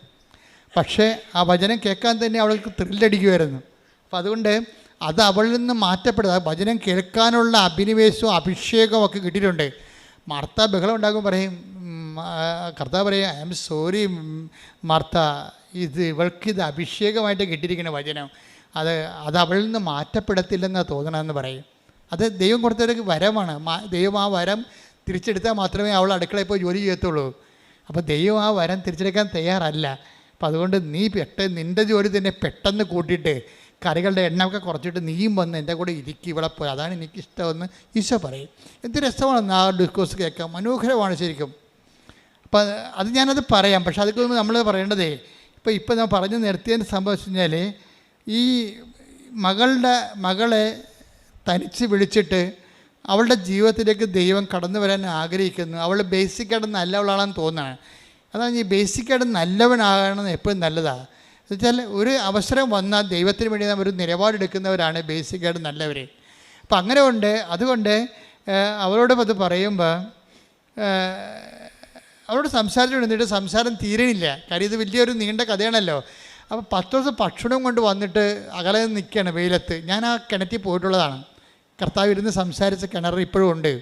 പക്ഷേ ആ വചനം കേൾക്കാൻ തന്നെ അവൾക്ക് ത്രില്ലടിക്കുമായിരുന്നു. അപ്പം അതുകൊണ്ട് അത് അവളിൽ നിന്ന് മാറ്റപ്പെടുക. വചനം കേൾക്കാനുള്ള അഭിനിവേശവും അഭിഷേകവും ഒക്കെ കിട്ടിയിട്ടുണ്ട്. മാർത്ത ബഹളം ഉണ്ടാകുമ്പോൾ പറയും, കർത്താവ് പറയും, ഐ എം സോറി മാർത്ത, ഇവൾക്കിത് അഭിഷേകമായിട്ട് കിട്ടിയിരിക്കുന്ന വചനം, അത് അവളിൽ നിന്ന് മാറ്റപ്പെടത്തില്ലെന്നാണ് തോന്നണമെന്ന് പറയും. അത് ദൈവം കൊടുത്തൊരു വരമാണ്. ദൈവം ആ വരം തിരിച്ചെടുത്താൽ മാത്രമേ അവൾ അടുക്കളയിൽ പോയി ജോലി ചെയ്യത്തുള്ളൂ. അപ്പോൾ ദൈവം ആ വരം തിരിച്ചെടുക്കാൻ തയ്യാറല്ല. അപ്പോൾ അതുകൊണ്ട് നീ നിൻ്റെ ജോലി തന്നെ പെട്ടെന്ന് കൂട്ടിയിട്ട് കറികളുടെ എണ്ണമൊക്കെ കുറച്ചിട്ട് നീയും വന്ന് എൻ്റെ കൂടെ ഇരിക്കും ഇവിടെ പോയി, അതാണ് എനിക്കിഷ്ടമെന്ന് ഈശോ പറയും. എന്ത് രസമാണ് ആ ഡിസ്കോഴ്സ് കേൾക്കാം, മനോഹരമാണ് ശരിക്കും. അപ്പം അത് ഞാനത് പറയാം. പക്ഷെ അതൊക്കെ നമ്മൾ പറയേണ്ടതേ ഇപ്പം ഞാൻ പറഞ്ഞു നിർത്തിയതിന് സംഭവിച്ചു കഴിഞ്ഞാൽ, ഈ മകളെ തനിച്ച് വിളിച്ചിട്ട് അവളുടെ ജീവിതത്തിലേക്ക് ദൈവം കടന്നു വരാൻ ആഗ്രഹിക്കുന്നു. അവൾ ബേസിക്കായിട്ട് നല്ലവളാണെന്ന് തോന്നുകയാണ്. അതാണ് ഈ ബേസിക്കായിട്ട് നല്ലവനാകണമെന്ന് എപ്പോഴും നല്ലതാണ്. എന്നുവെച്ചാൽ ഒരു അവസരം വന്നാൽ ദൈവത്തിന് വേണ്ടി നാം ഒരു നിലപാടെടുക്കുന്നവരാണ് ബേസിക്കായിട്ട് നല്ലവർ. അപ്പം അങ്ങനെ അതുകൊണ്ട് അവരോട് അത് പറയുമ്പോൾ അവരോട് സംസാരിച്ചുകൊണ്ടിട്ട് സംസാരം തീരണില്ല. കാര്യം ഇത് വലിയൊരു നീണ്ട കഥയാണല്ലോ. അപ്പോൾ 10 ദിവസം ഭക്ഷണം കൊണ്ട് വന്നിട്ട് അകലെ നിൽക്കുകയാണ് വെയിലത്ത്. ഞാൻ ആ കിണറ്റിൽ പോയിട്ടുള്ളതാണ്. കർത്താവ് ഇരുന്ന് സംസാരിച്ച കിണർ ഇപ്പോഴും ഉണ്ട്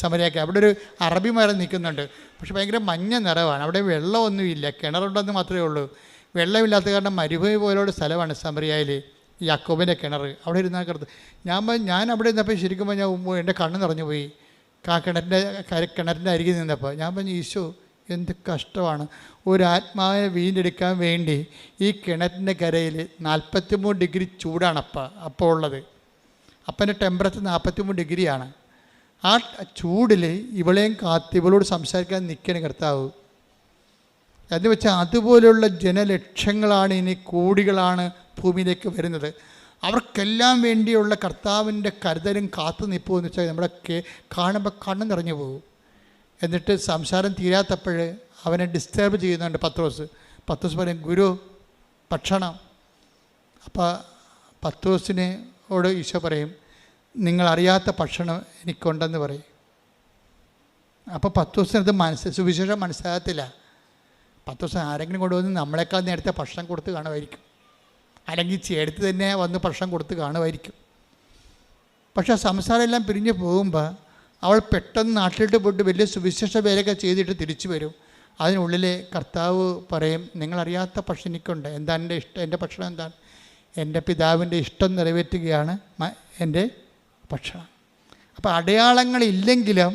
സമരയാക്കി. അവിടെ ഒരു അറബി മരം നിൽക്കുന്നുണ്ട്. പക്ഷെ ഭയങ്കര മഞ്ഞ നിറവാണ്. അവിടെ വെള്ളമൊന്നുമില്ല, കിണറുണ്ടെന്ന് മാത്രമേ ഉള്ളൂ. വെള്ളമില്ലാത്ത കാരണം മരുഭൂമി പോലുള്ള സ്ഥലമാണ് സമറിയയിൽ യാക്കോബിൻ്റെ കിണർ. അവിടെ ഇരുന്നാൽ ഞാൻ അവിടെ ഇരുന്നപ്പോൾ ശരിക്കും ഞാൻ എൻ്റെ കണ്ണ് നിറഞ്ഞു പോയി. കിണറിൻ്റെ അരികിൽ നിന്നപ്പോൾ ഞാൻ പറഞ്ഞു, ഈശോ എന്ത് കഷ്ടമാണ്. ഒരു ആത്മാവിനെ വീണ്ടെടുക്കാൻ വേണ്ടി ഈ കിണറ്റിൻ്റെ കരയിൽ 43 ഡിഗ്രി ചൂടാണ് അപ്പോൾ ഉള്ളത്. അപ്പൻ്റെ ടെമ്പറേച്ചർ 43 ഡിഗ്രിയാണ്. ആ ചൂടിൽ ഇവളെയും ഇവളോട് സംസാരിക്കാൻ നിൽക്കണം കർത്താവ്. എന്ന് വെച്ചാൽ അതുപോലെയുള്ള ജനലക്ഷങ്ങളാണ്, ഇനി കോടികളാണ് ഭൂമിയിലേക്ക് വരുന്നത്. അവർക്കെല്ലാം വേണ്ടിയുള്ള കർത്താവിൻ്റെ കരുതലും കാത്തു നിൽപ്പുമെന്ന് വെച്ചാൽ നമ്മളെ കാണുമ്പോൾ കണ്ണ് നിറഞ്ഞു പോകും. എന്നിട്ട് സംസാരം തീരാത്തപ്പോൾ അവനെ ഡിസ്റ്റർബ് ചെയ്യുന്നുണ്ട് പത്രോസ് പറയും, ഗുരു ഭക്ഷണം. അപ്പോൾ പത്രോസിനോട് ഈശോ പറയും, നിങ്ങളറിയാത്ത ഭക്ഷണം എനിക്കുണ്ടെന്ന് പറയും. അപ്പോൾ പത്രോസിനത് സുവിശേഷം മനസ്സിലാകത്തില്ല. പത്രോസ് ആരെങ്കിലും കൊണ്ടുവന്ന് നമ്മളെക്കാൾ നേരത്തെ ഭക്ഷണം കൊടുത്ത് കാണുമായിരിക്കും, അല്ലെങ്കിൽ ചേർത്ത് തന്നെ വന്ന് ഭക്ഷണം കൊടുത്ത് കാണുമായിരിക്കും. പക്ഷേ സംസാരം എല്ലാം പിരിഞ്ഞു പോകുമ്പോൾ അവൾ പെട്ടെന്ന് നാട്ടിലിട്ട് പോയിട്ട് വലിയ സുവിശേഷ വേലയൊക്കെ ചെയ്തിട്ട് തിരിച്ചു വരും. അതിനുള്ളിൽ കർത്താവ് പറയും, നിങ്ങളറിയാത്ത ഭക്ഷണം എനിക്കുണ്ട്. എന്താണ് എൻ്റെ ഭക്ഷണം? എന്താണ്? എൻ്റെ പിതാവിൻ്റെ ഇഷ്ടം നിറവേറ്റുകയാണ് എൻ്റെ ഭക്ഷണം. അപ്പോൾ അടയാളങ്ങളില്ലെങ്കിലും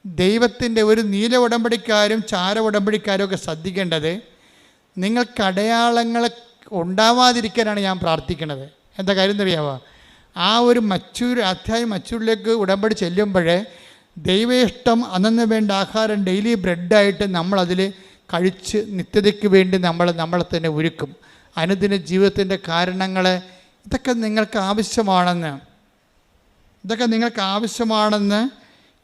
ദൈവത്തിൻ്റെ ഒരു നീല ഉടമ്പടിക്കാരും ചാര ഉടമ്പടിക്കാരും ഒക്കെ ശ്രദ്ധിക്കേണ്ടത്, നിങ്ങൾക്ക് അടയാളങ്ങൾ ഉണ്ടാവാതിരിക്കാനാണ് ഞാൻ പ്രാർത്ഥിക്കുന്നത്. എന്താ കാര്യം എന്നറിയാമോ? ആ ഒരു മച്ചൂരിലേക്ക് ഉടമ്പടി ചെല്ലുമ്പോഴേ ദൈവ ഇഷ്ടം അന്നു വേണ്ട ആഹാരം ഡെയിലി ബ്രെഡായിട്ട് നമ്മളതിൽ കഴിച്ച് നിത്യതയ്ക്ക് വേണ്ടി നമ്മളെ തന്നെ ഒരുക്കും. അനുദിന ജീവിതത്തിൻ്റെ കാരണങ്ങൾ ഇതൊക്കെ നിങ്ങൾക്ക് ആവശ്യമാണെന്ന്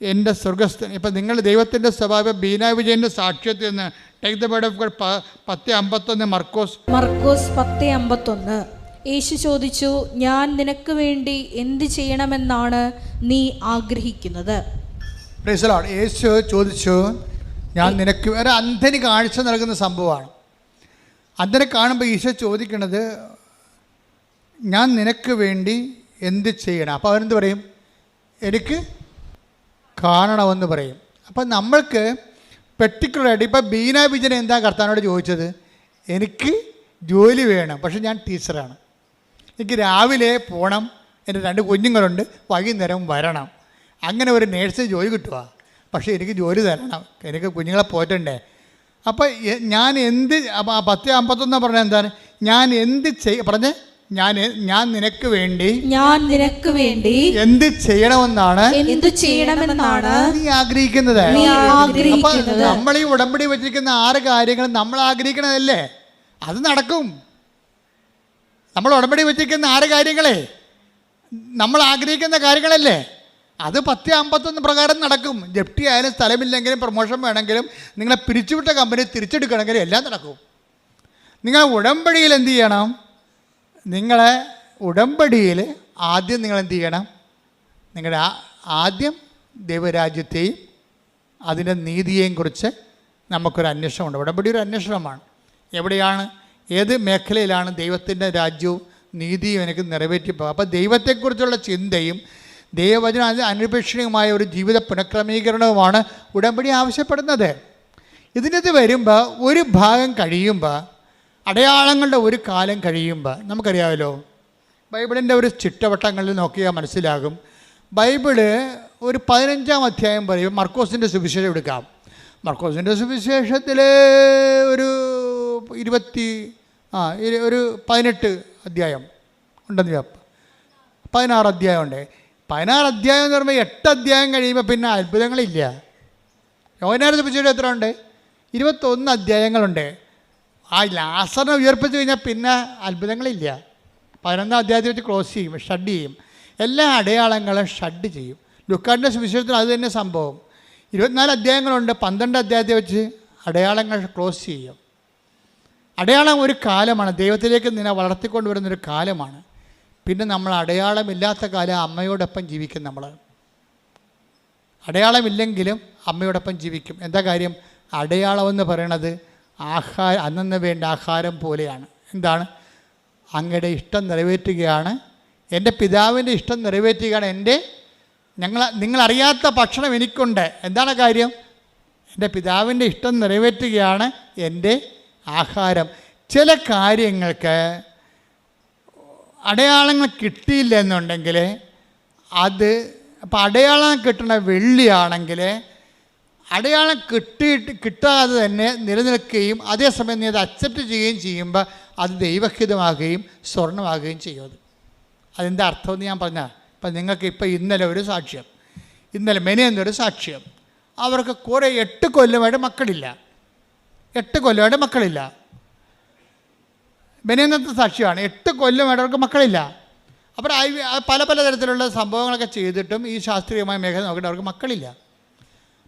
എൻ്റെ സ്വർഗസ്ഥൻ. ഇപ്പം നിങ്ങൾ ദൈവത്തിൻ്റെ സ്വഭാവം ബീന വിജയൻ്റെ സാക്ഷ്യത്തിൽ നിന്ന് take the word of God 10:51 മർക്കോസ് 10:51. യേശു ചോദിച്ചു, ഞാൻ നിനക്ക് വേണ്ടി എന്ത് ചെയ്യണമെന്നാണ് നീ ആഗ്രഹിക്കുന്നത്? Praise the Lord. യേശു ചോദിച്ചു, ഞാൻ നിനക്ക് ഒരു അന്ധന് കാഴ്ച നൽകുന്ന സംഭവമാണ്. അന്ധനെ കാണുമ്പോൾ ഈശോ ചോദിക്കുന്നത്, ഞാൻ നിനക്ക് വേണ്ടി എന്ത് ചെയ്യണം? അപ്പോൾ അവരെന്ത് പറയും? എനിക്ക് കാണണമെന്ന് പറയും. അപ്പം നമ്മൾക്ക് പെർട്ടിക്കുലറായിട്ട് ഇപ്പോൾ ബീന വിജയൻ എന്താ കർത്താവിനോട് ചോദിച്ചത്? എനിക്ക് ജോലി വേണം, പക്ഷെ ഞാൻ ടീച്ചറാണ്. എനിക്ക് രാവിലെ പോകണം, എൻ്റെ 2 കുഞ്ഞുങ്ങളുണ്ട്, വൈകുന്നേരം വരണം. അങ്ങനെ ഒരു നേഴ്സിന് ജോലി കിട്ടുക, പക്ഷേ എനിക്ക് ജോലി തരണം, എനിക്ക് കുഞ്ഞുങ്ങളെ പോറ്റണ്ടേ. അപ്പോൾ ഞാൻ 10:51 പറഞ്ഞാൽ എന്താണ്? ഞാൻ എന്ത് പറഞ്ഞേ? ഞാൻ നിനക്ക് വേണ്ടി എന്ത് ചെയ്യണമെന്നാണ് നീ ആഗ്രഹിക്കുന്നത്. അപ്പൊ നമ്മൾ ഈ ഉടമ്പടി വെച്ചിരിക്കുന്ന 6 കാര്യങ്ങൾ നമ്മൾ ആഗ്രഹിക്കണതല്ലേ, അത് നടക്കും. നമ്മൾ ഉടമ്പടി വെച്ചിരിക്കുന്ന 6 കാര്യങ്ങളെ നമ്മൾ ആഗ്രഹിക്കുന്ന കാര്യങ്ങളല്ലേ, അത് 10:51 പ്രകാരം നടക്കും. ജപ്തി ആയാലും സ്ഥലമില്ലെങ്കിലും പ്രൊമോഷൻ വേണമെങ്കിലും നിങ്ങളെ പിരിച്ചുവിട്ട കമ്പനി തിരിച്ചെടുക്കണമെങ്കിലും എല്ലാം നടക്കും. നിങ്ങൾ ഉടമ്പടിയിൽ എന്ത് ചെയ്യണം? നിങ്ങളെ ഉടമ്പടിയിൽ ആദ്യം നിങ്ങൾ എന്ത് ചെയ്യണം? നിങ്ങളുടെ ആദ്യം ദൈവരാജ്യത്തെയും അതിൻ്റെ നീതിയെയും കുറിച്ച് നമുക്കൊരു അന്വേഷണമുണ്ട്. ഉടമ്പടി ഒരു അന്വേഷണമാണ്. എവിടെയാണ് ഏത് മേഖലയിലാണ് ദൈവത്തിൻ്റെ രാജ്യവും നീതിയും എനിക്ക് നിറവേറ്റിപ്പോകുക. അപ്പോൾ ദൈവത്തെക്കുറിച്ചുള്ള ചിന്തയും ദൈവവചന അനുപേക്ഷണീയമായ ഒരു ജീവിത പുനഃക്രമീകരണവുമാണ് ഉടമ്പടി ആവശ്യപ്പെടുന്നത്. ഇതിനകത്ത് വരുമ്പോൾ ഒരു ഭാഗം കഴിയുമ്പോൾ, അടയാളങ്ങളുടെ ഒരു കാലം കഴിയുമ്പോൾ, നമുക്കറിയാമല്ലോ ബൈബിളിൻ്റെ ഒരു ചിട്ടവട്ടങ്ങളിൽ നോക്കിയാൽ മനസ്സിലാകും. ബൈബിള് ഒരു 15-ാം അധ്യായം പറയും. മർക്കോസിൻ്റെ സുവിശേഷം എടുക്കാം. മർക്കോസിൻ്റെ സുവിശേഷത്തിൽ ഒരു 18 അധ്യായം ഉണ്ടെന്ന് 16 അധ്യായം ഉണ്ട്. 16 അധ്യായം എന്ന് പറയുമ്പോൾ 8 അധ്യായം കഴിയുമ്പോൾ പിന്നെ അത്ഭുതങ്ങളില്ല. യോഹന്നാന്റെ സുവിശേഷം എത്ര ഉണ്ട്? 21 അധ്യായങ്ങളുണ്ട്. ആ ലാസറിനെ ഉയർപ്പിച്ച് കഴിഞ്ഞാൽ പിന്നെ അത്ഭുതങ്ങളില്ല. 11-ാം അധ്യായത്തിൽ വെച്ച് ക്ലോസ് ചെയ്യും, ഷഡ് ചെയ്യും. എല്ലാ അടയാളങ്ങളും ഷഡ് ചെയ്യും. ലുക്കാന്റെ സുവിശേഷത്തിൽ അത് തന്നെ സംഭവം. 24 അധ്യായങ്ങളുണ്ട്. 12 അധ്യായത്തിൽ വെച്ച് അടയാളങ്ങൾ ക്ലോസ് ചെയ്യും. അടയാളം ഒരു കാലമാണ്, ദൈവത്തിലേക്ക് നിന്നെ വളർത്തിക്കൊണ്ടുവരുന്നൊരു കാലമാണ്. പിന്നെ നമ്മൾ അടയാളമില്ലാത്ത കാലം അമ്മയോടൊപ്പം ജീവിക്കും. നമ്മൾ അടയാളമില്ലെങ്കിലും അമ്മയോടൊപ്പം ജീവിക്കും. എന്താ കാര്യം? അടയാളമെന്ന് പറയണത് അന്നന്ന് വേണ്ട ആഹാരം പോലെയാണ്. എന്താണ്? അങ്ങയുടെ ഇഷ്ടം നിറവേറ്റുകയാണ്, എൻ്റെ പിതാവിൻ്റെ ഇഷ്ടം നിറവേറ്റുകയാണ്. നിങ്ങളറിയാത്ത ഭക്ഷണം എനിക്കുണ്ട്. എന്താണ് കാര്യം? എൻ്റെ പിതാവിൻ്റെ ഇഷ്ടം നിറവേറ്റുകയാണ് എൻ്റെ ആഹാരം. ചില കാര്യങ്ങൾക്ക് അടയാളങ്ങൾ കിട്ടിയില്ല എന്നുണ്ടെങ്കിൽ അപ്പോൾ അടയാളം കിട്ടുന്ന വെള്ളിയാണെങ്കിൽ അടയാളം കിട്ടാതെ തന്നെ നിലനിൽക്കുകയും അതേസമയം നീ അത് അക്സെപ്റ്റ് ചെയ്യുകയും ചെയ്യുമ്പോൾ അത് ദൈവഹിതമാകുകയും സ്വർണ്ണമാകുകയും ചെയ്യും. അതിൻ്റെ അർത്ഥമെന്ന് ഞാൻ പറഞ്ഞാൽ, ഇപ്പം നിങ്ങൾക്ക് ഇന്നലെ ഒരു സാക്ഷ്യം, മെനയെന്നൊരു സാക്ഷ്യം. അവർക്ക് കുറേ 8 കൊല്ലമായിട്ട് മക്കളില്ല. 8 കൊല്ലമായിട്ട് മക്കളില്ല. മെനയെന്നത്തെ സാക്ഷ്യമാണ്. 8 കൊല്ലമായിട്ട് അവർക്ക് മക്കളില്ല. അപ്പോൾ പല തരത്തിലുള്ള സംഭവങ്ങളൊക്കെ ചെയ്തിട്ടും ഈ ശാസ്ത്രീയമായ മേഖല നോക്കിയിട്ട് അവർക്ക് മക്കളില്ല.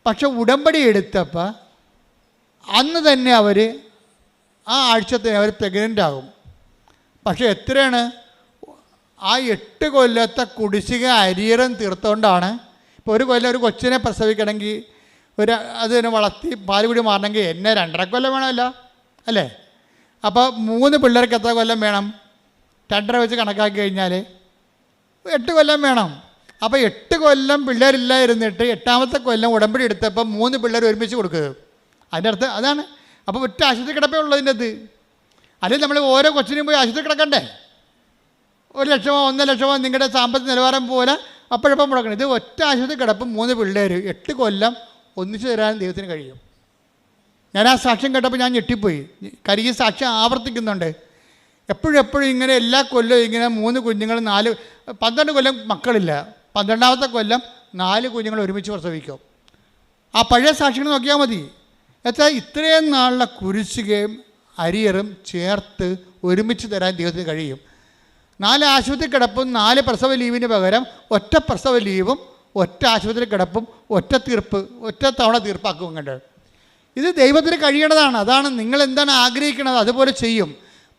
പക്ഷെ ഉടമ്പടി എടുത്തപ്പോൾ അന്ന് തന്നെ അവർ ആ ആഴ്ചത്തിന് അവർ പ്രഗ്നൻ്റ് ആകും. പക്ഷേ എത്രയാണ്? ആ 8 കൊല്ലത്തെ കുടിശ്ശിക അരിയറും തീർത്തുകൊണ്ടാണ്. ഇപ്പോൾ ഒരു കൊല്ലം ഒരു കൊച്ചിനെ പ്രസവിക്കണമെങ്കിൽ അതിനെ വളർത്തി പാലുകുടി മാറണമെങ്കിൽ 2.5 കൊല്ലം വേണമല്ലോ, അല്ലേ? അപ്പോൾ 3 പിള്ളേർക്ക് എത്ര കൊല്ലം വേണം? 2.5 വെച്ച് കണക്കാക്കി കഴിഞ്ഞാൽ 8 കൊല്ലം വേണം. അപ്പോൾ 8 കൊല്ലം പിള്ളേരില്ലായിരുന്നിട്ട് 8ാമത്തെ കൊല്ലം ഉടമ്പടി എടുത്തപ്പോൾ 3 പിള്ളേർ ഒരുമിച്ച് കൊടുക്കുക. അതിൻ്റെ അർത്ഥം അതാണ്. അപ്പോൾ ഒറ്റ ആശുപത്രി കിടപ്പേ ഉള്ളതിൻ്റെ അത്. അല്ലെങ്കിൽ നമ്മൾ ഓരോ കൊച്ചിനും പോയി ആശുപത്രി കിടക്കണ്ടേ? 1 ലക്ഷമോ 1 ലക്ഷമോ നിങ്ങളുടെ സാമ്പത്തിക നിലവാരം പോലെ അപ്പോഴപ്പം മുടക്കണം. ഇത് ഒറ്റ ആശുപത്രി കിടപ്പും 3 പിള്ളേർ 8 കൊല്ലം ഒന്നിച്ചു തരാൻ ദൈവത്തിന് കഴിയും. ഞാൻ ആ സാക്ഷ്യം കേട്ടപ്പോൾ ഞാൻ ഞെട്ടിപ്പോയി. കാര്യം ഈ സാക്ഷ്യം ആവർത്തിക്കുന്നുണ്ട്. എപ്പോഴും ഇങ്ങനെ എല്ലാ കൊല്ലവും ഇങ്ങനെ 3 കുഞ്ഞുങ്ങൾ 12 കൊല്ലം മക്കളില്ല. 12ാമത്തെ കൊല്ലം 4 കുഞ്ഞുങ്ങൾ ഒരുമിച്ച് പ്രസവിക്കും. ആ പഴയ സാക്ഷികൾ നോക്കിയാൽ മതി. എന്നുവെച്ചാൽ ഇത്രയും നാളിലെ കുരിശുകയും അരിയറും ചേർത്ത് ഒരുമിച്ച് തരാൻ ദൈവത്തിന് കഴിയും. 4 ആശുപത്രി കിടപ്പും 4 പ്രസവ ലീവിന് പകരം ഒറ്റ പ്രസവ ലീവും ഒറ്റ ആശുപത്രി കിടപ്പും ഒറ്റ തവണ തീർപ്പാക്കും. കണ്ട് ഇത് ദൈവത്തിന് കഴിയണതാണ്. അതാണ് നിങ്ങൾ എന്താണ് ആഗ്രഹിക്കുന്നത് അതുപോലെ ചെയ്യും.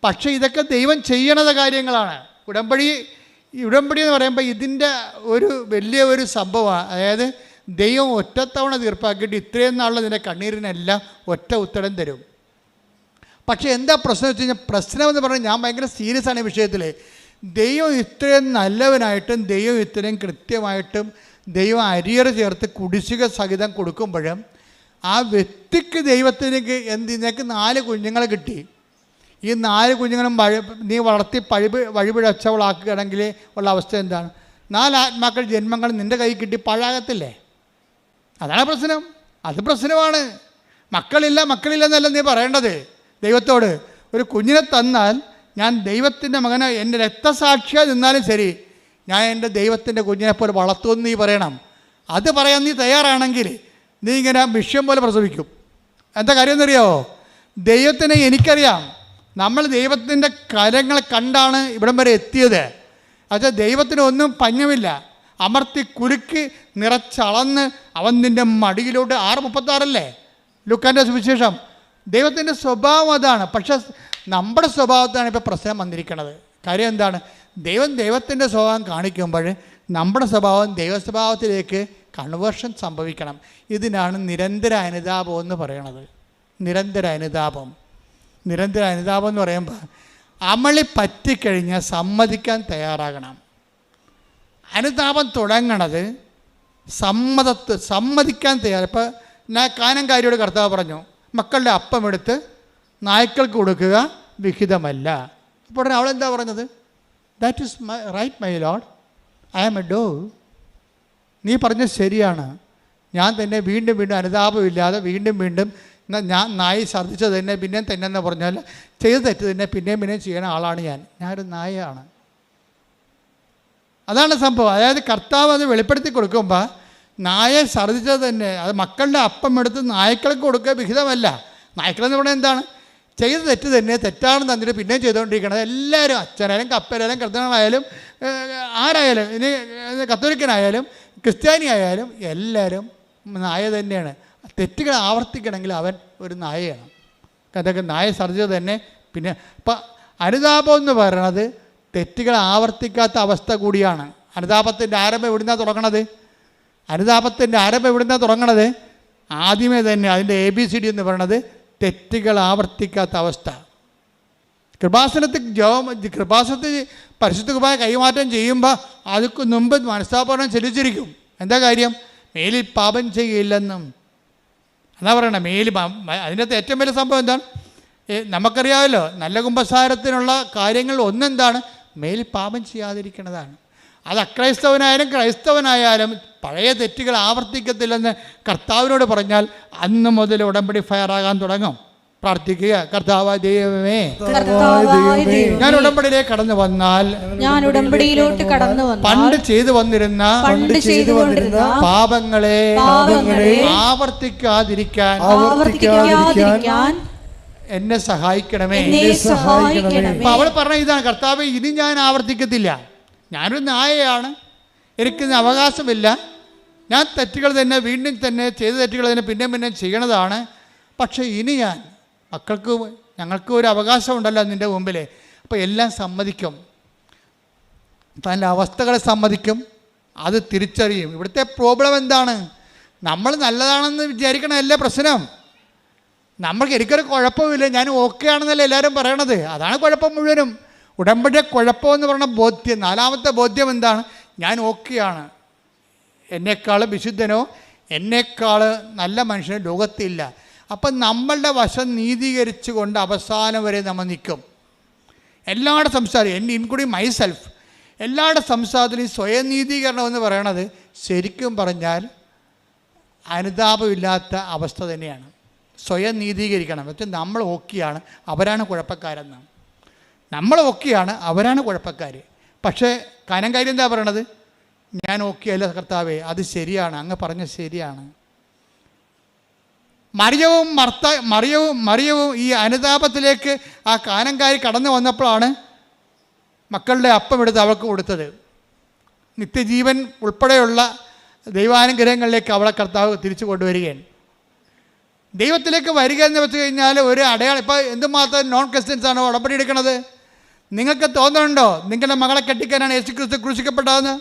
പക്ഷേ ഇതൊക്കെ ദൈവം ചെയ്യണത് കാര്യങ്ങളാണ്. ഉടമ്പടി എന്ന് പറയുമ്പോൾ ഇതിൻ്റെ ഒരു വലിയ ഒരു സംഭവമാണ്. അതായത് ദൈവം ഒറ്റത്തവണ തീർപ്പാക്കിയിട്ട് ഇത്രയും നാളിൽ ഇതിൻ്റെ കണ്ണീരിനെല്ലാം ഒറ്റ ഉത്തരം തരും. പക്ഷേ എന്താ പ്രശ്നം വെച്ച് കഴിഞ്ഞാൽ, പ്രശ്നമെന്ന് പറഞ്ഞാൽ ഞാൻ ഭയങ്കര സീരിയസ് ആണ് ഈ വിഷയത്തിൽ. ദൈവം ഇത്രയും നല്ലവനായിട്ടും ദൈവം ഇത്രയും കൃത്യമായിട്ടും ദൈവം അരിയർ ചേർത്ത് കുടിശ്ശിക സഹിതം കൊടുക്കുമ്പോഴും ആ വ്യക്തിക്ക് നിനക്ക് 4 കുഞ്ഞുങ്ങളെ കിട്ടി. ഈ 4 കുഞ്ഞുങ്ങളും നീ വളർത്തി വഴിപിഴച്ചവളാക്കുകയാണെങ്കിൽ ഉള്ള അവസ്ഥ എന്താണ്? 4 ആത്മാക്കൾ ജന്മങ്ങൾ നിൻ്റെ കൈ കിട്ടി പാഴാകത്തില്ലേ? അതാണ് പ്രശ്നം. അത് പ്രശ്നമാണ്. മക്കളില്ലെന്നല്ല നീ പറയേണ്ടത് ദൈവത്തോട്. ഒരു കുഞ്ഞിനെ തന്നാൽ ഞാൻ ദൈവത്തിൻ്റെ മകനെ എൻ്റെ രക്തസാക്ഷിയായി നിന്നാലും ശരി, ഞാൻ എൻ്റെ ദൈവത്തിൻ്റെ കുഞ്ഞിനെ പോലെ വളർത്തുമെന്ന് നീ പറയണം. അത് പറയാൻ നീ തയ്യാറാണെങ്കിൽ നീ ഇങ്ങനെ വിഷയം പോലെ പ്രസവിക്കും. എന്താ കാര്യം എന്നറിയാമോ? ദൈവത്തിനെ എനിക്കറിയാം. നമ്മൾ ദൈവത്തിൻ്റെ കരങ്ങൾ കണ്ടാണ് ഇവിടം വരെ എത്തിയത്. അത് ദൈവത്തിന് ഒന്നും പഞ്ഞമില്ല. അമർത്തി കുലുക്കി നിറച്ചളന്ന് അവൻ നിൻ്റെ മടിയിലോട്ട് 6:36 ലുക്കാൻ്റെ സുവിശേഷം. ദൈവത്തിൻ്റെ സ്വഭാവം അതാണ്. പക്ഷെ നമ്മുടെ സ്വഭാവത്താണ് ഇപ്പോൾ പ്രശ്നം വന്നിരിക്കുന്നത്. കാര്യം എന്താണ്? ദൈവത്തിൻ്റെ സ്വഭാവം കാണിക്കുമ്പോൾ നമ്മുടെ സ്വഭാവം ദൈവസ്വഭാവത്തിലേക്ക് കൺവേർഷൻ സംഭവിക്കണം. ഇതിനാണ് നിരന്തര അനുതാപം എന്ന് പറയണത്. നിരന്തര അനുതാപം. നിരന്തര അനുതാപം എന്ന് പറയുമ്പോൾ അമളി പറ്റിക്കഴിഞ്ഞാൽ സമ്മതിക്കാൻ തയ്യാറാകണം. അനുതാപം തുടങ്ങണത് സമ്മതിക്കാൻ തയ്യാറ്. ഇപ്പോൾ ഞാൻ കാനംകാരിയോട് കർത്താവ് പറഞ്ഞു, മക്കളുടെ അപ്പം എടുത്ത് നായ്ക്കൾക്ക് കൊടുക്കുക വിഹിതമല്ല. അപ്പോൾ ഉടനെ അവളെന്താ പറഞ്ഞത്? That is my right my lord, I am a dog. നീ പറഞ്ഞത് ശരിയാണ്. ഞാൻ തന്നെ വീണ്ടും വീണ്ടും അനുതാപമില്ലാതെ വീണ്ടും ഞാൻ നായി ഛർദ്ദിച്ചത് തന്നെ പിന്നെയും തന്നെ എന്ന് പറഞ്ഞാൽ ചെയ്ത് തെറ്റ് തന്നെ പിന്നെയും ചെയ്യുന്ന ആളാണ് ഞാനൊരു നായയാണ്. അതാണ് സംഭവം. അതായത് കർത്താവ് അത് വെളിപ്പെടുത്തി കൊടുക്കുമ്പോൾ നായ ഛർദ്ദിച്ചത് തന്നെ, അത് മക്കളുടെ അപ്പം എടുത്ത് നായ്ക്കൾക്ക് കൊടുക്കുക വിഹിതമല്ല. നായ്ക്കളെന്ന് പറഞ്ഞാൽ എന്താണ്? ചെയ്ത് തെറ്റ് തന്നെ തെറ്റാണെന്ന് തന്നിട്ട് പിന്നെയും ചെയ്തുകൊണ്ടിരിക്കണം. എല്ലാവരും, അച്ഛനായാലും കപ്പനായാലും കർത്തനായാലും ആരായാലും, ഇനി കത്തോലിക്കനായാലും ക്രിസ്ത്യാനി ആയാലും എല്ലാവരും നായ തന്നെയാണ്. തെറ്റുകൾ ആവർത്തിക്കണമെങ്കിൽ അവൻ ഒരു നായയാണ്. അതൊക്കെ നായ ഛർദ്ദിച്ചത് തന്നെ പിന്നെ. അപ്പം അനുതാപം എന്ന് പറയണത് തെറ്റുകൾ ആവർത്തിക്കാത്ത അവസ്ഥ കൂടിയാണ്. അനുതാപത്തിൻ്റെ ആരംഭം എവിടുന്നാണ് തുടങ്ങണത്? ആദ്യമേ തന്നെ അതിൻ്റെ ABCD എന്ന് പറയണത് തെറ്റുകൾ ആവർത്തിക്കാത്ത അവസ്ഥ. കൃപാസനത്തിൽ പരിശുദ്ധ കുർബാന കൈമാറ്റം ചെയ്യുമ്പോൾ അതിക്ക് മുമ്പ് മനസ്താപനം ചെലുത്തിരിക്കും. എന്താ കാര്യം? മേലിൽ പാപം ചെയ്യില്ലെന്നും എന്നാ പറയണേ. അതിൻ്റെ അകത്ത് ഏറ്റവും വലിയ സംഭവം എന്താണ്? നമുക്കറിയാമല്ലോ, നല്ല കുമ്പസാരത്തിനുള്ള കാര്യങ്ങൾ ഒന്നെന്താണ്? മേലിൽ പാപം ചെയ്യാതിരിക്കുന്നതാണ്. അത് അക്രൈസ്തവനായാലും ക്രൈസ്തവനായാലും പഴയ തെറ്റുകൾ ആവർത്തിക്കത്തില്ലെന്ന് കർത്താവിനോട് പറഞ്ഞാൽ അന്ന് മുതൽ ഉടമ്പടി ഫയറാകാൻ തുടങ്ങും. പ്രാർത്ഥിക്കുക, കർത്താവായ ദൈവമേ, ഞാൻ ഉടമ്പടിയിലേക്ക് കടന്നു വന്നാൽ പണ്ട് ചെയ്തു വന്നിരുന്ന പാപങ്ങളെ ആവർത്തിക്കാതിരിക്കാൻ എന്നെ സഹായിക്കണമേ. അപ്പൊ അവൾ പറഞ്ഞ ഇതാണ്, കർത്താവ് ഇനി ഞാൻ ആവർത്തിക്കത്തില്ല. ഞാനൊരു നായയാണ്, എനിക്കിന്ന് അവകാശമില്ല. ഞാൻ തെറ്റുകൾ തന്നെ വീണ്ടും തന്നെ ചെയ്ത തെറ്റുകൾ തന്നെ പിന്നെ ചെയ്യണതാണ്. പക്ഷേ ഇനി ഞാൻ ഞങ്ങൾക്ക് ഒരു അവകാശം ഉണ്ടല്ലോ നിൻ്റെ മുമ്പിൽ. അപ്പോൾ എല്ലാം സമ്മതിക്കും, തൻ്റെ അവസ്ഥകളെ സമ്മതിക്കും, അത് തിരിച്ചറിയും. ഇവിടുത്തെ പ്രോബ്ലം എന്താണ്? നമ്മൾ നല്ലതാണെന്ന് വിചാരിക്കണമല്ല പ്രശ്നം. നമ്മൾക്ക് എനിക്കൊരു കുഴപ്പമില്ല, ഞാൻ ഓക്കെ ആണെന്നല്ല എല്ലാവരും പറയണത്. അതാണ് കുഴപ്പം മുഴുവനും. ഉടമ്പടിയെ കുഴപ്പമെന്ന് പറഞ്ഞ ബോധ്യം, നാലാമത്തെ ബോധ്യം എന്താണ്? ഞാൻ ഓക്കെയാണ്. എന്നെക്കാൾ വിശുദ്ധനോ എന്നെക്കാൾ നല്ല മനുഷ്യനോ ലോകത്തില്ല. അപ്പം നമ്മളുടെ വശം നീതീകരിച്ചു കൊണ്ട് അവസാനം വരെ നമ്മൾ നിൽക്കും. എല്ലാവരുടെ സംസാരം, ഇൻക്ലൂഡിങ് മൈസെൽഫ്, എല്ലാവരുടെ സംസാരത്തിലും ഈ സ്വയം നീതീകരണം എന്ന് പറയണത് ശരിക്കും പറഞ്ഞാൽ അനുതാപമില്ലാത്ത അവസ്ഥ തന്നെയാണ്. സ്വയം നീതീകരിക്കണം. പക്ഷേ നമ്മൾ ഓക്കെയാണ്, അവരാണ് കുഴപ്പക്കാരെന്ന്. നമ്മൾ ഓക്കെയാണ്, അവരാണ് കുഴപ്പക്കാർ. പക്ഷേ കാര്യം എന്താ പറയണത്? ഞാൻ ഓക്കെ അല്ല കർത്താവേ, അത് ശരിയാണ്, അങ്ങ് പറഞ്ഞ ശരിയാണ്. മറിയവും ഈ അനുതാപത്തിലേക്ക് ആ കാനംകാരി കടന്നു വന്നപ്പോഴാണ് മക്കളുടെ അപ്പം എടുത്ത് അവൾക്ക് കൊടുത്തത്. നിത്യജീവൻ ഉൾപ്പെടെയുള്ള ദൈവാനുഗ്രഹങ്ങളിലേക്ക് അവളെ കർത്താവ് തിരിച്ചു കൊണ്ടുവരികയാണ്. ദൈവത്തിലേക്ക് വരിക എന്ന് വെച്ച് കഴിഞ്ഞാൽ ഒരു അടയാളം. ഇപ്പോൾ എന്തുമാത്രം നോൺ ക്രിസ്ത്യൻസാണോ ഉടമ്പടി എടുക്കണത്? നിങ്ങൾക്ക് തോന്നുന്നുണ്ടോ നിങ്ങളുടെ മകളെ കെട്ടിക്കാനാണ് യേശുക്രിസ്തു ക്രൂശിക്കപ്പെട്ടതെന്ന്?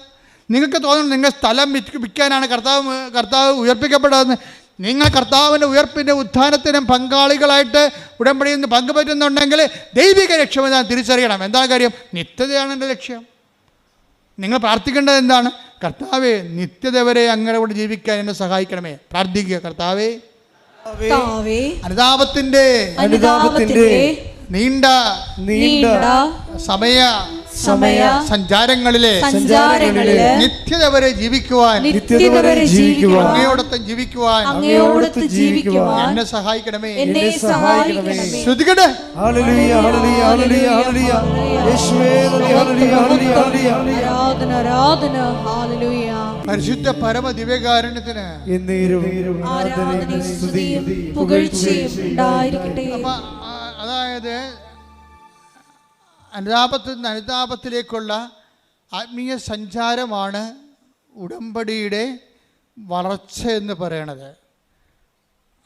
നിങ്ങൾക്ക് തോന്നുന്നു നിങ്ങൾ സ്ഥലം വിൽക്കാനാണ് കർത്താവ് ഉയർപ്പിക്കപ്പെട്ടതെന്ന്? നിങ്ങൾ കർത്താവിൻ്റെ ഉയർപ്പിൻ്റെ ഉത്ഥാനത്തിനും പങ്കാളികളായിട്ട് ഉടമ്പടിയിൽ നിന്ന് പങ്കുപറ്റുന്നുണ്ടെങ്കിൽ ദൈവിക ലക്ഷ്യമെന്ന് തിരിച്ചറിയണം. എന്താ കാര്യം? നിത്യതയാണ് എൻ്റെ ലക്ഷ്യം. നിങ്ങൾ പ്രാർത്ഥിക്കേണ്ടത് എന്താണ്? കർത്താവേ, നിത്യത വരെ അങ്ങനെ കൊണ്ട് ജീവിക്കാൻ എന്നെ സഹായിക്കണമേ. പ്രാർത്ഥിക്കുക, കർത്താവേ, അനുതാപത്തിന്റെ നീണ്ട സമയ സഞ്ചാരങ്ങളിലെ നിത്യത വരെ ജീവിക്കുവാൻ അങ്ങയോടൊപ്പം ജീവിക്കുവാൻ എന്നെ സഹായിക്കണമേ. ശ്രുതികട്ടെ. പരിശുദ്ധ പരമ ദിവ്യകാരുണ്യത്തിന് അതായത് അനുതാപത്തിലേക്കുള്ള ആത്മീയ സഞ്ചാരമാണ് ഉടമ്പടിയുടെ വളർച്ച എന്ന് പറയണത്.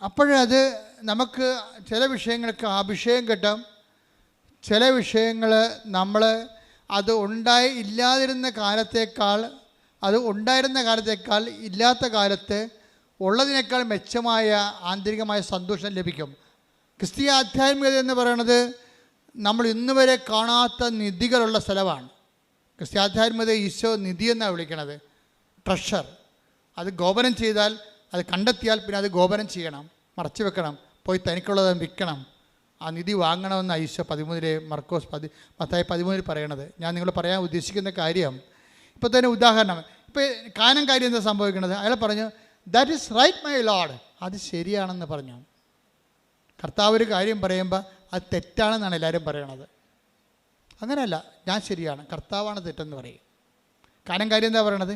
അപ്പോഴത് നമുക്ക് ചില വിഷയങ്ങൾക്ക് അഭിഷേകം കിട്ടാം, ചില വിഷയങ്ങൾ നമ്മൾ അത് ഇല്ലാതിരുന്ന കാലത്തേക്കാൾ ഇല്ലാത്ത കാലത്ത് ഉള്ളതിനേക്കാൾ മെച്ചമായ ആന്തരികമായ സന്തോഷം ലഭിക്കും. ക്രിസ്തീയ ആധ്യാത്മികത എന്ന് പറയുന്നത് നമ്മൾ ഇന്ന് വരെ കാണാത്ത നിധികളുള്ള സ്ഥലമാണ്. ക്രിസ്തീയ ആധ്യാത്മികത ഈശോ നിധി എന്നാണ് വിളിക്കണത്, ട്രഷർ. അത് ഗോപനം ചെയ്താൽ, അത് കണ്ടെത്തിയാൽ പിന്നെ അത് ഗോപനം ചെയ്യണം, മറച്ചു വെക്കണം, പോയി തനിക്കുള്ളത് വിൽക്കണം, ആ നിധി വാങ്ങണമെന്ന് ഈശോ 13 മർക്കോസ് മത്തായി 13 പറയണത്. ഞാൻ നിങ്ങൾ പറയാൻ ഉദ്ദേശിക്കുന്ന കാര്യം, ഇപ്പോൾ തന്നെ ഉദാഹരണം, ഇപ്പോൾ കാനം കാര്യം എന്താ സംഭവിക്കുന്നത്? അയാൾ പറഞ്ഞു that is right my lord, അത് ശരിയാണെന്ന് പറഞ്ഞു. കർത്താവ് ഒരു കാര്യം പറയുമ്പോൾ അത് തെറ്റാണെന്നാണ് എല്ലാവരും പറയണത്. അങ്ങനെയല്ല, ഞാൻ ശരിയാണ്, കർത്താവാണ് തെറ്റെന്ന് പറയും. കാനം കാര്യം എന്താ പറയണത്?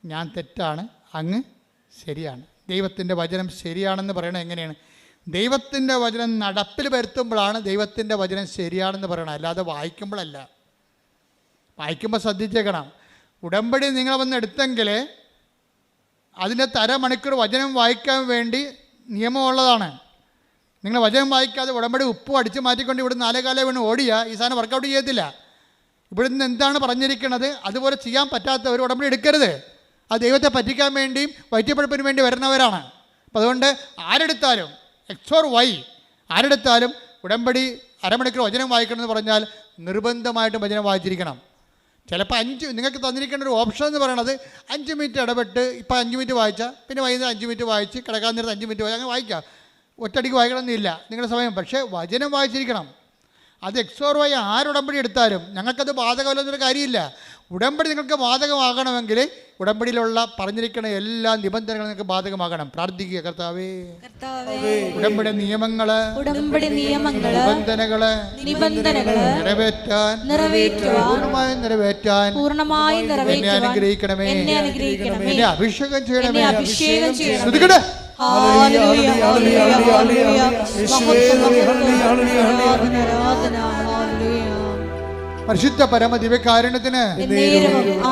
ഞാൻ തെറ്റാണ്, അങ്ങ് ശരിയാണ്. ദൈവത്തിൻ്റെ വചനം ശരിയാണെന്ന് പറയണത് എങ്ങനെയാണ്? ദൈവത്തിൻ്റെ വചനം നടപ്പിൽ വരുത്തുമ്പോഴാണ് ദൈവത്തിൻ്റെ വചനം ശരിയാണെന്ന് പറയണം, അല്ലാതെ വായിക്കുമ്പോഴല്ല. വായിക്കുമ്പോൾ ശ്രദ്ധിച്ചേക്കണം. ഉടമ്പടി നിങ്ങൾ വന്ന് എടുത്തെങ്കിൽ അതിൻ്റെ അരമണിക്കൂർ വചനം വായിക്കാൻ വേണ്ടി നിയമമുള്ളതാണ്. നിങ്ങൾ വചനം വായിക്കാതെ ഉടമ്പടി ഉപ്പ് അടിച്ച് മാറ്റിക്കൊണ്ട് ഇവിടുന്ന് 4 കാലം വീണ് ഓടിയാൽ ഈ സാധനം വർക്കൗട്ട് ചെയ്യത്തില്ല. ഇവിടുന്ന് എന്താണ് പറഞ്ഞിരിക്കുന്നത് അതുപോലെ ചെയ്യാൻ പറ്റാത്തവർ ഉടമ്പടി എടുക്കരുത്. അത് ദൈവത്തെ പറ്റിക്കാൻ വേണ്ടിയും വൈദ്യപ്പഴുപ്പിന് വേണ്ടി വരുന്നവരാണ്. അപ്പം അതുകൊണ്ട് ആരെടുത്താലും എക്സ് ഓർ വൈ ആരെടുത്താലും ഉടമ്പടി അരമണിക്കൂർ വചനം വായിക്കണമെന്ന് പറഞ്ഞാൽ നിർബന്ധമായിട്ടും വചനം വായിച്ചിരിക്കണം. ചിലപ്പോൾ നിങ്ങൾക്ക് തന്നിരിക്കേണ്ട ഒരു ഓപ്ഷൻ എന്ന് പറയണത് 5 മിനിറ്റ് ഇടപെട്ട്, ഇപ്പോൾ 5 മിനിറ്റ് വായിച്ചാൽ പിന്നെ വൈകുന്നേരം 5 മിനിറ്റ് വായിച്ച് കിടക്കാൻ നേരത്ത് 5 മിനിറ്റ് വായിച്ച് അങ്ങനെ വായിക്കാം. ഒറ്റയടിക്ക് വായിക്കണമെന്നില്ല നിങ്ങളുടെ സമയം, പക്ഷേ വചനം വായിച്ചിരിക്കണം. അത് എക്സ് ഓർ വൈ ആരുടമ്പടി എടുത്താലും ഞങ്ങൾക്കത് ബാധകമല്ലെന്നൊരു കാര്യമില്ല. ഉടമ്പടി നിങ്ങൾക്ക് ബാധകമാകണമെങ്കിൽ ഉടമ്പടിയിലുള്ള പറഞ്ഞിരിക്കുന്ന എല്ലാ നിബന്ധനകളും നിങ്ങൾക്ക് ബാധകമാകണം. പ്രാർത്ഥിക്കുക, കർത്താവേ ഉടമ്പടി നിയമങ്ങള് നിബന്ധനകള് പൂർണ്ണമായി നിറവേറ്റാൻ എന്നെ അനുഗ്രഹിക്കണമേ, എന്നെ അഭിഷേകം ചെയ്യണമേ. ശ്രദ്ധിക്കട്ടെ, പരിശുദ്ധ പരമ ദിവ്യകാരുണ്യത്തിന്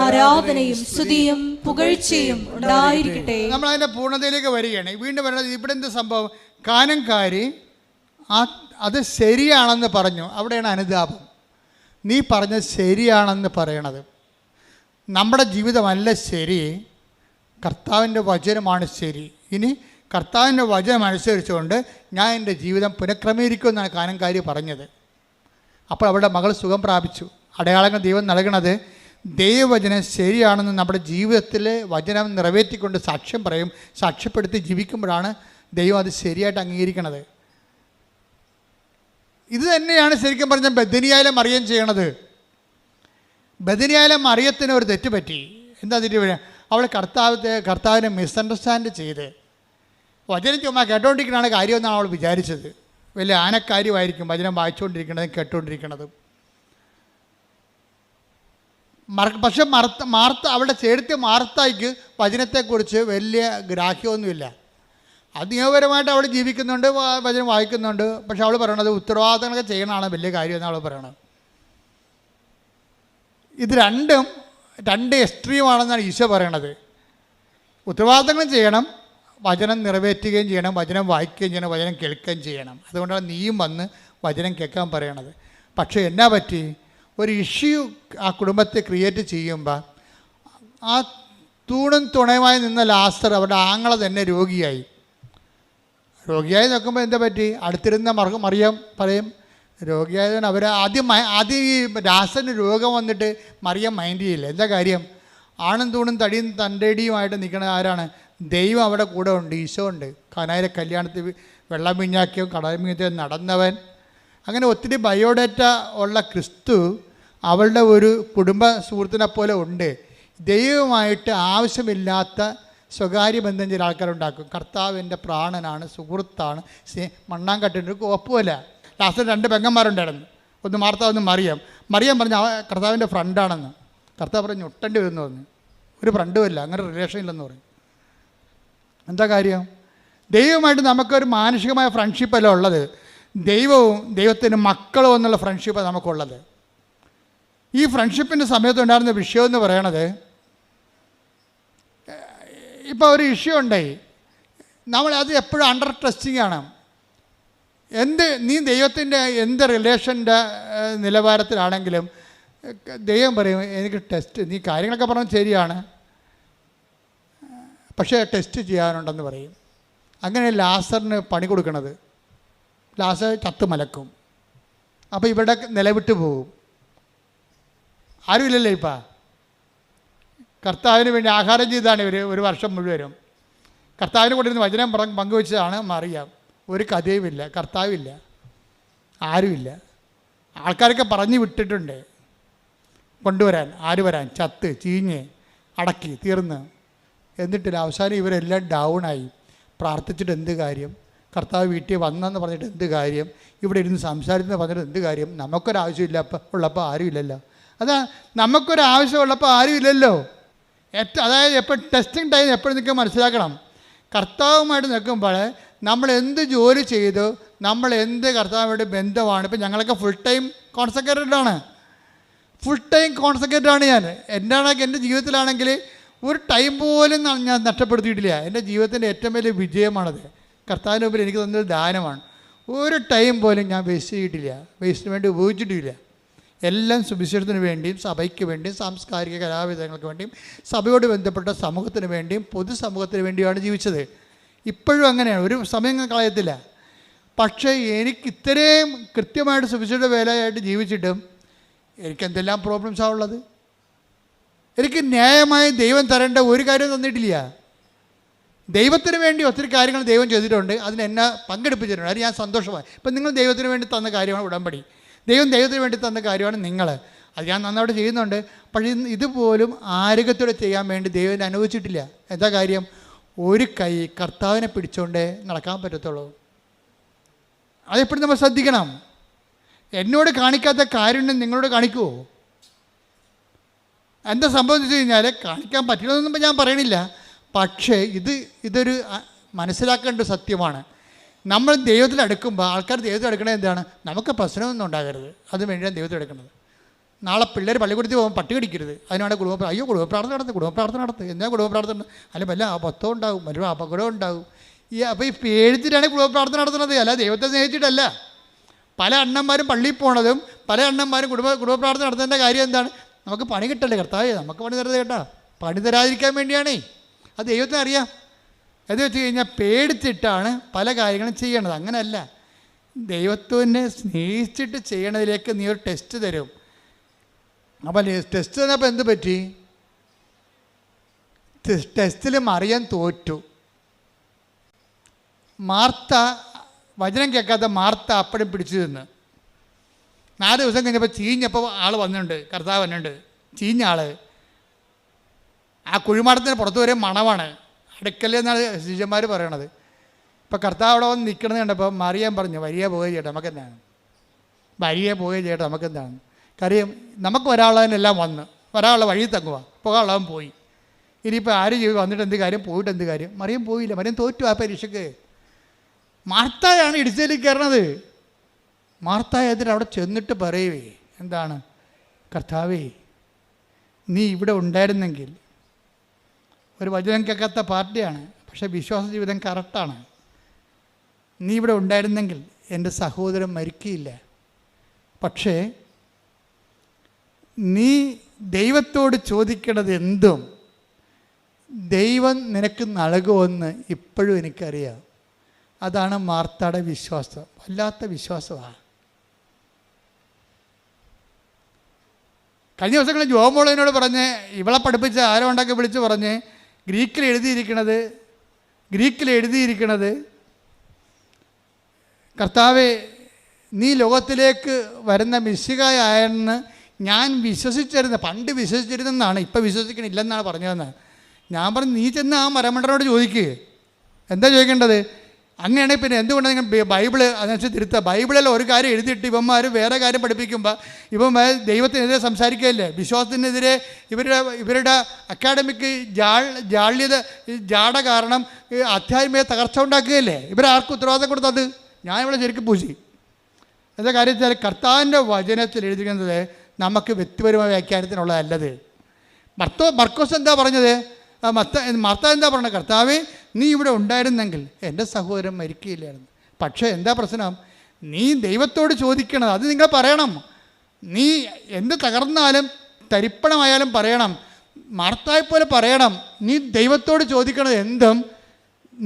ആരാധനയും സ്തുതിയും പുകഴ്ചയും ഉണ്ടായിരിക്കട്ടെ. നമ്മൾ അതിന്റെ പൂർണ്ണതയിലേക്ക് വരികയാണ്. വീണ്ടും പറയുന്നത് ഇവിടെ എന്ത് സംഭവം? കാനംകാരി അത് ശരിയാണെന്ന് പറഞ്ഞു. അവിടെയാണ് അനുതാപം. നീ പറഞ്ഞത് ശരിയാണെന്ന് പറയണത്. നമ്മുടെ ജീവിതമല്ല ശരി, കർത്താവിൻ്റെ വചനമാണ് ശരി. ഇനി കർത്താവിൻ്റെ വചനം അനുസരിച്ചുകൊണ്ട് ഞാൻ എൻ്റെ ജീവിതം പുനഃക്രമീകരിക്കുമെന്നാണ് കാനംകാരി പറഞ്ഞത്. അപ്പോൾ അവരുടെ മകൾ സുഖം പ്രാപിച്ചു. അടയാളങ്ങൾ ദൈവം നൽകണത് ദൈവവചനം ശരിയാണെന്ന് നമ്മുടെ ജീവിതത്തിൽ വചനം നിറവേറ്റിക്കൊണ്ട് സാക്ഷ്യം പറയും, സാക്ഷ്യപ്പെടുത്തി ജീവിക്കുമ്പോഴാണ് ദൈവം അത് ശരിയായിട്ട് അംഗീകരിക്കണത്. ഇത് തന്നെയാണ് ശരിക്കും പറഞ്ഞാൽ ബദനിയായിലെ മറിയം ചെയ്യണത്. ബദനിയായിലെ മറിയത്തിന് ഒരു തെറ്റ് പറ്റി. എന്താ തെറ്റ്? അവൾ കർത്താവിനെ മിസ്അണ്ടർസ്റ്റാൻഡ് ചെയ്ത് വചനം ചുമ്മാ കേട്ടോണ്ടിരിക്കണതാണ് കാര്യമെന്നാണ് അവൾ വിചാരിച്ചത്. വലിയ ആനക്കാര്യമായിരിക്കും വചനം വായിച്ചുകൊണ്ടിരിക്കണതും കേട്ടുകൊണ്ടിരിക്കണതും. പക്ഷെ മാർത്ത അവളുടെ ചേർത്ത് മാർത്തായ്ക്ക് വചനത്തെക്കുറിച്ച് വലിയ ഗ്രാഹ്യമൊന്നുമില്ല. അത് നിയമപരമായിട്ട് അവൾ ജീവിക്കുന്നുണ്ട്, വചനം വായിക്കുന്നുണ്ട്. പക്ഷെ അവൾ പറയണത് ഉത്തരവാദിത്തങ്ങളൊക്കെ ചെയ്യണതാണ് വലിയ കാര്യമെന്ന് അവൾ പറയണത്. ഇത് രണ്ട് എക്സ്ട്രീമാണെന്നാണ് ഈശോ പറയണത്. ഉത്തരവാദിത്തങ്ങളും ചെയ്യണം, വചനം നിറവേറ്റുകയും ചെയ്യണം, വചനം വായിക്കുകയും ചെയ്യണം, വചനം കേൾക്കുകയും ചെയ്യണം. അതുകൊണ്ടാണ് നീയും വന്ന് വചനം കേൾക്കാൻ പറയണത്. പക്ഷേ എന്നാ പറ്റി? ഒരു ഇഷ്യൂ ആ കുടുംബത്തെ ക്രിയേറ്റ് ചെയ്യുമ്പോൾ ആ തൂണും തുണയുമായി നിന്ന ലാസർ അവരുടെ ആങ്ങളെ തന്നെ രോഗിയായി നോക്കുമ്പോൾ എന്താ പറ്റി? അടുത്തിരുന്ന മറിയം പറയും രോഗിയായതുകൊണ്ട് അവർ ആദ്യം ഈ ലാസറിന് രോഗം വന്നിട്ട് മറിയം മൈൻഡ് ചെയ്യില്ല. എന്താ കാര്യം? ആണും തൂണും തടിയും തണ്ടടിയുമായിട്ട് നിൽക്കണ ആരാണ്? ദൈവം അവിടെ കൂടെ ഉണ്ട്, ഈശോ ഉണ്ട്. കാനായിലെ കല്യാണത്തിൽ വെള്ളം വീഞ്ഞാക്കിയും കടൽ വീഞ്ഞാക്കിയും നടന്നവൻ. അങ്ങനെ ഒത്തിരി ബയോഡേറ്റ ഉള്ള ക്രിസ്തു അവളുടെ ഒരു കുടുംബ സുഹൃത്തിനെ പോലെ ഉണ്ട്. ദൈവമായിട്ട് ആവശ്യമില്ലാത്ത സ്വകാര്യ ബന്ധം ചില ആൾക്കാരുണ്ടാക്കും. കർത്താവിൻ്റെ പ്രാണനാണ്, സുഹൃത്താണ്, മണ്ണാങ്കട്ടിൻ്റെ ഒരു കുഴപ്പമില്ല. ലാസ്റ്റ് 2 പെങ്ങന്മാരുണ്ടായിരുന്നു, ഒന്ന് മാർത്ത ഒന്ന് മറിയം പറഞ്ഞു കർത്താവിൻ്റെ ഫ്രണ്ടാണെന്ന്. കർത്താവ് പറഞ്ഞു ഒട്ടേണ്ടി വരുമെന്ന് പറഞ്ഞു. ഒരു ഫ്രണ്ടുമില്ല, അങ്ങനെ റിലേഷൻ ഇല്ലെന്ന് പറയും. എന്താ കാര്യം? ദൈവമായിട്ട് നമുക്കൊരു മാനുഷികമായ ഫ്രണ്ട്ഷിപ്പല്ല ഉള്ളത്, ദൈവവും ദൈവത്തിൻ്റെ മക്കളും എന്നുള്ള ഫ്രണ്ട്ഷിപ്പാണ് നമുക്കുള്ളത്. ഈ ഫ്രണ്ട്ഷിപ്പിൻ്റെ സമയത്തുണ്ടായിരുന്ന വിഷയമെന്ന് പറയണത്, ഇപ്പോൾ ഒരു ഇഷ്യൂ ഉണ്ടായി, നമ്മളത് എപ്പോഴും അണ്ടർ ടെസ്റ്റിംഗ് ആണ്. നീ ദൈവത്തിൻ്റെ എന്ത് റിലേഷൻ്റെ നിലവാരത്തിലാണെങ്കിലും ദൈവം പറയും എനിക്ക് ടെസ്റ്റ്, നീ കാര്യങ്ങളൊക്കെ പറഞ്ഞാൽ ശരിയാണ് പക്ഷേ ടെസ്റ്റ് ചെയ്യാനുണ്ടെന്ന് പറയും. അങ്ങനെ ലാസറിന് പണി കൊടുക്കണത്. ലാസ്റ്റ് ചത്ത് മലക്കും. അപ്പോൾ ഇവിടെ നിലവിട്ട് പോകും. ആരുമില്ലല്ലോ ഇപ്പം. കർത്താവിന് വേണ്ടി ആഹാരം ചെയ്താണ് ഇവർ ഒരു വർഷം മുഴുവനും. കർത്താവിനെ കൊണ്ടിരുന്ന് വചനം പങ്കുവെച്ചതാണ് മറിയാം. ഒരു കഥയുമില്ല, കർത്താവില്ല, ആരുമില്ല. ആൾക്കാരൊക്കെ പറഞ്ഞു വിട്ടിട്ടുണ്ട് കൊണ്ടുവരാൻ. ആര് വരാൻ? ചത്ത് ചീഞ്ഞ് അടക്കി തീർന്ന്. എന്നിട്ടില്ല. അവസാനം ഇവരെല്ലാം ഡൗണായി. പ്രാർത്ഥിച്ചിട്ട് എന്ത് കാര്യം? കർത്താവ് വീട്ടിൽ വന്നെന്ന് പറഞ്ഞിട്ട് എന്ത് കാര്യം? ഇവിടെ ഇരുന്ന് സംസാരിച്ചെന്ന് പറഞ്ഞിട്ട് എന്ത് കാര്യം? നമുക്കൊരാവശ്യമില്ല ഉള്ളപ്പോൾ ആരുമില്ലല്ലോ. അതാ, നമുക്കൊരാവശ്യമുള്ളപ്പോൾ ആരുമില്ലല്ലോ. അതായത് എപ്പോൾ ടെസ്റ്റിംഗ് ടൈം എപ്പോഴും നിൽക്കാൻ മനസ്സിലാക്കണം. കർത്താവുമായിട്ട് നിൽക്കുമ്പോൾ നമ്മൾ എന്ത് ജോലി ചെയ്തു, നമ്മൾ എന്ത് കർത്താവുമായിട്ട് ബന്ധമാണ്. ഇപ്പം ഞങ്ങളൊക്കെ ഫുൾ ടൈം കോൺസെൻട്രേറ്റഡാണ്. ഫുൾ ടൈം കോൺസെൻട്രേറ്റഡാണ് ഞാൻ. എൻ്റെ ജീവിതത്തിലാണെങ്കിൽ ഒരു ടൈം പോലും ഞാൻ നഷ്ടപ്പെടുത്തിയിട്ടില്ല. എൻ്റെ ജീവിതത്തിൻ്റെ ഏറ്റവും വലിയ വിജയമാണത്. കർത്താവിന് മുമ്പിൽ എനിക്ക് തന്നൊരു ദാനമാണ്. ഒരു ടൈം പോലും ഞാൻ വേസ്റ്റ് ചെയ്തിട്ടില്ല, വേസ്റ്റിന് വേണ്ടി ഉപയോഗിച്ചിട്ടില്ല. എല്ലാം സുവിശേഷത്തിന് വേണ്ടിയും സഭയ്ക്ക് വേണ്ടിയും സാംസ്കാരിക കലാവിധങ്ങൾക്ക് വേണ്ടിയും സഭയോട് ബന്ധപ്പെട്ട സമൂഹത്തിന് വേണ്ടിയും പൊതുസമൂഹത്തിന് വേണ്ടിയാണ് ജീവിച്ചത്. ഇപ്പോഴും അങ്ങനെയാണ്, ഒരു സമയം കളയത്തില്ല. പക്ഷേ എനിക്ക് ഇത്രയും കൃത്യമായിട്ട് സുവിശേഷ വേലയായിട്ട് ജീവിച്ചിട്ടും എനിക്ക് എന്തെല്ലാം പ്രോബ്ലംസാണ് ഉള്ളത്. എനിക്ക് ന്യായമായി ദൈവം തരേണ്ട ഒരു കാര്യം തന്നിട്ടില്ല. ദൈവത്തിന് വേണ്ടി ഒത്തിരി കാര്യങ്ങൾ ദൈവം ചെയ്തിട്ടുണ്ട്, അതിന് എന്നെ പങ്കെടുപ്പിച്ചിട്ടുണ്ട്. അത് ഞാൻ സന്തോഷമായി. ഇപ്പം നിങ്ങൾ ദൈവത്തിന് വേണ്ടി തന്ന കാര്യമാണ് ഉടമ്പടി, ദൈവത്തിന് വേണ്ടി തന്ന കാര്യമാണ് നിങ്ങൾ. അത് ഞാൻ നന്നായിട്ട് ചെയ്യുന്നുണ്ട്. പക്ഷേ ഇതുപോലും ആരോഗ്യത്തോടെ ചെയ്യാൻ വേണ്ടി ദൈവം അനുവദിച്ചിട്ടില്ല. എന്താ കാര്യം? ഒരു കൈ കർത്താവിനെ പിടിച്ചുകൊണ്ടേ നടക്കാൻ പറ്റത്തുള്ളൂ. അതെപ്പോഴും നമ്മൾ ശ്രദ്ധിക്കണം. എന്നോട് കാണിക്കാത്ത കാരുണ്യം നിങ്ങളോട് കാണിക്കുമോ? എന്താ സംഭവിച്ചു കഴിഞ്ഞാൽ, കാണിക്കാൻ പറ്റില്ലെന്നൊന്നും ഞാൻ പറയണില്ല. പക്ഷേ ഇതൊരു മനസ്സിലാക്കേണ്ട സത്യമാണ്. നമ്മൾ ദൈവത്തിൽ അടുക്കുമ്പോൾ, ആൾക്കാർ ദൈവത്തിൽ അടുക്കണത് എന്താണ്? നമുക്ക് പ്രശ്നമൊന്നും ഉണ്ടാകരുത്, അത് വേണ്ടിയാണ് ദൈവത്തിൽ എടുക്കുന്നത്. നാളെ പിള്ളേർ പള്ളിക്കൂടത്തിൽ പോകുമ്പോൾ പട്ടി കടിക്കരുത്, അതിനാണ് കുടുംബപ്രാർത്ഥന നടത്തുക. എന്നാൽ കുടുംബപ്രാർത്ഥന അല്ല, വല്ല അബദ്ധം ഉണ്ടാകും, വല്ല അപകടം ഉണ്ടാകും. അപ്പോൾ ഈ പേടിച്ചിട്ടാണ് കുടുംബപ്രാർത്ഥന നടത്തുന്നത്, അല്ല ദൈവത്തെ സ്നേഹിച്ചിട്ടല്ല. പല അണ്ണന്മാരും പള്ളിയിൽ പോണതും പല അണ്ണന്മാരും കുടുംബപ്രാർത്ഥന നടത്തേണ്ട കാര്യം എന്താണ്? നമുക്ക് പണി കിട്ടല്ലേ കർത്താവേ, നമുക്ക് പണി തരുന്നത് കേട്ടാ, പണി തരാതിരിക്കാൻ വേണ്ടിയാണേ. അത് ദൈവത്തിന് അറിയാം. എന്ന് വെച്ച് കഴിഞ്ഞാൽ പേടിച്ചിട്ടാണ് പല കാര്യങ്ങളും ചെയ്യണത്. അങ്ങനെയല്ല, ദൈവത്തിനെ സ്നേഹിച്ചിട്ട് ചെയ്യണതിലേക്ക് നീ ഒരു ടെസ്റ്റ് തരും. അപ്പം ടെസ്റ്റ് തന്നപ്പോൾ എന്ത് പറ്റി? ടെസ്റ്റിൽ മറിയാൻ തോറ്റു. മാർത്ത, വചനം കേൾക്കാത്ത മാർത്ത അപ്പഴും പിടിച്ചു നിന്ന്. 4 ദിവസം കഴിഞ്ഞപ്പോൾ ചീഞ്ഞപ്പോൾ ആൾ വന്നിട്ടുണ്ട്, കർത്താവ് വന്നിട്ടുണ്ട്. ചീഞ്ഞ ആൾ ആ കുഴിമാടത്തിന് പുറത്ത് വരെ മണമാണ്, അടുക്കല്ലേ എന്നാണ് ശിഷ്യന്മാർ പറയണത്. ഇപ്പം കർത്താവ് അവിടെ വന്ന് നിൽക്കണമെന്ന് കണ്ടപ്പോൾ മറിയാൻ പറഞ്ഞു, വരിയെ പോവുക ചേട്ടാ നമുക്കെന്താണ്, വരിയെ പോവുക ചേട്ടാ നമുക്കെന്താണ്. കാര്യം നമുക്ക് വരാനുള്ളതിനെല്ലാം വരാനുള്ള വഴി തങ്ങുക, പോകാനുള്ളവൻ പോയി. ഇനിയിപ്പോൾ ആര് വന്നിട്ട് എന്ത് കാര്യം, പോയിട്ട് എന്ത് കാര്യം? മറിയം പോയില്ല, മറിയം തോറ്റു ആ പരീക്ഷയ്ക്ക്. മാർത്തായാണ് ഇടിച്ചതിൽ കയറണത്. മാർത്തായതിന് അവിടെ ചെന്നിട്ട് പറയുവേ, എന്താണ്? കർത്താവേ, നീ ഇവിടെ ഉണ്ടായിരുന്നെങ്കിൽ. ഒരു വചനം കേൾക്കാത്ത പാർട്ടിയാണ്, പക്ഷേ വിശ്വാസ ജീവിതം കറക്റ്റാണ്. നീ ഇവിടെ ഉണ്ടായിരുന്നെങ്കിൽ എൻ്റെ സഹോദരൻ മരിക്കുകയില്ല. പക്ഷേ നീ ദൈവത്തോട് ചോദിക്കണത് എന്തും ദൈവം നിനക്ക് നൽകുമെന്ന് ഇപ്പോഴും എനിക്കറിയാം. അതാണ് മാർത്തയുടെ വിശ്വാസം. വല്ലാത്ത വിശ്വാസമാണ്. കഴിഞ്ഞ ദിവസങ്ങളിൽ ജോമോളനോട് പറഞ്ഞ്, ഇവളെ പഠിപ്പിച്ച ആരോ ഉണ്ടാക്കി വിളിച്ച് പറഞ്ഞ്, ഗ്രീക്കിൽ എഴുതിയിരിക്കണത് കർത്താവേ, നീ ലോകത്തിലേക്ക് വരുന്ന മിശിഹായാണെന്ന് ഞാൻ പണ്ട് വിശ്വസിച്ചിരുന്നെന്നാണ്, ഇപ്പം വിശ്വസിക്കണില്ലെന്നാണ് പറഞ്ഞതെന്ന്. ഞാൻ പറഞ്ഞു, നീ ചെന്ന് ആ മരമണ്ടനോട് ചോദിക്കുക. എന്താ ചോദിക്കേണ്ടത്? അങ്ങനെയാണെങ്കിൽ പിന്നെ എന്തുകൊണ്ടാണ് നിങ്ങൾ ബൈബിള് അതനുസരിച്ച് തിരുത്തുക? ബൈബിളിൽ ഒരു കാര്യം എഴുതിയിട്ട് ഇവന്മാർ വേറെ കാര്യം പഠിപ്പിക്കുമ്പോൾ ഇവന്മാർ ദൈവത്തിനെതിരെ സംസാരിക്കുകയല്ലേ? വിശ്വാസത്തിനെതിരെ ഇവരുടെ അക്കാഡമിക് ജാട കാരണം ആധ്യാത്മിക തകർച്ച ഉണ്ടാക്കുകയല്ലേ? ഇവരാർക്കും ഉത്തരവാദിത്തം കൊടുത്തത്? ഞാനിവിടെ ശരിക്കും പൂശി. എന്താ കാര്യം വെച്ചാൽ, കർത്താവിൻ്റെ വചനത്തിൽ എഴുതിക്കുന്നത് നമുക്ക് വ്യക്തിപരമായ വ്യാഖ്യാനത്തിനുള്ളതല്ലത്. മർക്കോസ് എന്താ പറഞ്ഞത്? മാർത്ത എന്താ പറഞ്ഞത്? കർത്താവേ, നീ ഇവിടെ ഉണ്ടായിരുന്നെങ്കിൽ എൻ്റെ സഹോദരൻ മരിക്കുകയില്ലായിരുന്നു. പക്ഷേ എന്താ പ്രശ്നം? നീ ദൈവത്തോട് ചോദിക്കണത് അത് നിങ്ങൾ പറയണം. നീ എന്ത് തകർന്നാലും തരിപ്പണമായാലും പറയണം. മാർത്തായെപ്പോലെ പറയണം. നീ ദൈവത്തോട് ചോദിക്കണത് എന്തും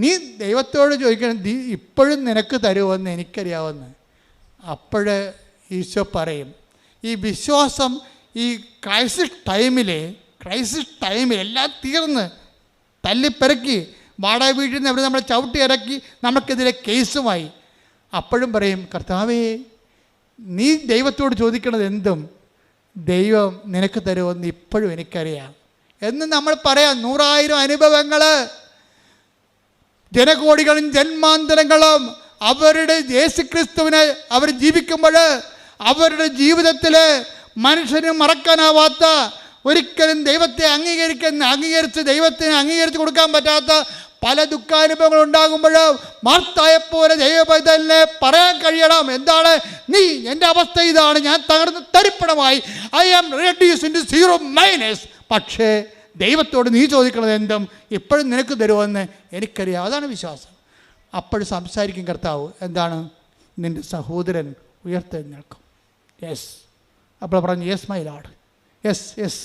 നീ ദൈവത്തോട് ചോദിക്കണം, ഇപ്പോഴും നിനക്ക് തരുമെന്ന് എനിക്കറിയാവുന്ന. അപ്പോഴ് ഈശോ പറയും, ഈ വിശ്വാസം ഈ ക്രൈസിസ് ടൈമിൽ എല്ലാം തീർന്ന് തല്ലിപ്പെരക്കി വാടക വീട്ടിൽ നിന്ന് അവിടെ നമ്മളെ ചവിട്ടി ഇറക്കി നമുക്കെതിരെ കേസുമായി. അപ്പോഴും പറയും, കർത്താവേ നീ ദൈവത്തോട് ചോദിക്കണത് എന്തും ദൈവം നിനക്ക് തരുമെന്ന് ഇപ്പോഴും എനിക്കറിയാം എന്ന് നമ്മൾ പറയാം. 100,000 അനുഭവങ്ങൾ, ജനകോടികളും ജന്മാന്തരങ്ങളും അവരുടെ യേശുക്രിസ്തുവിനെ അവർ ജീവിക്കുമ്പോൾ അവരുടെ ജീവിതത്തിൽ മനുഷ്യന് മറക്കാനാവാത്ത, ഒരിക്കലും ദൈവത്തെ അംഗീകരിച്ച് ദൈവത്തിന് അംഗീകരിച്ച് കൊടുക്കാൻ പറ്റാത്ത പല ദുഃഖാനുഭവങ്ങൾ ഉണ്ടാകുമ്പോൾ മാർത്തായെപ്പോലെ ദൈവപൈതലിനെ പറയാൻ കഴിയണം, എന്താണ്, നീ എൻ്റെ അവസ്ഥ ഇതാണ്, ഞാൻ തകർന്ന് തരിപ്പണമായി, ഐ ആം റെഡ്യൂസ്ഡ് ഇൻടു 0 പക്ഷേ ദൈവത്തോട് നീ ചോദിക്കണത് എന്തും ഇപ്പോഴും നിനക്ക് തരുമെന്ന് എനിക്കറിയാം. അതാണ് വിശ്വാസം. അപ്പോഴും സംസാരിക്കും കർത്താവ്, എന്താണ്, നിൻ്റെ സഹോദരൻ ഉയർത്തെഴുന്നേൽക്കും. യെസ്. അപ്പോൾ പറഞ്ഞു, യെസ് മൈ ലോർഡ്, യെസ്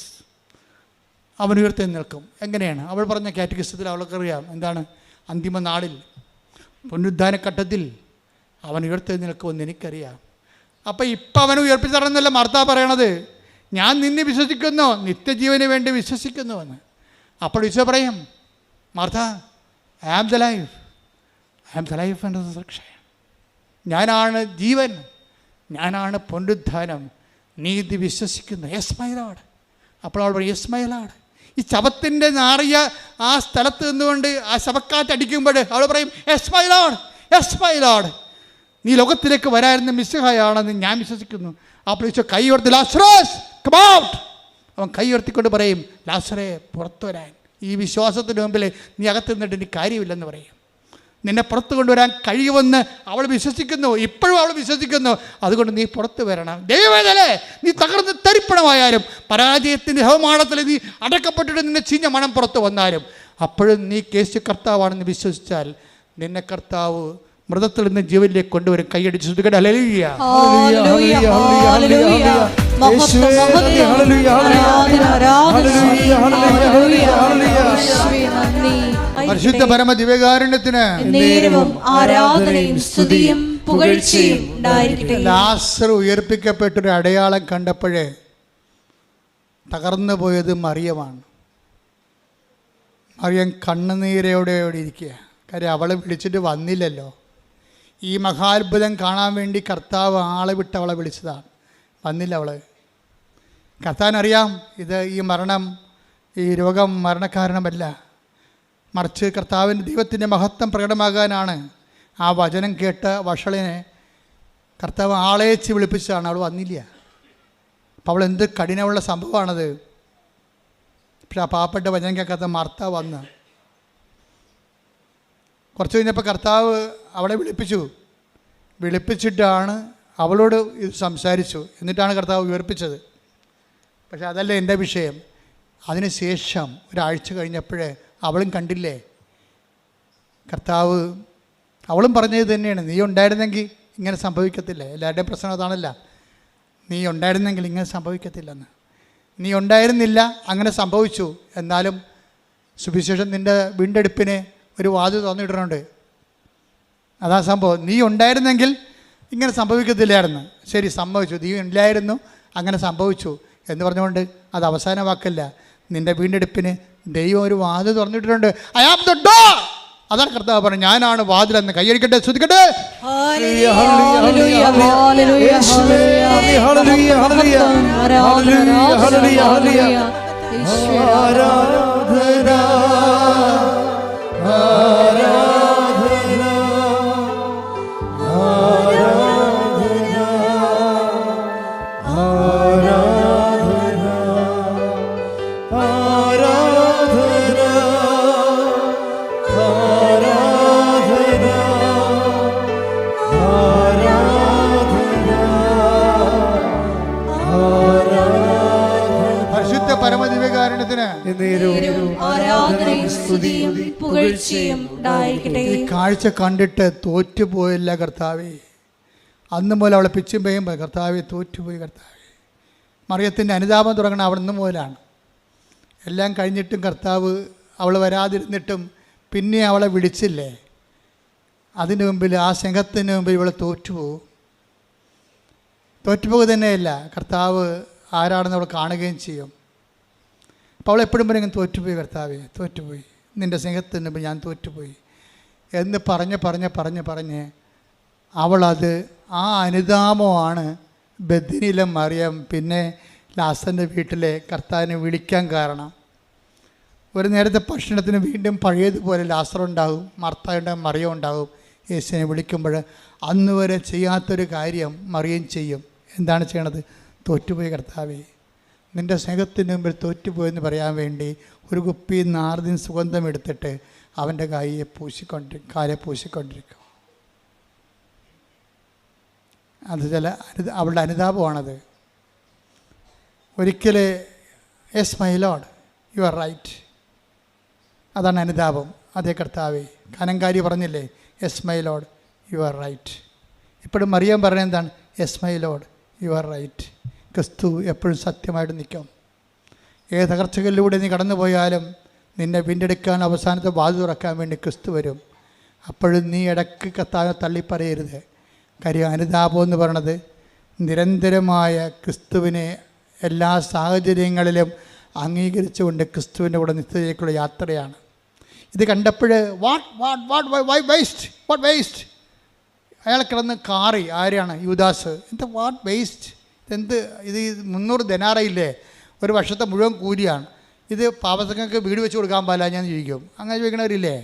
അവൻ ഉയർത്തെഴുന്നേൽക്കും. എങ്ങനെയാണ്? അവൾ പറഞ്ഞ കാറ്റഗിസത്തിൽ അവൾക്കറിയാം, എന്താണ്, അന്തിമ നാളിൽ പുനരുദ്ധാനഘട്ടത്തിൽ അവൻ ഉയർത്തെഴുന്നേൽക്കുമെന്ന് എനിക്കറിയാം. അപ്പം ഇപ്പം അവൻ ഉയർപ്പിച്ച് തരണമെന്നല്ല മാർത്ത പറയണത്, ഞാൻ നിന്നെ വിശ്വസിക്കുന്നു, നിത്യജീവന് വേണ്ടി വിശ്വസിക്കുന്നുവെന്ന്. അപ്പോൾ ഈശോ പറയും, Martha, I am the life and resurrection. ഞാനാണ് ജീവൻ, ഞാനാണ് പുനരുദ്ധാനം, നീ ഇത് വിശ്വസിക്കുന്നു. Yes my lord. അപ്പോൾ അവൾ പറയും, യെസ് മൈ ലോർഡ്. ഈ ശവത്തിൻ്റെ നാറിയ ആ സ്ഥലത്ത് നിന്നുകൊണ്ട് ആ ശവക്കാറ്റടിക്കുമ്പോൾ അവൾ പറയും, യെസ് മൈ ലോർഡ്, നീ ലോകത്തിലേക്ക് വരായിരുന്ന മിശിഹായാണെന്ന് ഞാൻ വിശ്വസിക്കുന്നു. അപ്പോൾ ഈശോ കൈ ഉയർത്തി, ലാസറസ് കം ഔട്ട്. അവൻ കൈ ഉയർത്തിക്കൊണ്ട് പറയും, ലാസറേ പുറത്തു വരാൻ. ഈ വിശ്വാസത്തിന് മുമ്പിൽ നീ അകത്ത് നിന്നിട്ട് എനിക്ക് കാര്യമില്ലെന്ന് പറയും. നിന്നെ പുറത്തു കൊണ്ടുവരാൻ കഴിയുമെന്ന് അവൾ വിശ്വസിക്കുന്നു, ഇപ്പോഴും അവൾ വിശ്വസിക്കുന്നു. അതുകൊണ്ട് നീ പുറത്ത് വരണം. ദൈവവേദനേ, നീ തകർന്ന് തരിപ്പണമായാലും, പരാജയത്തിൻ്റെ ഹവമാണത്തിൽ നീ അടക്കപ്പെട്ടിട്ട് നിന്നെ ചീഞ്ഞ മണം പുറത്ത് വന്നാലും, അപ്പോഴും നീ യേശു കർത്താവാണെന്ന് വിശ്വസിച്ചാൽ നിന്നെ കർത്താവ് മൃതത്തിൽ നിന്ന് ജീവനിലേക്ക് കൊണ്ടുവരും. കൈയടിച്ച് ശ്രദ്ധിക്കട്ടെ. ഹല്ലേലൂയ, ഹല്ലേലൂയ, ഹല്ലേലൂയ, മഹത്വം, പരിശുദ്ധ പരമ ദിവ്യകാരുണ്യത്തിന് നേരവും ആരാധനയും സ്തുതിയും പുകഴ്ചയും ഉണ്ടായിരിക്കട്ടെ. ലാസർ ഉയർപ്പിക്കപ്പെട്ടൊരു അടയാളം കണ്ടപ്പോഴേ തകർന്നു പോയത് മറിയമാണ്. മറിയം കണ്ണുനീരോടെ ഇരിക്കുക. കാര്യം അവളെ വിളിച്ചിട്ട് വന്നില്ലല്ലോ. ഈ മഹാത്ഭുതം കാണാൻ വേണ്ടി കർത്താവ് ആളെ വിട്ട് അവളെ വിളിച്ചതാണ്. വന്നില്ല അവൾ. കർത്താവിനറിയാം ഇത് ഈ മരണം, ഈ രോഗം മരണകാരണമല്ല, മറിച്ച് കർത്താവിൻ്റെ ദൈവത്തിൻ്റെ മഹത്വം പ്രകടമാകാനാണ്. ആ വചനം കേട്ട വഷളിനെ കർത്താവ് ആളേച്ച് വിളിപ്പിച്ചതാണ്. അവൾ വന്നില്ല. അപ്പോൾ അവൾ എന്ത് കഠിനമുള്ള സംഭവമാണത്. പക്ഷെ ആ പാവപ്പെട്ട വചനം കേൾക്കാത്ത മാർത്ത വന്ന് കുറച്ച് കഴിഞ്ഞപ്പോൾ കർത്താവ് അവളെ വിളിപ്പിച്ചിട്ടാണ് അവളോട് ഇത് സംസാരിച്ചു. എന്നിട്ടാണ് കർത്താവ് ഉയർപ്പിച്ചത്. പക്ഷെ അതല്ല എൻ്റെ വിഷയം. അതിനുശേഷം ഒരാഴ്ച കഴിഞ്ഞപ്പോഴേ അവളും കണ്ടില്ലേ കർത്താവ്, അവളും പറഞ്ഞത് തന്നെയാണ്, നീ ഉണ്ടായിരുന്നെങ്കിൽ ഇങ്ങനെ സംഭവിക്കത്തില്ല. എല്ലാവരുടെയും പ്രശ്നം അതാണല്ല, നീ ഉണ്ടായിരുന്നെങ്കിൽ ഇങ്ങനെ സംഭവിക്കത്തില്ലെന്ന്. നീ ഉണ്ടായിരുന്നില്ല, അങ്ങനെ സംഭവിച്ചു. എന്നാലും സുവിശേഷം നിൻ്റെ വീണ്ടെടുപ്പിന് ഒരു വാതിൽ തുറന്നിടുന്നുണ്ട്. അതാ സംഭവം. നീ ഉണ്ടായിരുന്നെങ്കിൽ ഇങ്ങനെ സംഭവിക്കത്തില്ലായിരുന്നു. ശരി, സംഭവിച്ചു. നീ ഇല്ലായിരുന്നു, അങ്ങനെ സംഭവിച്ചു എന്ന് പറഞ്ഞുകൊണ്ട് അത് അവസാന വാക്കല്ല. നിൻ്റെ വീണ്ടെടുപ്പിന് ദൈവം ഒരു വാതിൽ തുറന്നിട്ടിട്ടുണ്ട്. I am the door. അതാണ് കർത്താവ് പറഞ്ഞു, ഞാനാണ് വാതിലെന്ന്. കൈയടിക്കട്ടെ, ശ്രദ്ധിക്കട്ടെ. ഈ കാഴ്ച കണ്ടിട്ട് തോറ്റുപോയില്ല കർത്താവേ. അന്ന് മുതൽ അവളെ പിച്ചും പെയ്യുമ്പോൾ കർത്താവെ തോറ്റുപോയി. കർത്താവെ, മറിയത്തിൻ്റെ അനുതാപം തുടങ്ങണം അവിടെ നിന്ന് മുതലാണ്. എല്ലാം കഴിഞ്ഞിട്ടും കർത്താവ് അവൾ വരാതിരുന്നിട്ടും പിന്നെ അവളെ വിളിച്ചില്ലേ, അതിന് മുമ്പിൽ, ആ സ്നേഹത്തിന് മുമ്പിൽ ഇവളെ തോറ്റുപോകും. തോറ്റുപോകുക തന്നെയല്ല, കർത്താവ് ആരാണെന്ന് അവൾ കാണുകയും ചെയ്യും. അപ്പോൾ അവൾ എപ്പോഴും പറയും, തോറ്റുപോയി കർത്താവേ, തോറ്റുപോയി, നിൻ്റെ സ്നേഹത്തിന് മുമ്പ് ഞാൻ തോറ്റുപോയി എന്ന് പറഞ്ഞ് അവളത്, ആ അനുതാപമാണ് ബഥനിയിലെ മറിയം പിന്നെ ലാസറിൻ്റെ വീട്ടിലെ കർത്താവിനെ വിളിക്കാൻ കാരണം. ഒരു നേരത്തെ ഭക്ഷണത്തിന് വീണ്ടും പഴയതുപോലെ ലാസറുണ്ടാകും, മർത്ത ഉണ്ടാകും, മറിയം ഉണ്ടാകും. യേശുവിനെ വിളിക്കുമ്പോൾ അന്ന് വരെ ചെയ്യാത്തൊരു കാര്യം മറിയം ചെയ്യും. എന്താണ് ചെയ്യണത്? തോറ്റുപോയി കർത്താവേ, നിൻ്റെ സ്നേഹത്തിന് മുമ്പിൽ തോറ്റുപോയെന്ന് പറയാൻ വേണ്ടി ഒരു കുപ്പി നാർദിൻ സുഗന്ധം എടുത്തിട്ട് അവൻ്റെ കാലെ പൂശിക്കൊണ്ടിരിക്കും. അത് അവളുടെ അനുതാപമാണത്. ഒരിക്കൽ yes my lord, you are right, അതാണ് അനുതാപം. അതേ കർത്താവേ, കനങ്കാരി പറഞ്ഞില്ലേ, yes my lord, you are right. ഇപ്പോഴും മറിയം പറയുന്നത് എന്താണ്? Yes my lord, you are right. ക്രിസ്തു എപ്പോഴും സത്യമായിട്ട് നിൽക്കും. ഏത് തകർച്ചകളിലൂടെ നീ കടന്നു പോയാലും നിന്നെ വീണ്ടെടുക്കാൻ, അവസാനത്തെ വാതിൽ തുറക്കാൻ വേണ്ടി ക്രിസ്തു വരും. അപ്പോഴും നീ ഇടയ്ക്ക് കർത്താവിനെ തള്ളിപ്പറയരുത്. കാര്യം അനുതാപം എന്ന് പറയണത് നിരന്തരമായ ക്രിസ്തുവിനെ എല്ലാ സാഹചര്യങ്ങളിലും അംഗീകരിച്ചുകൊണ്ട് ക്രിസ്തുവിൻ്റെ കൂടെ നിത്യതയിലേക്കുള്ള യാത്രയാണ്. ഇത് കണ്ടപ്പോൾ വാട്ട് വേസ്റ്റ് അയാൾ കിടന്ന് കാറി. ആരെയാണ്? യൂദാസ്. എന്താ വാട്ട് വേസ്റ്റ്? എന്ത് ഇത്? 300 ദനാറയില്ലേ, ഒരു വർഷത്തെ മുഴുവൻ കൂലിയാണ്. ഇത് പാപസംഘങ്ങൾക്ക് വീട് വെച്ച് കൊടുക്കാൻ പാടില്ല ഞാൻ ചോദിക്കും. അങ്ങനെ ചോദിക്കണവരില്ലേ?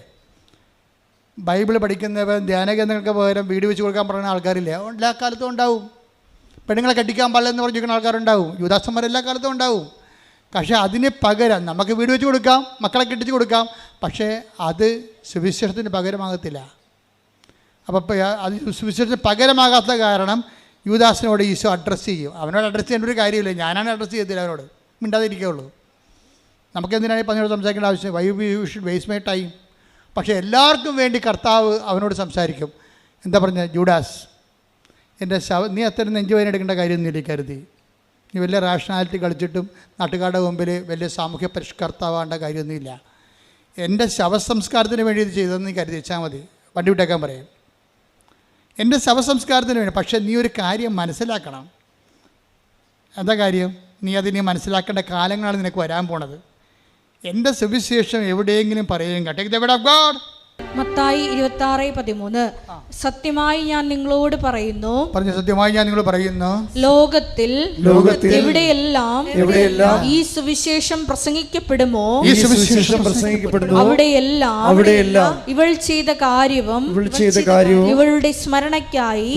ബൈബിൾ പഠിക്കുന്നവർ ധ്യാനകേന്ദ്രങ്ങൾക്ക് പകരം വീട് വെച്ച് കൊടുക്കാൻ പറയുന്ന ആൾക്കാരില്ലേ? എല്ലാ കാലത്തും ഉണ്ടാവും. പെണ്ണുങ്ങളെ കെട്ടിക്കാൻ പാടില്ല എന്ന് പറഞ്ഞിരിക്കുന്ന ആൾക്കാരുണ്ടാവും. യുവദാസന്മാർ എല്ലാ കാലത്തും ഉണ്ടാവും. പക്ഷേ അതിന് പകരം നമുക്ക് വീട് വെച്ച് കൊടുക്കാം, മക്കളെ കെട്ടിച്ച് കൊടുക്കാം, പക്ഷേ അത് സുവിശേഷത്തിന് പകരമാകത്തില്ല. അപ്പോൾ അത് സുവിശേഷത്തിന് പകരമാകാത്ത കാരണം യൂദാസിനോട് ഈശോ അഡ്രസ്സ് ചെയ്യും. അവനോട് അഡ്രസ്സ് ചെയ്യേണ്ട ഒരു കാര്യമില്ല, ഞാനാണ് അഡ്രസ്സ് ചെയ്യത്തില്ല, അവനോട് മിണ്ടാതിരിക്കുകയുള്ളൂ. നമുക്കെന്തിനാണ് ഈ പറഞ്ഞോട് സംസാരിക്കേണ്ട ആവശ്യം? Why you should waste my time. പക്ഷേ എല്ലാവർക്കും വേണ്ടി കർത്താവ് അവനോട് സംസാരിക്കും. എന്താ പറഞ്ഞത്? ജൂഡാസ്, എൻ്റെ നീ അത്തരം നെഞ്ചുവേദന എടുക്കേണ്ട കാര്യമൊന്നുമില്ല കരുതി. നീ വലിയ റാഷണാലിറ്റി കളിച്ചിട്ടും നാട്ടുകാരുടെ മുമ്പിൽ വലിയ സാമൂഹ്യ പരിഷ്കർത്താവേണ്ട കാര്യമൊന്നുമില്ല. എൻ്റെ ശവസംസ്കാരത്തിന് വേണ്ടി ഇത് ചെയ്തതെന്ന് നീ കരുതി വെച്ചാൽ മതി, വണ്ടി വിട്ടേക്കാൻ പറയും. എൻ്റെ ശവസംസ്കാരത്തിന് വേണ്ടി. പക്ഷേ നീ ഒരു കാര്യം മനസ്സിലാക്കണം. എന്താ കാര്യം? നീ അതിനെ മനസ്സിലാക്കേണ്ട കാലങ്ങളാണ് നിനക്ക് വരാൻ പോണത്. എൻ്റെ സുവിശേഷം എവിടെയെങ്കിലും പറയുക, take the word of God. Mathai 26:13 സത്യമായി ഞാൻ നിങ്ങളോട് പറയുന്നു, സത്യമായി ഞാൻ നിങ്ങളോട് പറയുന്നു, ലോകത്തിൽ എവിടെയെല്ലാം ഈ സുവിശേഷം പ്രസംഗിക്കപ്പെടുമോ അവിടെയെല്ലാം ഇവൾ ചെയ്ത കാര്യവും ഇവളുടെ സ്മരണയ്ക്കായി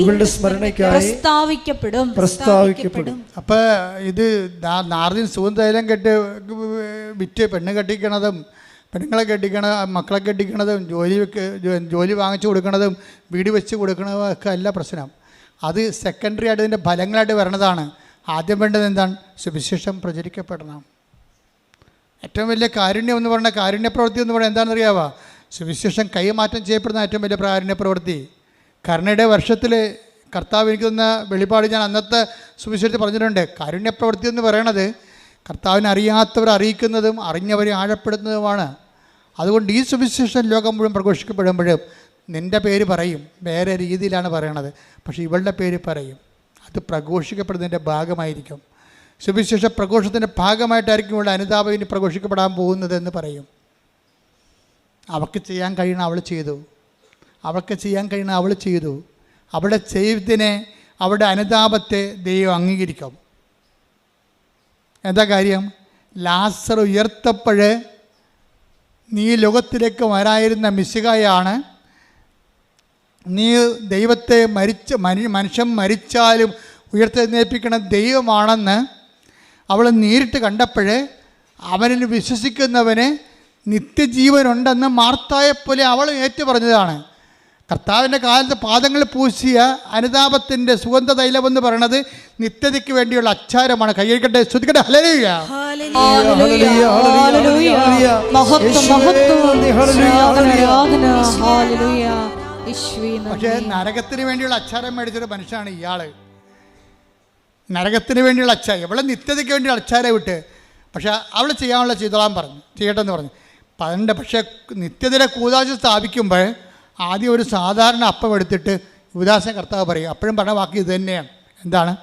പ്രസ്താവിക്കപ്പെടും. അപ്പൊ ഇത് നാർദിൻ സുഗന്ധതൈലം കെട്ട് വിറ്റ് പെണ്ണ് കെട്ടിക്കണതും, പെണ്ണുങ്ങളെ മക്കളെ കെട്ടിക്കണതും, ജോലി വാങ്ങിച്ചു കൊടുക്കണതും, വീട് വെച്ച് കൊടുക്കണതും ഒക്കെ അല്ല പ്രശ്നം. അത് സെക്കൻഡറി ആയിട്ട് ഇതിൻ്റെ ഫലങ്ങളായിട്ട് വരണതാണ്. ആദ്യം വേണ്ടത് എന്താണ്? സുവിശേഷം പ്രചരിക്കപ്പെടണം. ഏറ്റവും വലിയ കാരുണ്യം എന്ന് പറഞ്ഞാൽ, കാരുണ്യപ്രവൃത്തി എന്ന് പറഞ്ഞാൽ എന്താണെന്നറിയാവോ? സുവിശേഷം കൈമാറ്റം ചെയ്യപ്പെടുന്ന ഏറ്റവും വലിയ കാരുണ്യപ്രവൃത്തി. കരുണയുടെ വർഷത്തിൽ കർത്താവ് എനിക്ക് തന്ന വെളിപാട് ഞാൻ അന്നത്തെ സുവിശേഷത്തിൽ പറഞ്ഞിട്ടുണ്ട്. കാരുണ്യപ്രവൃത്തി എന്ന് പറയണത് കർത്താവിനെ അറിയാത്തവരെ അറിയിക്കുന്നതും അറിഞ്ഞവരെ ആഴപ്പെടുന്നതുമാണ്. അതുകൊണ്ട് ഈ സുവിശേഷം ലോകം മുഴുവൻ പ്രഘോഷിക്കപ്പെടുമ്പോഴും നിൻ്റെ പേര് പറയും, വേറെ രീതിയിലാണ് പറയണത്, പക്ഷേ ഇവളുടെ പേര് പറയും. അത് പ്രഘോഷിക്കപ്പെടുന്നതിൻ്റെ ഭാഗമായിരിക്കും. സുവിശേഷ പ്രഘോഷത്തിൻ്റെ ഭാഗമായിട്ടായിരിക്കും ഇവളുടെ അനുതാപം ഇനി പ്രഘോഷിക്കപ്പെടാൻ പോകുന്നതെന്ന് പറയും. അവൾക്ക് ചെയ്യാൻ കഴിയണം അവൾ ചെയ്തു, അവൾക്ക് ചെയ്യാൻ കഴിയണം അവൾ ചെയ്തു. അവളുടെ ചെയ്തതിനെ, അവളുടെ അനുതാപത്തെ ദൈവം അംഗീകരിക്കും. എന്താ കാര്യം? ലാസർ ഉയർത്തപ്പോൾ നീ ലോകത്തിലേക്ക് വരായിരുന്ന മിശിഹായാണ്, നീ ദൈവത്തെ മനുഷ്യൻ മരിച്ചാലും ഉയർത്തെഴുന്നേൽപ്പിക്കുന്ന ദൈവമാണെന്ന് അവൾ നേരിട്ട് കണ്ടപ്പോൾ അവനിൽ വിശ്വസിക്കുന്നവന് നിത്യജീവനുണ്ടെന്ന് മാർത്തായെപ്പോലെ അവൾ ഏറ്റു പറഞ്ഞതാണ്. കർത്താവിൻ്റെ കാലത്ത് പാദങ്ങളിൽ പൂശിയ അനുതാപത്തിൻ്റെ സുഗന്ധ തൈലമെന്ന് പറയുന്നത് നിത്യതയ്ക്ക് വേണ്ടിയുള്ള അച്ചാരമാണ്. കൈയ്യടിക്കട്ടെ, സ്തുതിക്കട്ടെ, ഹല്ലേലൂയ. പക്ഷേ നരകത്തിന് വേണ്ടിയുള്ള അച്ചാരം മേടിച്ചൊരു മനുഷ്യനാണ് ഇയാള്. നരകത്തിന് വേണ്ടിയുള്ള അച്ചാരം, ഇവളെ നിത്യതയ്ക്ക് വേണ്ടിയുള്ള അച്ചാരം വിട്ട്, പക്ഷെ അവൾ ചെയ്യാനുള്ള ചെയ്തോളാൻ പറഞ്ഞു, ചെയ്യട്ടെ എന്ന് പറഞ്ഞു. 12. പക്ഷേ നിത്യതയുടെ കൂദാശ സ്ഥാപിക്കുമ്പോൾ ആദ്യം ഒരു സാധാരണ അപ്പം എടുത്തിട്ട് യൂദാസിനെ കർത്താവ് പറയും. അപ്പോഴും പറഞ്ഞ വാക്ക് ഇത് തന്നെയാണ്. എന്താണ്?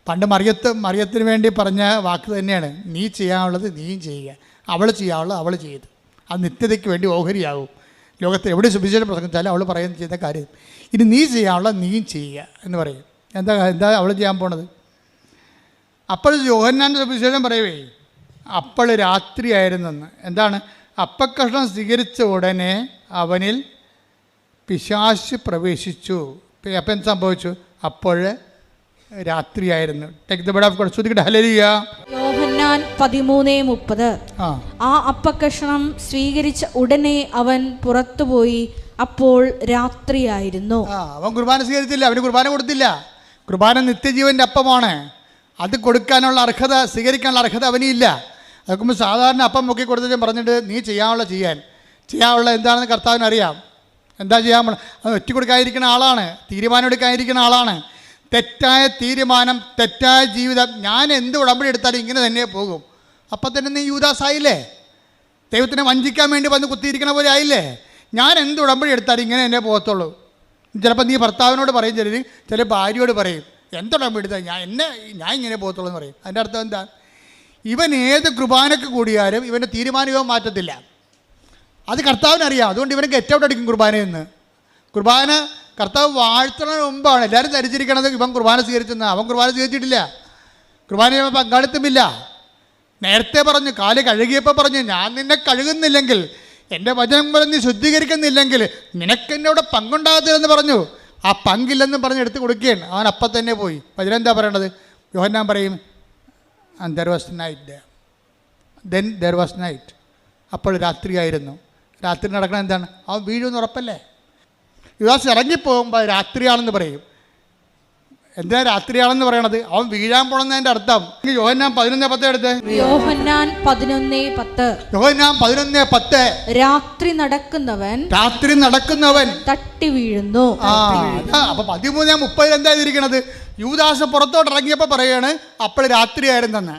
പണ്ട് മറിയത്തിന് വേണ്ടി പറഞ്ഞ വാക്ക് തന്നെയാണ്, നീ ചെയ്യാനുള്ളത് നീയും ചെയ്യുക, അവൾ ചെയ്യാനുള്ളത് അവൾ ചെയ്ത്. അത് നിത്യതയ്ക്ക് വേണ്ടി ഓഹരിയാകും. ലോകത്തിൽ എവിടെ സുവിശേഷം പ്രസംഗിച്ചാലും അവൾ ചെയ്യുന്ന കാര്യം ഇനി നീ ചെയ്യാനുള്ളത് നീയും ചെയ്യുക എന്ന് പറയും. എന്താ അവൾ ചെയ്യാൻ പോണത്? അപ്പോൾ യോഹന്നാൻ്റെ സുവിശേഷം പറയുവേ, അപ്പോൾ രാത്രിയായിരുന്നെന്ന്. എന്താണ്? അപ്പക്കഷ്ണം സ്വീകരിച്ച ഉടനെ അവനിൽ പിശാച് പ്രവേശിച്ചു. അപ്പം എന്ത് സംഭവിച്ചു? അപ്പോൾ രാത്രിയായിരുന്നു. Take the bread of God. ശ്രുതിക്കട്ടെ ഹല്ലേലൂയ. യോഹന്നാൻ 13:30. ആ അപ്പക്കഷണം സ്വീകരിച്ച ഉടനെ അവൻ പുറത്തുപോയി, അപ്പോൾ രാത്രിയായിരുന്നു. അവൻ കുർബാന സ്വീകരിച്ചില്ല, അവന് കുർബാന കൊടുത്തില്ല. കുർബാന നിത്യജീവൻ്റെ അപ്പമാണ്. അത് കൊടുക്കാനുള്ള അർഹത, സ്വീകരിക്കാനുള്ള അർഹത അവനില്ല. അതൊക്കെ സാധാരണ അപ്പം മുക്കി കൊടുത്തിട്ട് പറഞ്ഞിട്ട് നീ ചെയ്യാനുള്ള എന്താണെന്ന് കർത്താവിന് അറിയാം. എന്താ ചെയ്യാൻ പോണത്? അത് ഒറ്റ കൊടുക്കാതിരിക്കുന്ന ആളാണ്, തീരുമാനം എടുക്കാതിരിക്കുന്ന ആളാണ്. തെറ്റായ തീരുമാനം, തെറ്റായ ജീവിതം. ഞാൻ എന്ത് ഉടമ്പടി എടുത്താലും ഇങ്ങനെ തന്നെ പോകും. അപ്പം തന്നെ നീ യൂദാസായില്ലേ? ദൈവത്തിനെ വഞ്ചിക്കാൻ വേണ്ടി വന്ന് കുത്തിയിരിക്കണ പോലെ ആയില്ലേ? ഞാൻ എന്ത് ഉടമ്പടി എടുത്താലും ഇങ്ങനെ തന്നെ പോകത്തുള്ളൂ. ചിലപ്പോൾ നീ ഭർത്താവിനോട് പറയും, ചില ഭാര്യയോട് പറയും, എന്തുടമ്പടി എടുത്താൽ ഞാൻ ഇങ്ങനെ പോകത്തുള്ളൂ എന്ന് പറയും. അതിൻ്റെ അർത്ഥം എന്താ? ഇവൻ ഏത് കുർബാനയ്ക്ക് കൂടിയാലും ഇവൻ്റെ തീരുമാനം മാറ്റത്തില്ല. അത് കർത്താവിനറിയാം. അതുകൊണ്ട് ഇവന് ഗെറ്റ് ഔട്ട് അടിക്കും കുർബാനയെന്ന്. കുർബാന കർത്താവ് വാഴ്ത്തുന്നതിന് മുമ്പാണ് എല്ലാവരും ധരിച്ചിരിക്കണത് ഇവൻ കുർബാന സ്വീകരിച്ചെന്ന്. അവൻ കുർബാന സ്വീകരിച്ചിട്ടില്ല, കുർബാനയിൽ പങ്കാളിത്തമില്ല. നേരത്തെ പറഞ്ഞു, കാല് കഴുകിയപ്പോൾ പറഞ്ഞു, ഞാൻ നിന്നെ കഴുകുന്നില്ലെങ്കിൽ, എൻ്റെ വചനം പോലെ നീ ശുദ്ധീകരിക്കുന്നില്ലെങ്കിൽ നിനക്കെന്നെ അവിടെ പങ്കുണ്ടാകത്തില്ലെന്ന് പറഞ്ഞു. ആ പങ്കില്ലെന്ന് പറഞ്ഞ് എടുത്ത് കൊടുക്കുകയാണ്. അവൻ അപ്പം തന്നെ പോയി. വചനം പറയണത്? യോഹന്നാൻ പറയും, and there was night there. Then there was night. അപ്പോൾ രാത്രിയായിരുന്നു. രാത്രി നടക്കണം എന്താണ്? അവൻ വീഴുമെന്ന് ഉറപ്പല്ലേ? യുദാസ് ഇറങ്ങിപ്പോകുമ്പോൾ രാത്രിയാണെന്ന് പറയും. എന്താ രാത്രിയാണെന്ന് പറയണത്? അവൻ വീഴാൻ പോണെന്നതിൻ്റെ അർത്ഥം. യോഹന്നാൻ 11:10 എടുത്ത്. യോഹന്നാൻ 11:10. രാത്രി നടക്കുന്നവൻ തട്ടി വീഴുന്നു. അപ്പൊ 13:30 എന്താ ഇരിക്കണത്? യൂദാസ് പുറത്തോട്ട് ഇറങ്ങിയപ്പോൾ പറയാണ് അപ്പോൾ രാത്രിയായിരുന്നെന്ന്.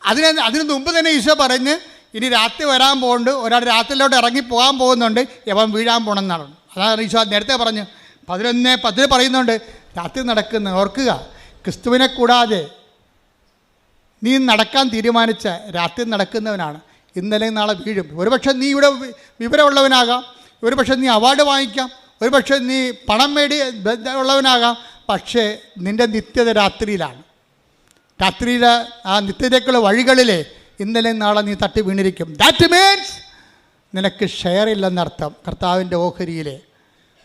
അതിന് മുമ്പ് തന്നെ ഈശോ പറഞ്ഞ് ഇനി രാത്രി വരാൻ പോകുന്നുണ്ട്, ഒരാൾ രാത്രിയിലോട്ട് ഇറങ്ങി പോകാൻ പോകുന്നുണ്ട്, യവൻ വീഴാൻ പോകണമെന്നാണ്. അതാണ് ഈശോ നേരത്തെ പറഞ്ഞു. 11:10 പറയുന്നുണ്ട് രാത്രി നടക്കുന്ന. ഓർക്കുക, ക്രിസ്തുവിനെ കൂടാതെ നീ നടക്കാൻ തീരുമാനിച്ച രാത്രി നടക്കുന്നവനാണ്. ഇന്നലെ നാളെ വീഴും. ഒരുപക്ഷെ നീ ഇവിടെ വിവരമുള്ളവനാകാം, ഒരുപക്ഷെ നീ അവാർഡ് വാങ്ങിക്കാം, ഒരുപക്ഷെ നീ പണം ഉള്ളവനാകാം. പക്ഷേ നിൻ്റെ നിത്യത രാത്രിയിലാണ്. രാത്രിയിലെ ആ നിത്യതയ്ക്കുള്ള വഴികളിൽ ഇന്നലെ നാളെ നീ തട്ടി വീണിരിക്കും. ദാറ്റ് മീൻസ് നിനക്ക് ഷെയർ ഇല്ലെന്നർത്ഥം. കർത്താവിൻ്റെ ഓഹരിയിൽ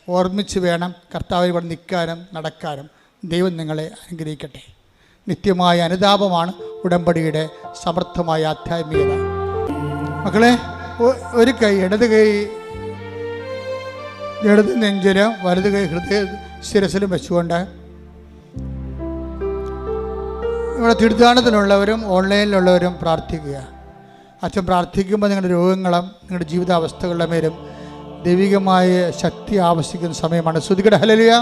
ഓർമ്മിച്ച് വേണം കർത്താവിൽ ഇവിടെ നിൽക്കാനും നടക്കാനും. ദൈവം നിങ്ങളെ അനുഗ്രഹിക്കട്ടെ. നിത്യമായ അനുതാപമാണ് ഉടമ്പടിയുടെ സമർത്ഥമായ ആധ്യാത്മികത. മക്കളെ, ഒരു കൈ ഇടത് നെഞ്ചിലും വലത് കൈ ഹൃദയ ശിരസിലും വെച്ചുകൊണ്ട് ഇവിടെ തീർത്ഥാടനത്തിലുള്ളവരും ഓൺലൈനിലുള്ളവരും പ്രാർത്ഥിക്കുക. അച്ഛൻ പ്രാർത്ഥിക്കുമ്പോൾ നിങ്ങളുടെ രോഗങ്ങളും നിങ്ങളുടെ ജീവിതാവസ്ഥകളുടെ മേലും ദൈവികമായ ശക്തി ആവശ്യിക്കുന്ന സമയമാണ്. ശ്രുതികട ഹല്ലേലൂയ.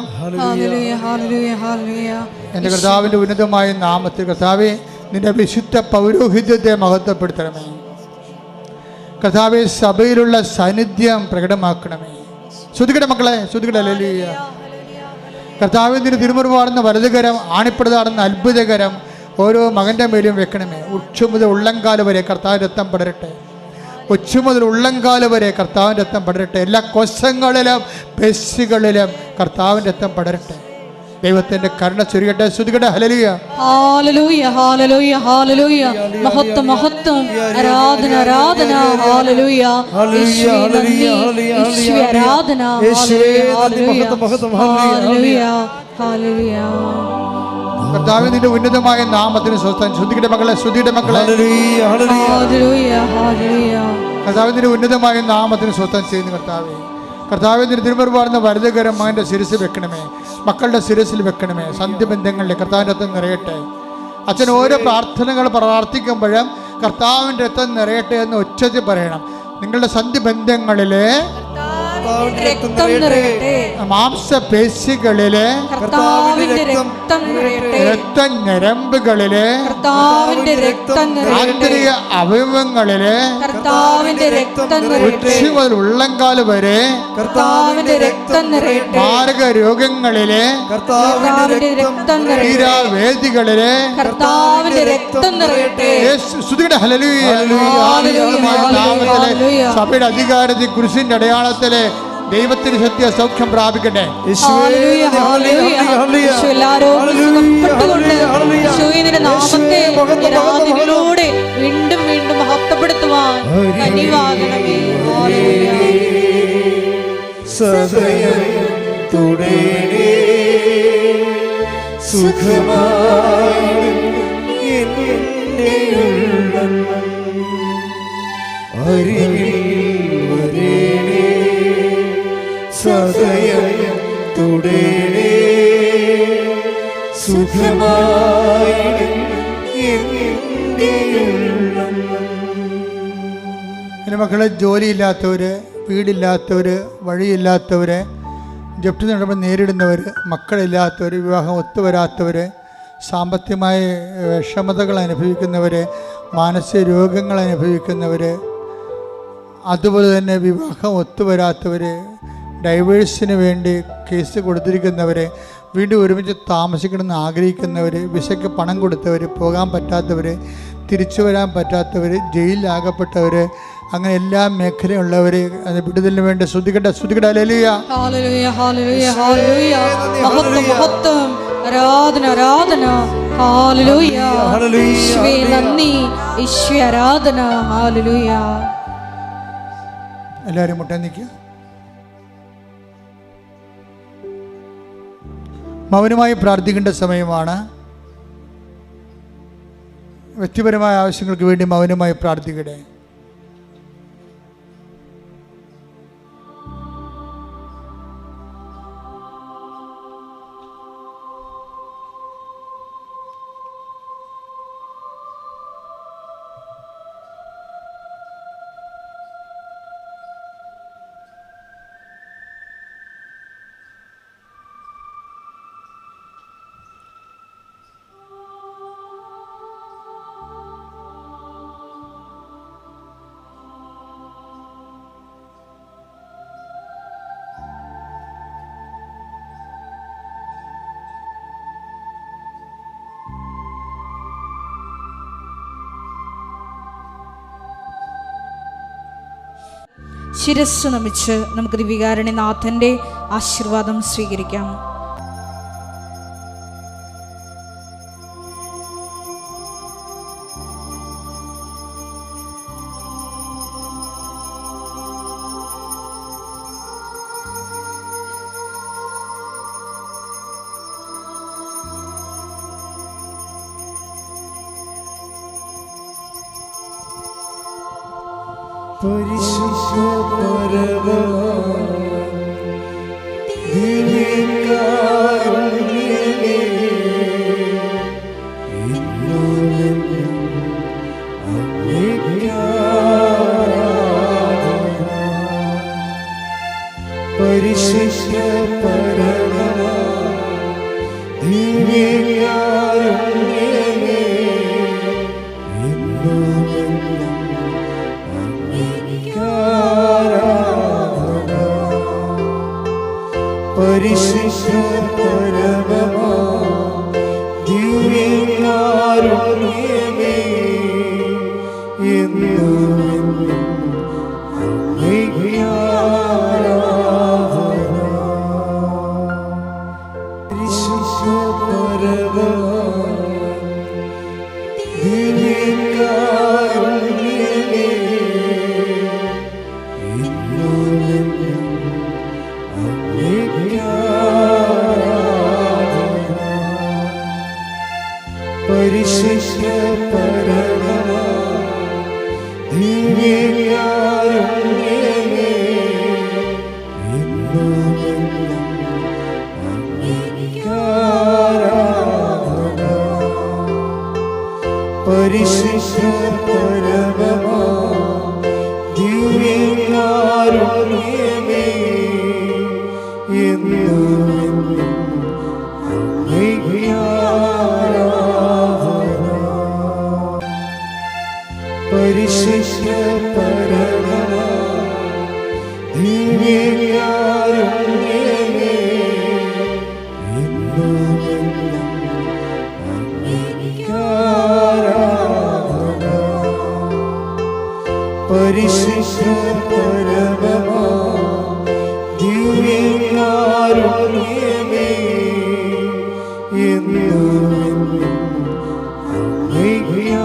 എൻ്റെ കർത്താവിൻ്റെ ഉന്നതമായ നാമത്തിൽ കർത്താവേ, നിന്റെ വിശുദ്ധ പൗരോഹിത്യത്തെ മഹത്വപ്പെടുത്തണമേ. കർത്താവേ, സഭയിലുള്ള സാന്നിധ്യം പ്രകടമാക്കണമേ. ശ്രുതികട മക്കളെ, ശ്രുതികട ഹല്ലേലൂയ. കർത്താവേ, നിന്റെ തിരുമുറിവാടുന്ന വലതുകരം, ആണിപ്പെടുതാടുന്ന അത്ഭുതകരം ഓരോ മകൻ്റെ മേലും വെക്കണമേ. ഉച്ച മുതൽ ഉള്ളംകാല് വരെ കർത്താവിൻ്റെ രക്തം പടരട്ടെ. ഉച്ച മുതൽ ഉള്ളംകാല് വരെ കർത്താവിൻ്റെ രക്തം പടരട്ടെ. എല്ലാ കോശങ്ങളിലും പേശികളിലും കർത്താവിൻ്റെ രക്തം പടരട്ടെ. ദൈവത്തിന്റെ കരുണ ചൊരിയട്ടെ. സ്തുതിക്കട്ടെ. ഹല്ലേലൂയ, ഹല്ലേലൂയ, ഹല്ലേലൂയ, ഹല്ലേലൂയ. മഹത്വം, മഹത്വം, ആരാധന, ആരാധന. ഹല്ലേലൂയ, യേശുവേ നന്ദി, യേശുവേ ആരാധന. ഹല്ലേലൂയ, ഹല്ലേലൂയ, ഹല്ലേലൂയ. കർത്താവേ, നിന്റെ ഉന്നതമായ നാമത്തിന് സ്വസ്ത്രം. സ്തുതിക്കട്ടെ മക്കളെ, സ്തുതിയുടെ മക്കളെ. ഹല്ലേലൂയ, ഹല്ലേലൂയ, ഹല്ലേലൂയ. കർത്താവേ, നിന്റെ ഉന്നതമായ നാമത്തിന് സ്വസ്ത്രം ചെയ്യുന്നു. കർത്താവേ, നിന്റെ തിരുമുറിവാടുന്ന വലതുകരം മകൻ്റെ ശിരസിൽ വെക്കണമേ, മക്കളുടെ ശിരസിൽ വെക്കണമേ. സന്ധ്യബന്ധങ്ങളിലെ കർത്താവിൻ്റെ രക്തം നിറയട്ടെ. അച്ഛൻ ഓരോ പ്രാർത്ഥനകൾ പ്രാർത്ഥിക്കുമ്പോഴും കർത്താവിൻ്റെ രക്തം നിറയട്ടെ എന്ന് ഉച്ചത്തിൽ പറയണം. നിങ്ങളുടെ സന്ധ്യബന്ധങ്ങളിലെ രക്തം നിറയട്ടെ. മാംസപേശികളിലെ കർത്താവിന്റെ രക്തം നിറയട്ടെ. രക്തഞരമ്പുകളിലെ കർത്താവിന്റെ രക്തം നിറയട്ടെ. ആന്തരിക അവയവങ്ങളിലെ കർത്താവിന്റെ രക്തം നിറയട്ടെ. ഉച്ചി മുതൽ ഉള്ളങ്കാല് വരെ കർത്താവിന്റെ രക്തം നിറയട്ടെ. മാരക രോഗങ്ങളിലെ കർത്താവിന്റെ രക്തം നിറയട്ടെ. തീരാവേദികളിലെ കർത്താവിന്റെ രക്തം നിറയട്ടെ. സഭയുടെ അധികാരത്തിൽ കുരിശിന്റെ അടയാളത്തിലെ ദൈവത്തിന് സത്യ സൗഖ്യം പ്രാപിക്കട്ടെ. നാമത്തെ വീണ്ടും വീണ്ടും മഹത്വപ്പെടുത്തുവാൻ കനിവാകണമേ. സദയം തുടരണേ സുഖമായി എന്നെ ഉള്ളം അരികിൽ വരേണേ സദയം തുടരണേ സുഖമായി എന്നെ ഉള്ളം. എൻ്റെ മക്കളെ, ജോലിയില്ലാത്തവര്, വീടില്ലാത്തവര്, വഴിയില്ലാത്തവര്, ജപ്തി നടപടി നേരിടുന്നവർ, മക്കളില്ലാത്തവർ, വിവാഹം ഒത്തുവരാത്തവർ, സാമ്പത്തികമായ വിഷമതകൾ അനുഭവിക്കുന്നവർ, മാനസിക രോഗങ്ങൾ അനുഭവിക്കുന്നവർ, അതുപോലെ തന്നെ വിവാഹം ഒത്തുവരാത്തവർ, ഡൈവേഴ്സിന് വേണ്ടി കേസ് കൊടുത്തിരിക്കുന്നവർ, വീണ്ടും ഒരുമിച്ച് താമസിക്കണമെന്ന് ആഗ്രഹിക്കുന്നവർ, വിസയ്ക്ക് പണം കൊടുത്തവർ, പോകാൻ പറ്റാത്തവർ, തിരിച്ചു വരാൻ പറ്റാത്തവർ, ജയിലിലാകപ്പെട്ടവർ, അങ്ങനെ എല്ലാ മേഖലയുള്ളവർ അത് വിടുതലിന് വേണ്ടി ശ്രദ്ധിക്കട്ടെ. ഹല്ലേലൂയ, ഹല്ലേലൂയ, ഹല്ലേലൂയ, ഹല്ലേലൂയ. മഹത്വം, മഹത്വം, ആരാധന, ആരാധന. ഹല്ലേലൂയ, യേശുവേ നന്ദി, യേശുവേ ആരാധന. ഹല്ലേലൂയ. എല്ലാവരും മുട്ടേ നിൽക്കുക. മൗനമായി പ്രാർത്ഥിക്കേണ്ട സമയമാണ്. വ്യക്തിപരമായ ആവശ്യങ്ങൾക്ക് വേണ്ടി മൗനമായി പ്രാർത്ഥിക്കട്ടെ. ശിരസ്സ് നമിച്ച് നമുക്ക് ദിവ്യകാരുണ്യനാഥന്റെ ആശീർവാദം സ്വീകരിക്കാം. പരിശുദ്ധ പരമ ദിവ്യകാരുണ്യമേ ഇന്നുമെന്നും അങ്ങേക്ക് ആരാധന. പരിശുദ്ധ പരമ ദിവ്യകാരുണ്യമേ ഇന്നുമെന്നും പരിശുദ്ധ പരമ ദിവ്യകാരുണ്യമേ എന്നുമെന്നും അങ്ങേക്ക് ആരാധന. പരിശുദ്ധ പരമ ദിവ്യകാരുണ്യമേ എന്നുമെന്നും അങ്ങേക്ക് ആരാധന. പരിശുദ്ധ പരമ ദിവ്യകാരുണ്യമേ എന്നുമെന്നും അങ്ങേക്ക് ആരാധന. പരിശുദ്ധ പരമ ദിവ്യകാരുണ്യമേ പരിശുദ്ധ പരമമാ ദിവ്യകാരുണ്യമേ, എന്നുമെന്നും അങ്ങേയ്ക്കാരാധന. പരിശുദ്ധ പരമമാ ദിവ്യകാരുണ്യമേ, എന്നുമെന്നും അങ്ങേയ്ക്കാരാധന.